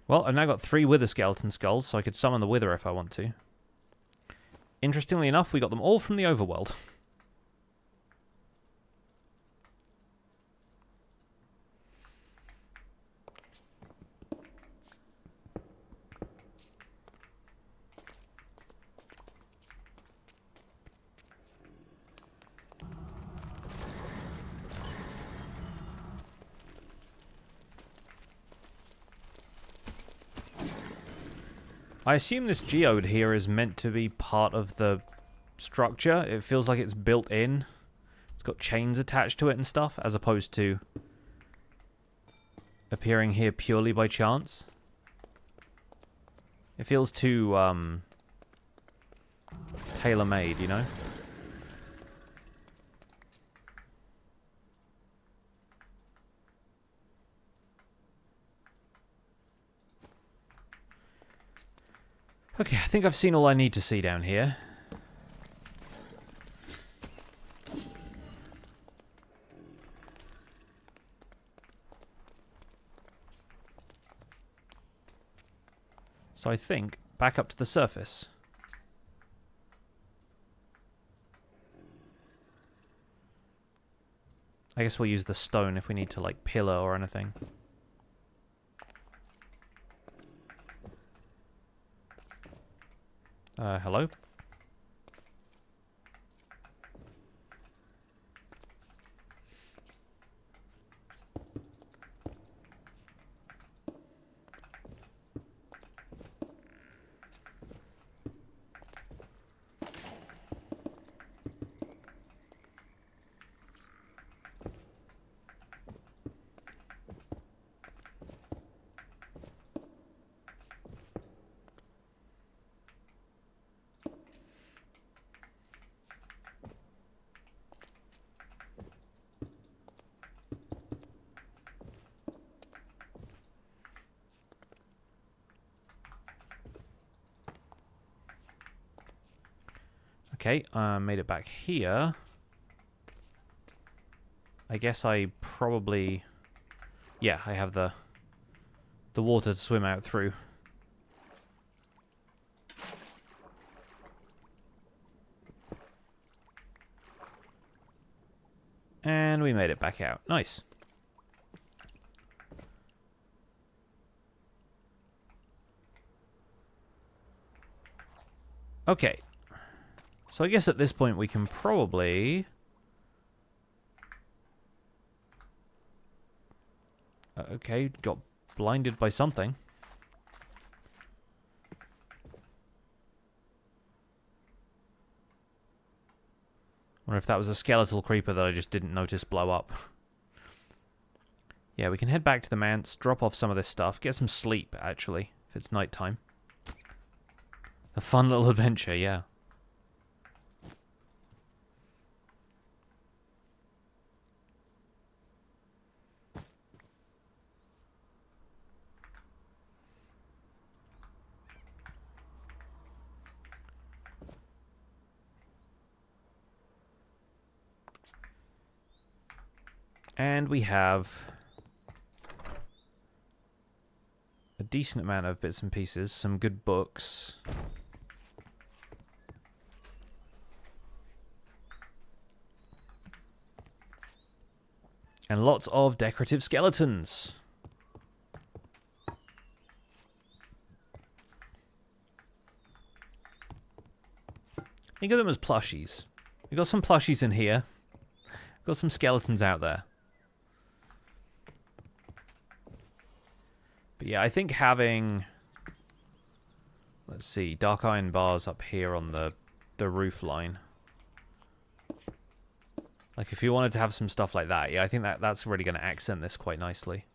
Well, I've now got 3 wither skeleton skulls, so I could summon the wither if I want to. Interestingly enough, we got them all from the overworld. I assume this geode here is meant to be part of the structure. It feels like it's built in. It's got chains attached to it and stuff, as opposed to appearing here purely by chance. It feels too, tailor-made, you know? Okay, I think I've seen all I need to see down here. So I think back up to the surface. I guess we'll use the stone if we need to, like, pillar or anything. Hello? Okay, made it back here. I guess I probably... Yeah, I have the water to swim out through. And we made it back out. Nice. Okay. So I guess at this point we can probably... okay, got blinded by something. Wonder if that was a skeletal creeper that I just didn't notice blow up. Yeah, we can head back to the manse, drop off some of this stuff, get some sleep, actually, if it's nighttime. A fun little adventure, yeah. And we have a decent amount of bits and pieces, some good books. And lots of decorative skeletons. Think of them as plushies. We've got some plushies in here. We've got some skeletons out there. But yeah, I think having... Let's see, dark iron bars up here on the roof line. Like, if you wanted to have some stuff like that, yeah, I think that's really going to accent this quite nicely.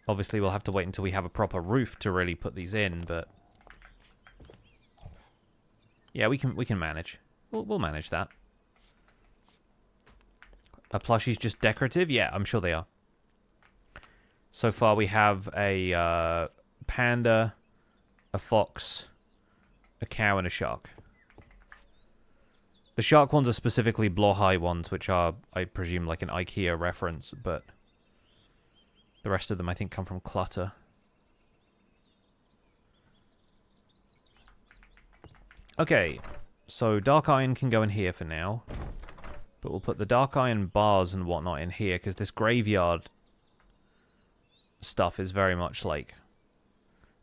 Obviously, we'll have to wait until we have a proper roof to really put these in, but... Yeah, we can manage. We'll manage that. Are plushies just decorative? Yeah, I'm sure they are. So far we have a panda, a fox, a cow, and a shark. The shark ones are specifically Blåhaj ones, which are, I presume, like an IKEA reference, but the rest of them I think come from Clutter. Okay, so dark iron can go in here for now. But we'll put the dark iron bars and whatnot in here, because this graveyard stuff is very much like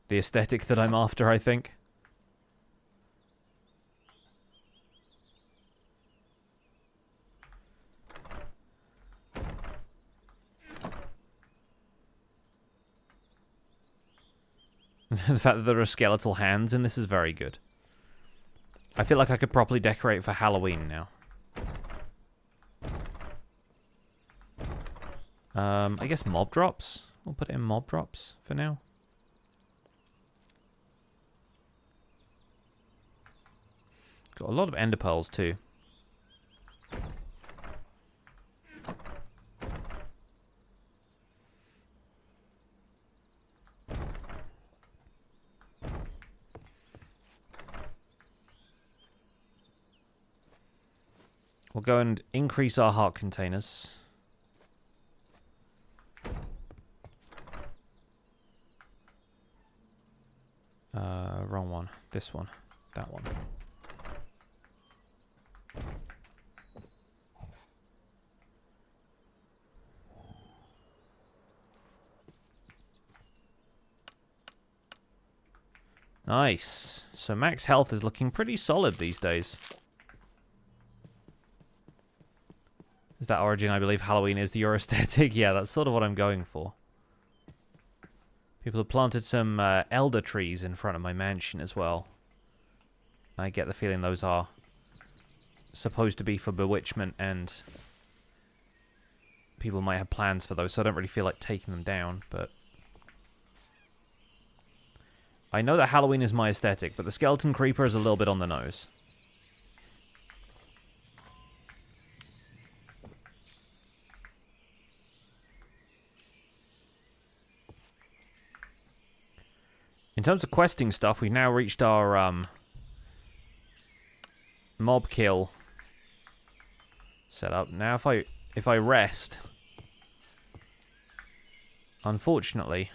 the aesthetic that I'm after, I think. The fact that there are skeletal hands in this is very good. I feel like I could properly decorate for Halloween now. I guess mob drops. We'll put it in mob drops for now. Got a lot of ender pearls too. We'll go and increase our heart containers. Wrong one. This one. That one. Nice. So max health is looking pretty solid these days. Is that origin? I believe Halloween is your aesthetic. Yeah, that's sort of what I'm going for. People have planted some elder trees in front of my mansion as well. I get the feeling those are supposed to be for bewitchment, and people might have plans for those, so I don't really feel like taking them down, but... I know that Halloween is my aesthetic, but the skeleton creeper is a little bit on the nose. In terms of questing stuff, we've now reached our mob kill setup. Now if I rest, unfortunately,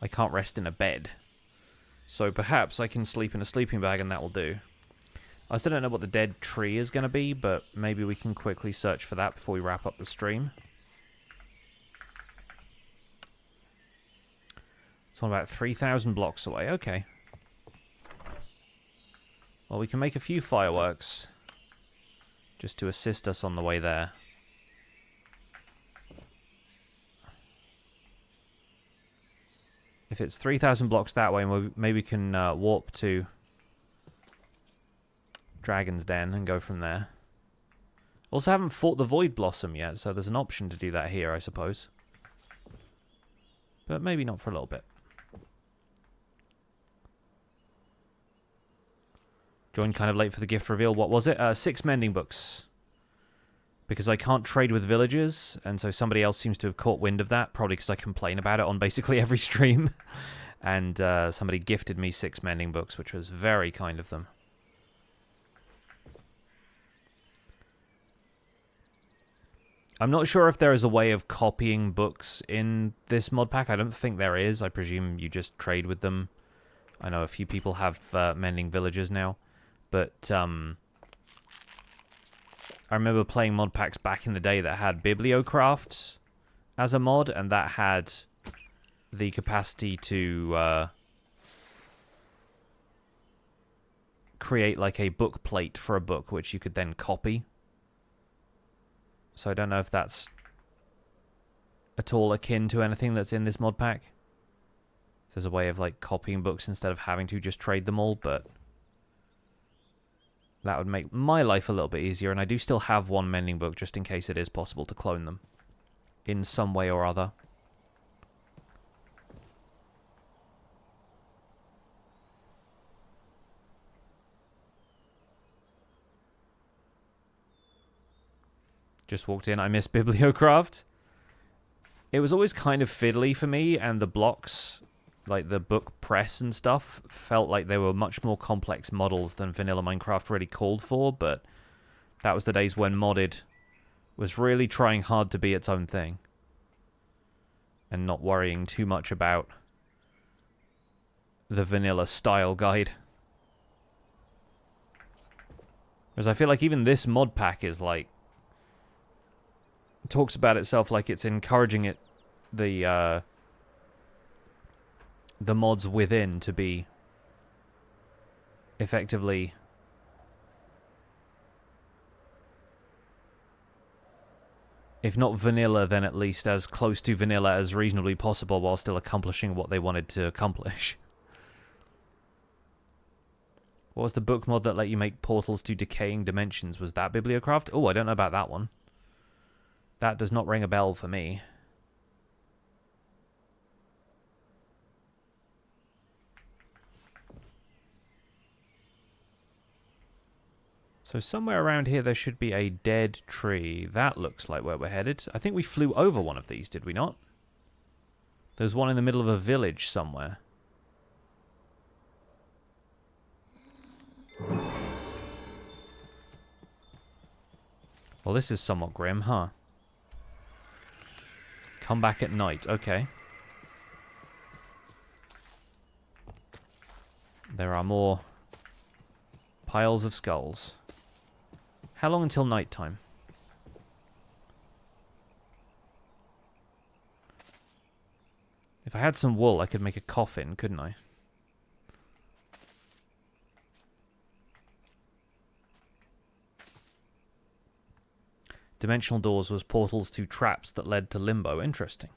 I can't rest in a bed. So perhaps I can sleep in a sleeping bag and that will do. I still don't know what the dead tree is going to be, but maybe we can quickly search for that before we wrap up the stream. It's on about 3,000 blocks away. Okay. Well, we can make a few fireworks just to assist us on the way there. If it's 3,000 blocks that way, maybe we can warp to Dragon's Den and go from there. Also haven't fought the Void Blossom yet, so there's an option to do that here, I suppose. But maybe not for a little bit. Joined kind of late for the gift reveal. What was it? 6 mending books. Because I can't trade with villagers, and so somebody else seems to have caught wind of that, probably because I complain about it on basically every stream. And somebody gifted me 6 mending books, which was very kind of them. I'm not sure if there is a way of copying books in this mod pack. I don't think there is. I presume you just trade with them. I know a few people have mending villagers now, but I remember playing mod packs back in the day that had bibliocraft as a mod, and that had the capacity to create like a book plate for a book, which you could then copy. So I don't know if that's at all akin to anything that's in this mod pack. If there's a way of like copying books instead of having to just trade them all, but that would make my life a little bit easier, and I do still have one mending book just in case it is possible to clone them in some way or other. Just walked in. I miss bibliocraft. It was always kind of fiddly for me, and the blocks, like the book press and stuff, felt like they were much more complex models than vanilla Minecraft really called for, but that was the days when modded was really trying hard to be its own thing and not worrying too much about the vanilla style guide. Whereas I feel like even this mod pack is like, talks about itself like it's encouraging it, the mods within to be effectively if not vanilla, then at least as close to vanilla as reasonably possible while still accomplishing what they wanted to accomplish. What was the book mod that let you make portals to decaying dimensions? Was that bibliocraft? Oh, I don't know about that one. That does not ring a bell for me. So somewhere around here there should be a dead tree. That looks like where we're headed. I think we flew over one of these, did we not? There's one in the middle of a village somewhere. Well, this is somewhat grim, huh? Come back at night. Okay. There are more piles of skulls. How long until nighttime? If I had some wool, I could make a coffin, couldn't I? Dimensional doors was portals to traps that led to limbo. Interesting.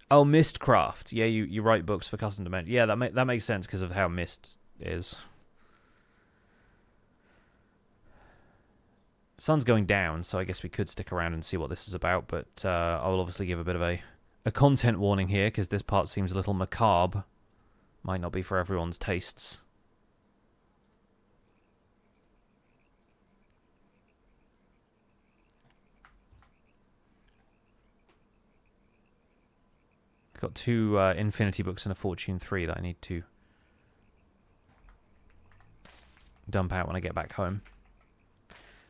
Oh, Mistcraft. Yeah, you write books for custom dimensions. Yeah, that makes sense because of how Mist is. Sun's going down, so I guess we could stick around and see what this is about, but I will obviously give a bit of a content warning here, because this part seems a little macabre. Might not be for everyone's tastes. I've got 2 Infinity books and a Fortune 3 that I need to dump out when I get back home.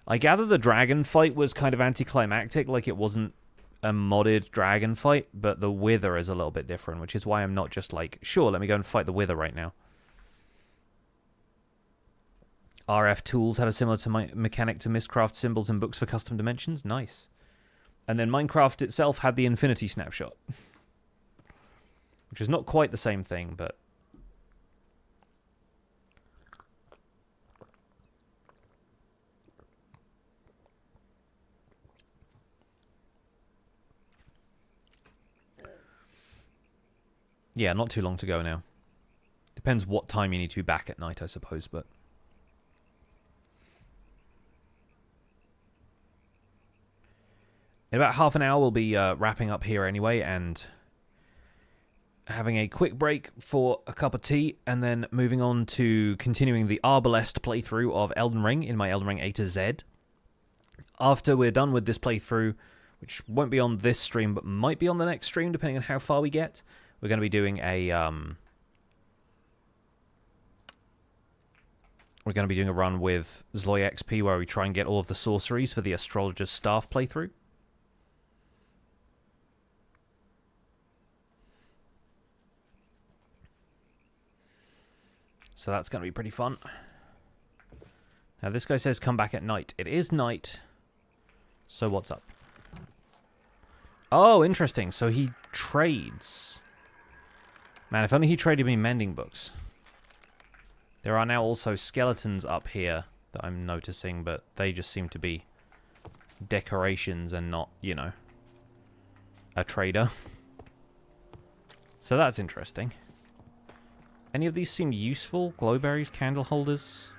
I gather the dragon fight was kind of anticlimactic, like it wasn't a modded dragon fight, but the Wither is a little bit different, which is why I'm not just like, sure, let me go and fight the Wither right now. RF Tools had a similar to mechanic to Mistcraft symbols and books for custom dimensions. Nice. And then Minecraft itself had the Infinity Snapshot, which is not quite the same thing, but... yeah, not too long to go now. Depends what time you need to be back at night, I suppose, but... in about half an hour, we'll be wrapping up here anyway, and having a quick break for a cup of tea, and then moving on to continuing the Arbalest playthrough of Elden Ring in my Elden Ring A to Z. After we're done with this playthrough, which won't be on this stream, but might be on the next stream, depending on how far we get, we're going to be doing a run with Zloy XP where we try and get all of the sorceries for the Astrologer's Staff playthrough. So that's going to be pretty fun. Now this guy says come back at night. It is night. So what's up? Oh, interesting. So he trades. Man, if only he traded me mending books. There are now also skeletons up here that I'm noticing, but they just seem to be decorations and not, you know, a trader. So that's interesting. Any of these seem useful? Glowberries, candle holders,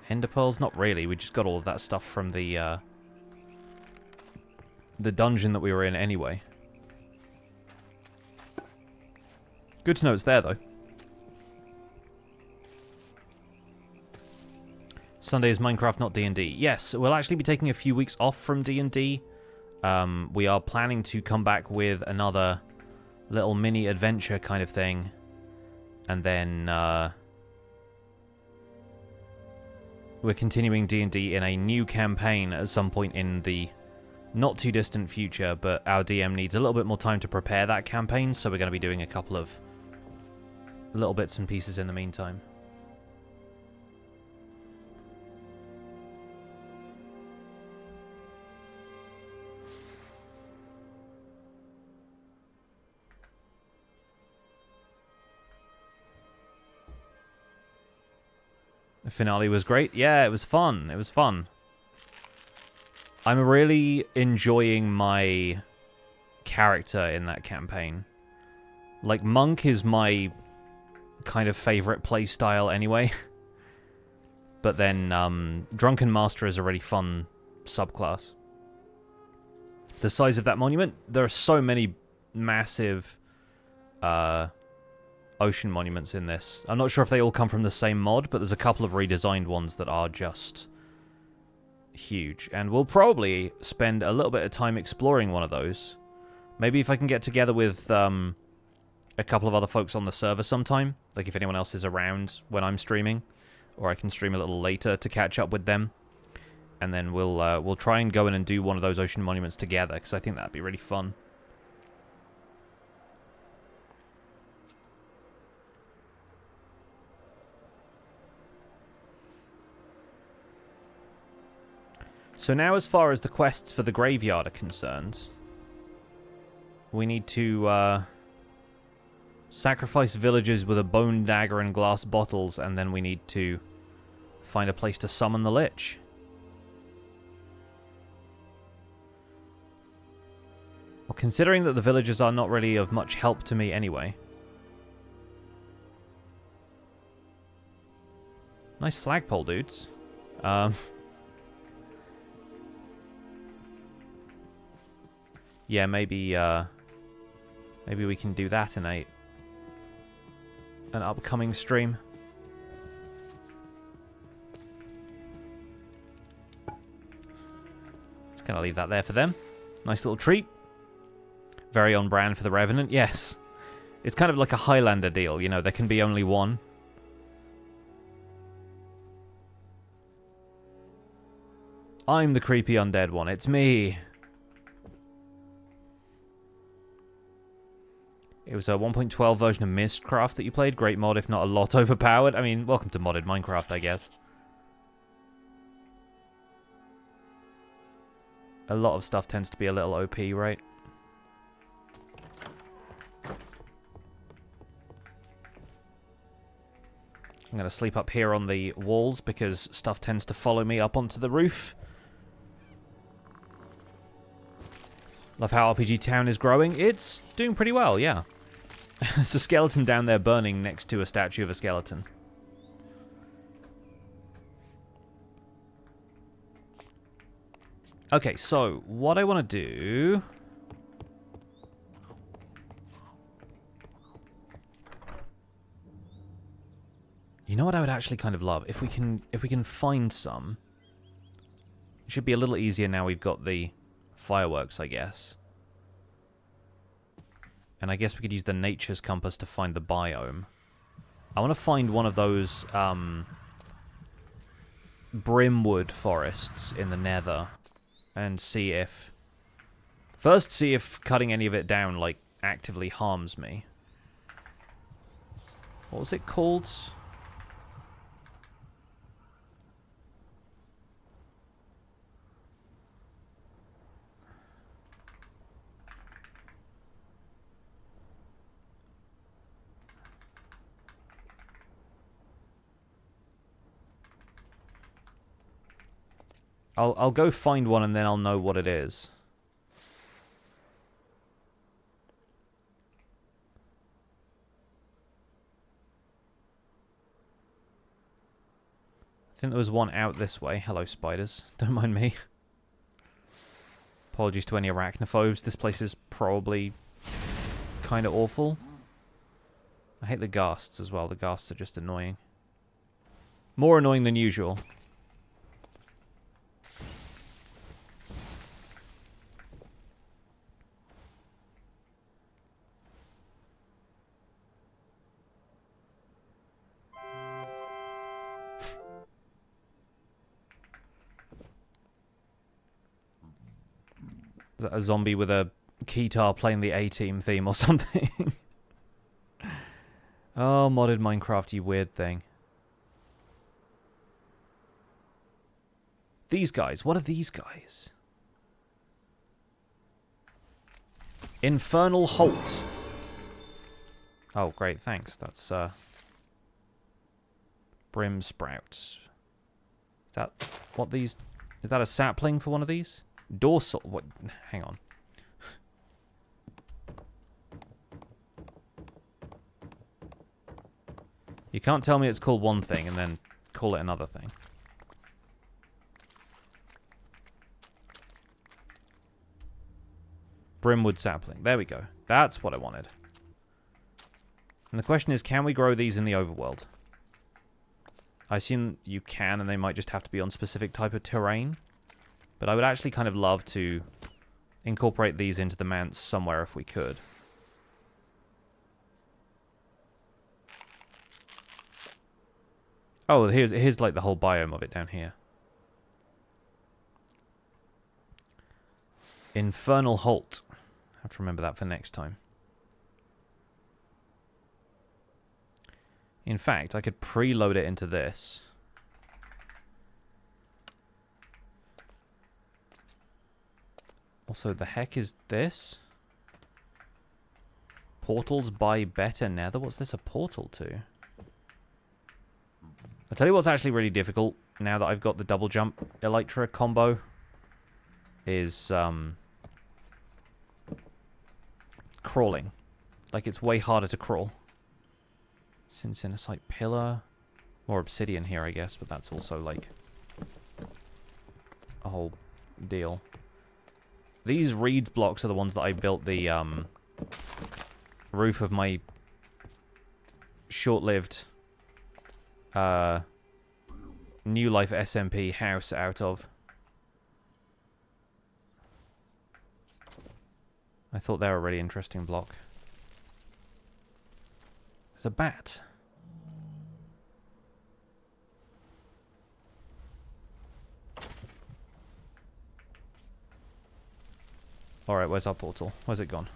ender pearls? Not really. We just got all of that stuff from the dungeon that we were in anyway. Good to know it's there, though. Sunday is Minecraft, not D&D. Yes, we'll actually be taking a few weeks off from D&D. We are planning to come back with another little mini adventure kind of thing. And then we're continuing D&D in a new campaign at some point in the not too distant future, but our DM needs a little bit more time to prepare that campaign, so we're going to be doing a couple of little bits and pieces in the meantime. The finale was great. Yeah, it was fun. It was fun. I'm really enjoying my character in that campaign. Like, Monk is my kind of favorite playstyle anyway. But then, Drunken Master is a really fun subclass. The size of that monument, there are so many massive ocean monuments in this. I'm not sure if they all come from the same mod, but there's a couple of redesigned ones that are just huge. And we'll probably spend a little bit of time exploring one of those. Maybe if I can get together with a couple of other folks on the server sometime, like if anyone else is around when I'm streaming, or I can stream a little later to catch up with them, and then we'll try and go in and do one of those ocean monuments together, because I think that'd be really fun. So now, as far as the quests for the graveyard are concerned, we need to sacrifice villagers with a bone dagger and glass bottles, and then we need to find a place to summon the lich. Well, considering that the villagers are not really of much help to me anyway. Nice flagpole, dudes. Yeah, maybe we can do that in an upcoming stream. Just gonna leave that there for them. Nice little treat. Very on brand for the Revenant, yes. It's kind of like a Highlander deal, you know, there can be only one. I'm the creepy undead one, it's me. It was a 1.12 version of Mistcraft that you played. Great mod, if not a lot overpowered. I mean, welcome to modded Minecraft, I guess. A lot of stuff tends to be a little OP, right? I'm going to sleep up here on the walls because stuff tends to follow me up onto the roof. Love how RPG Town is growing. It's doing pretty well, yeah. There's a skeleton down there burning next to a statue of a skeleton. Okay, so what I want to do... You know what I would actually kind of love? If we can find some. It should be a little easier now we've got the fireworks, I guess. And I guess we could use the nature's compass to find the biome. I want to find one of those brimwood forests in the Nether and see if... First, see if cutting any of it down, like, actively harms me. What was it called? I'll go find one and then I'll know what it is. I think there was one out this way. Hello, spiders. Don't mind me. Apologies to any arachnophobes. This place is probably kind of awful. I hate the ghasts as well. The ghasts are just annoying. More annoying than usual. Is that a zombie with a guitar playing the A-Team theme or something? Oh, modded Minecraft, you weird thing. These guys, what are these guys? Infernal Holt. Oh, great, thanks. That's, Brim Sprouts. Is that what these... Is that a sapling for one of these? Dorsal... What? Hang on. You can't tell me it's called one thing and then call it another thing. Brimwood sapling. There we go. That's what I wanted. And the question is, can we grow these in the overworld? I assume you can, and they might just have to be on specific type of terrain. But I would actually kind of love to incorporate these into the manse somewhere if we could. Oh, here's like the whole biome of it down here. Infernal Holt. I have to remember that for next time. In fact, I could preload it into this. Also, the heck is this? Portals by better Nether? What's this a portal to? I'll tell you what's actually really difficult now that I've got the double jump Elytra combo is crawling. Like, it's way harder to crawl. Syncinacite pillar. More obsidian here, I guess, but that's also, like, a whole deal. These reed blocks are the ones that I built the roof of my short-lived New Life SMP house out of. I thought they were a really interesting block. There's a bat. Alright, where's our portal? Where's it gone?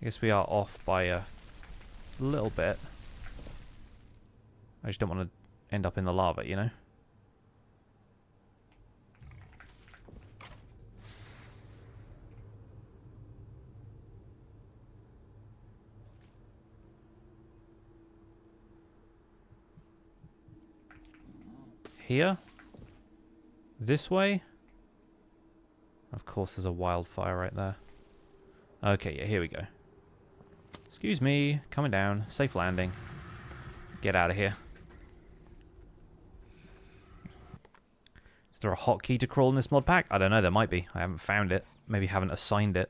I guess we are off by a little bit. I just don't want to end up in the lava, you know? Here? This way? Of course there's a wildfire right there. Okay, yeah, here we go. Excuse me, coming down. Safe landing. Get out of here. Is there a hotkey to crawl in this mod pack? I don't know, there might be. I haven't found it. Maybe haven't assigned it.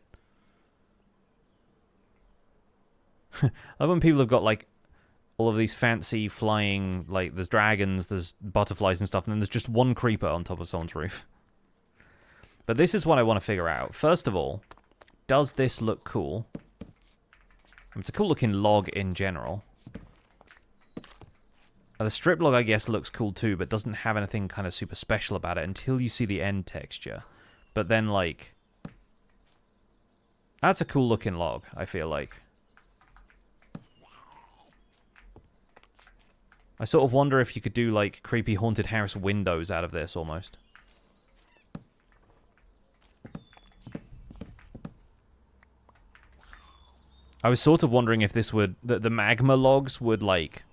I love when people have got, like, all of these fancy flying, like, there's dragons, there's butterflies and stuff, and then there's just one creeper on top of someone's roof. But this is what I want to figure out. First of all, does this look cool? It's a cool looking log in general. The strip log, I guess, looks cool too, but doesn't have anything kind of super special about it until you see the end texture. But then, like, that's a cool looking log, I feel like. I sort of wonder if you could do, like, creepy haunted house windows out of this, almost. I was sort of wondering if this would... the magma logs would, like,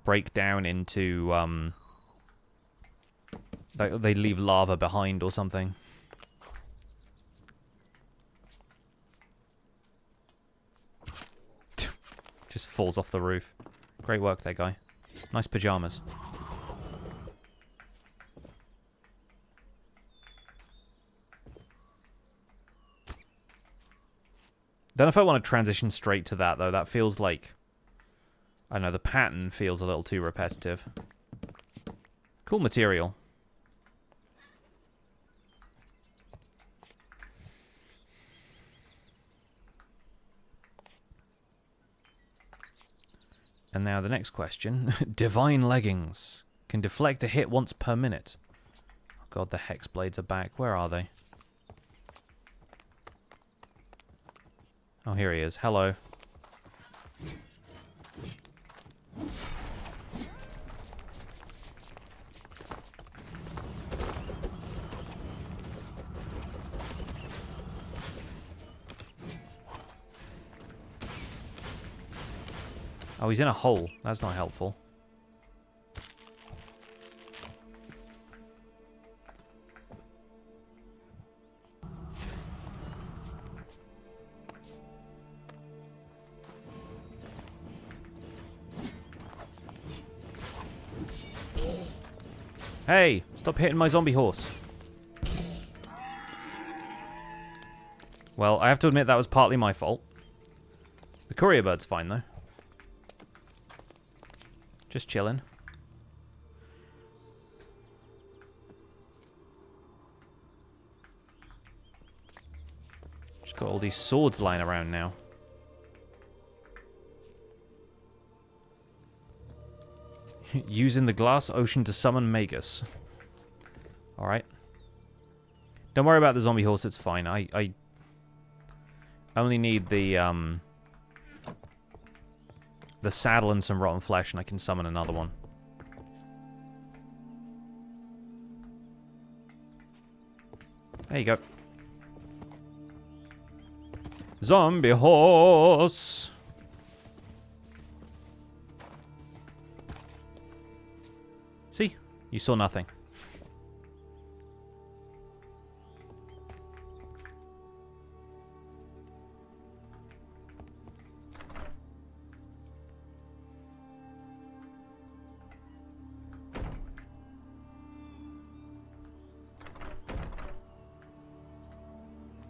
break down into, like, they'd leave lava behind or something. Just falls off the roof. Great work there, guy. Nice pajamas. Don't know if I want to transition straight to that, though. That feels like... I don't know, the pattern feels a little too repetitive. Cool material. And now the next question. Divine leggings. Can deflect a hit once per minute. Oh god, the hex blades are back. Where are they? Oh, here he is. Hello. Oh, he's in a hole. That's not helpful. Hey, stop hitting my zombie horse. Well, I have to admit that was partly my fault. The courier bird's fine, though. Just chilling. Just got all these swords lying around now. Using the glass ocean to summon Magus. Alright. Don't worry about the zombie horse, it's fine. I only need the saddle and some rotten flesh, and I can summon another one. There you go. Zombie horse! See? You saw nothing.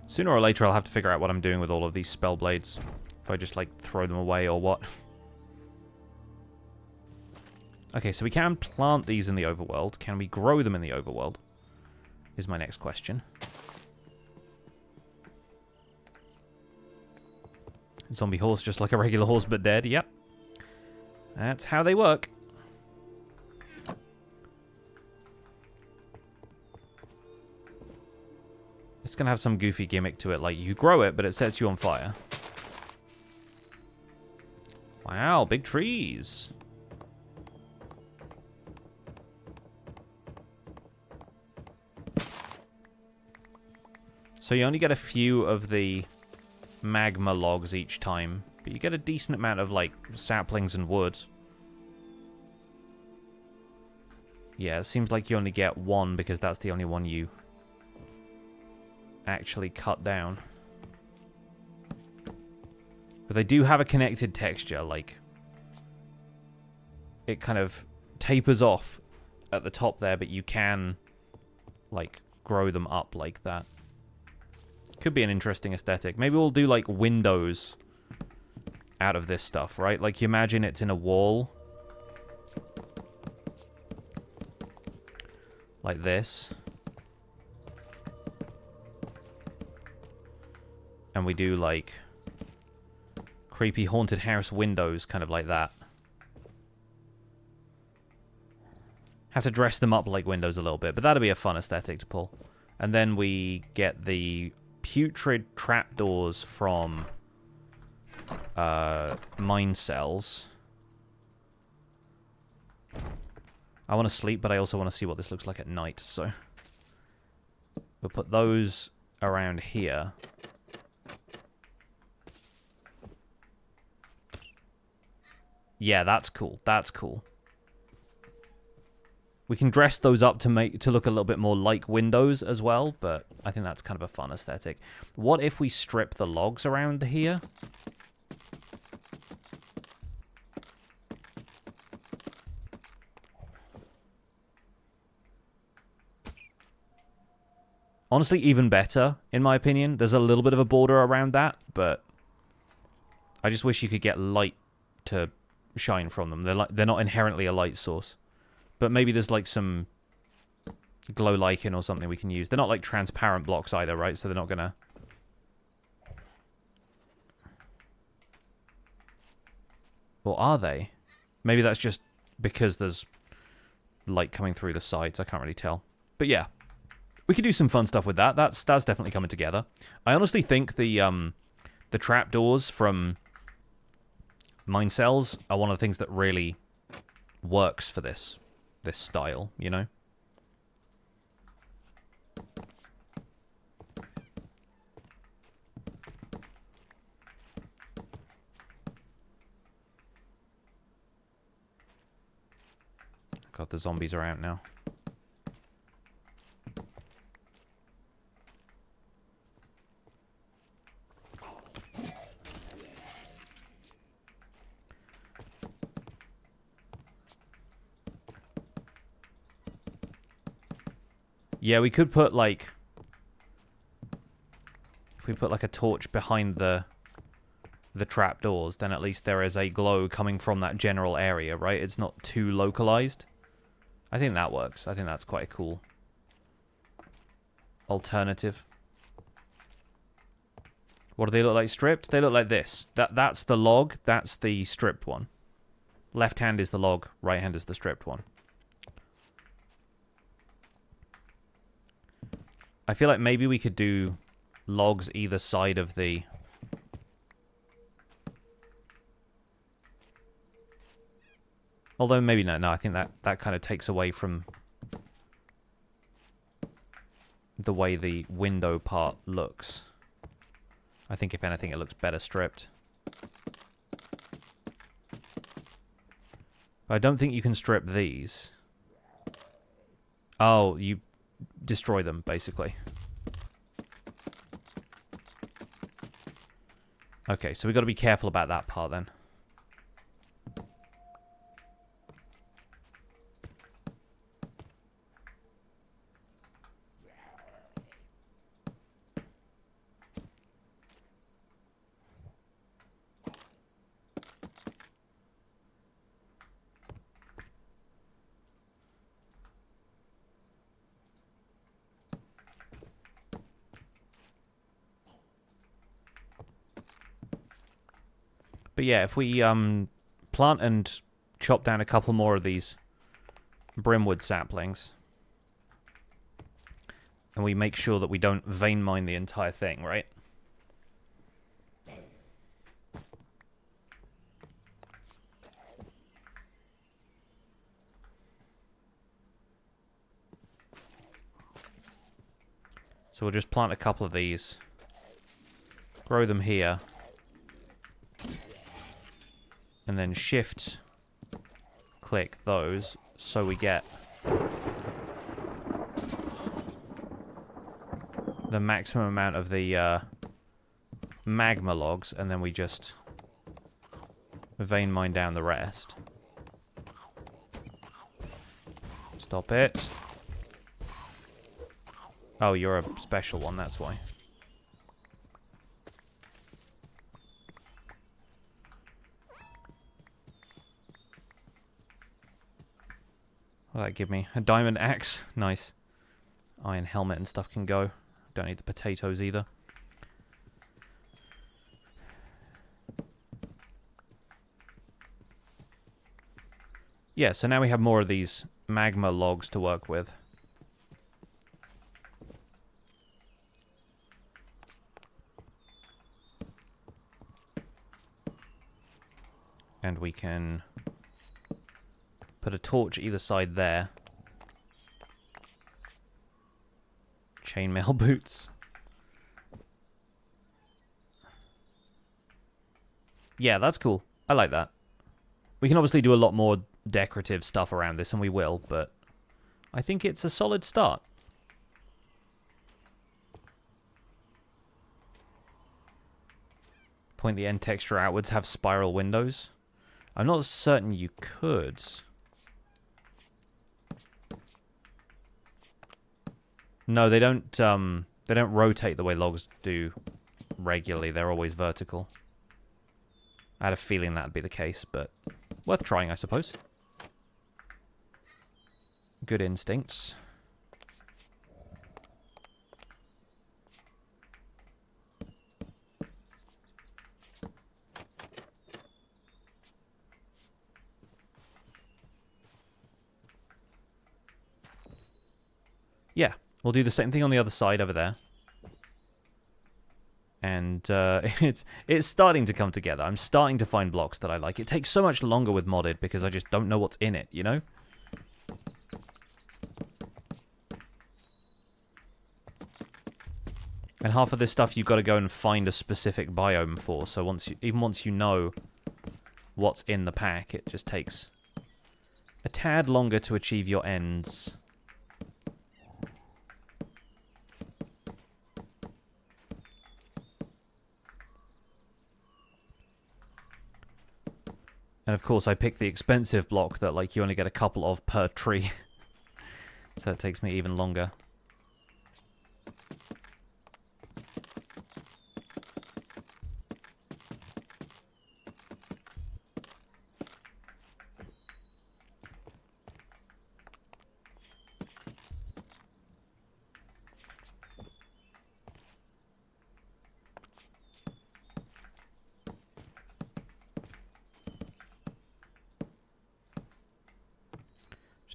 Sooner or later I'll have to figure out what I'm doing with all of these spell blades. If I just, like, throw them away or what. Okay, so we can plant these in the overworld. Can we grow them in the overworld? Is my next question. Zombie horse just like a regular horse but dead. Yep. That's how they work. It's going to have some goofy gimmick to it, like you grow it, but it sets you on fire. Wow, big trees. So you only get a few of the magma logs each time, but you get a decent amount of, like, saplings and wood. Yeah, it seems like you only get one because that's the only one you actually cut down. But they do have a connected texture, like it kind of tapers off at the top there, but you can like grow them up like that. Could be an interesting aesthetic. Maybe we'll do like windows out of this stuff, right? Like you imagine it's in a wall like this. And we do, like, creepy haunted house windows, kind of like that. Have to dress them up like windows a little bit, but that'll be a fun aesthetic to pull. And then we get the putrid trapdoors from mine cells. I want to sleep, but I also want to see what this looks like at night, so we'll put those around here. Yeah, that's cool. That's cool. We can dress those up to look a little bit more like windows as well, but I think that's kind of a fun aesthetic. What if we strip the logs around here? Honestly, even better, in my opinion. There's a little bit of a border around that, but I just wish you could get light to shine from them. They're not inherently a light source. But maybe there's like some glow lichen or something we can use. They're not like transparent blocks either, right? So they're not gonna... Or are they? Maybe that's just because there's light coming through the sides. I can't really tell. But yeah, we could do some fun stuff with that. That's definitely coming together. I honestly think the trapdoors from mine cells are one of the things that really works for this style, you know? God, the zombies are out now. Yeah, we could put, like... If we put, like, a torch behind the trapdoors, then at least there is a glow coming from that general area, right? It's not too localized. I think that works. I think that's quite a cool alternative. What do they look like stripped? They look like this. That's the log. That's the stripped one. Left hand is the log. Right hand is the stripped one. I feel like maybe we could do logs either side of the... Although maybe no, I think that kind of takes away from the way the window part looks. I think if anything it looks better stripped. But I don't think you can strip these. Oh, you destroy them, basically. Okay, so we've got to be careful about that part then. But yeah, if we plant and chop down a couple more of these brimwood saplings, and we make sure that we don't vein mine the entire thing, right? So we'll just plant a couple of these, grow them here, and then shift click those so we get the maximum amount of the magma logs, and then we just vein mine down the rest. Stop it. Oh, you're a special one, that's why. Will that give me a diamond axe? Nice. Iron helmet and stuff can go. Don't need the potatoes either. Yeah, so now we have more of these magma logs to work with. And we can put a torch either side there. Chainmail boots. Yeah, that's cool. I like that. We can obviously do a lot more decorative stuff around this, and we will, but I think it's a solid start. Point the end texture outwards, have spiral windows. I'm not certain you could. No, they don't rotate the way logs do regularly. They're always vertical. I had a feeling that'd be the case, but worth trying, I suppose. Good instincts. Yeah, we'll do the same thing on the other side over there. And it's starting to come together. I'm starting to find blocks that I like. It takes so much longer with modded because I just don't know what's in it, you know? And half of this stuff you've got to go and find a specific biome for. So even once you know what's in the pack, it just takes a tad longer to achieve your ends. And of course I picked the expensive block that like you only get a couple of per tree. So it takes me even longer.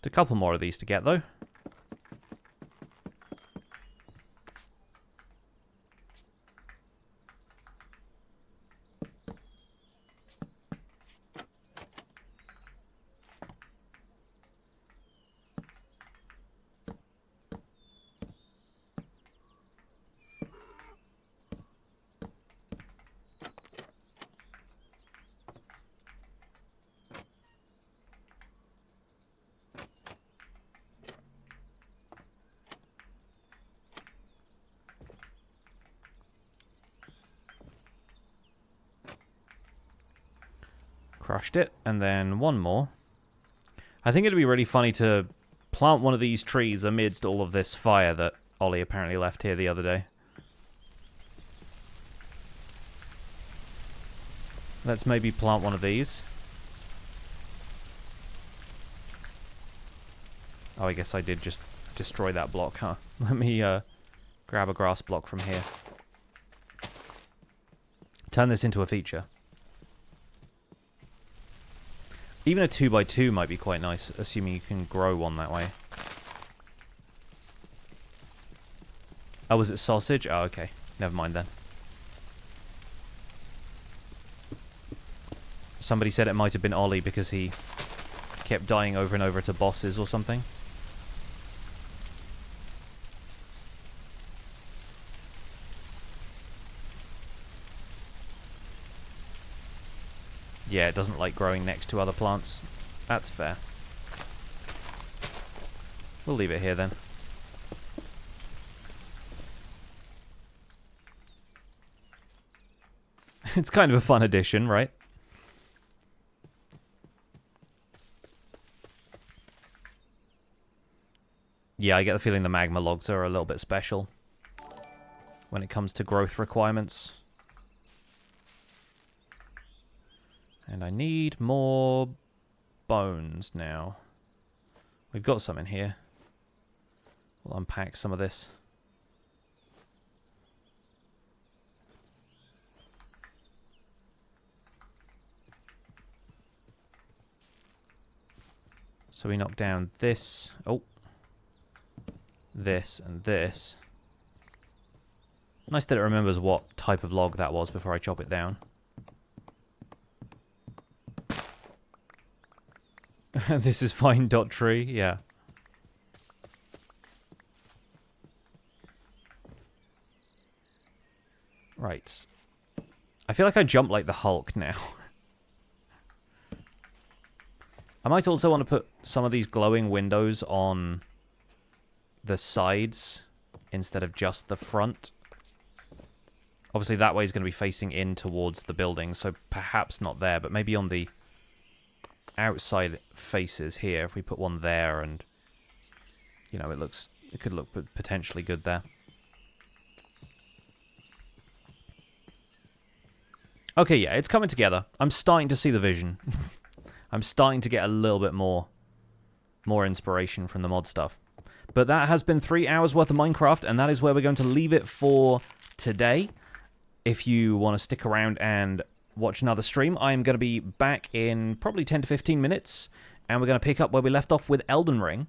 A couple more of these to get, though. Crushed it, and then one more. I think it'd be really funny to plant one of these trees amidst all of this fire that Ollie apparently left here the other day. Let's maybe plant one of these. Oh, I guess I did just destroy that block, huh? Let me grab a grass block from here. Turn this into a feature. Even a 2x2 might be quite nice, assuming you can grow one that way. Oh, was it sausage? Oh, okay. Never mind then. Somebody said it might have been Ollie because he kept dying over and over to bosses or something. Yeah, it doesn't like growing next to other plants. That's fair. We'll leave it here then. It's kind of a fun addition, right? Yeah, I get the feeling the magma logs are a little bit special when it comes to growth requirements. And I need more bones now. We've got some in here. We'll unpack some of this. So we knock down this. Oh. This and this. Nice that it remembers what type of log that was before I chop it down. This is fine, dot tree, yeah. Right. I feel like I jump like the Hulk now. I might also want to put some of these glowing windows on the sides instead of just the front. Obviously, that way is going to be facing in towards the building, so perhaps not there, but maybe on the outside faces here. If we put one there, and you know, it could look potentially good there. Okay, yeah, it's coming together. I'm starting to see the vision. I'm starting to get a little bit more inspiration from the mod stuff. But that has been 3 hours worth of Minecraft, and that is where we're going to leave it for today. If you want to stick around and watch another stream, I'm going to be back in probably 10 to 15 minutes, and we're going to pick up where we left off with Elden Ring.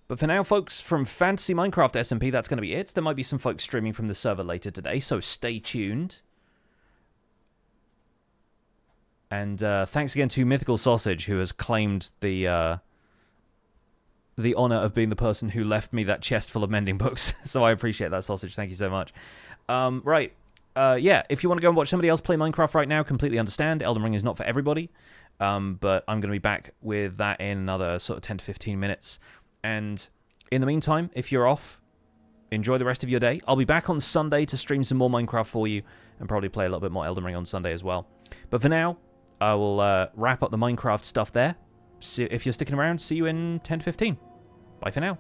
But for now, folks, from Fantasy Minecraft SMP, that's going to be it. There might be some folks streaming from the server later today, so stay tuned. And thanks again to MythicalSausage, who has claimed the honor of being the person who left me that chest full of mending books. So I appreciate that, Sausage. Thank you so much. Right. Yeah, if you want to go and watch somebody else play Minecraft right now, completely understand. Elden Ring is not for everybody. But I'm going to be back with that in another sort of 10 to 15 minutes. And in the meantime, if you're off, enjoy the rest of your day. I'll be back on Sunday to stream some more Minecraft for you and probably play a little bit more Elden Ring on Sunday as well. But for now, I will wrap up the Minecraft stuff there. So if you're sticking around, see you in 10 to 15. Bye for now.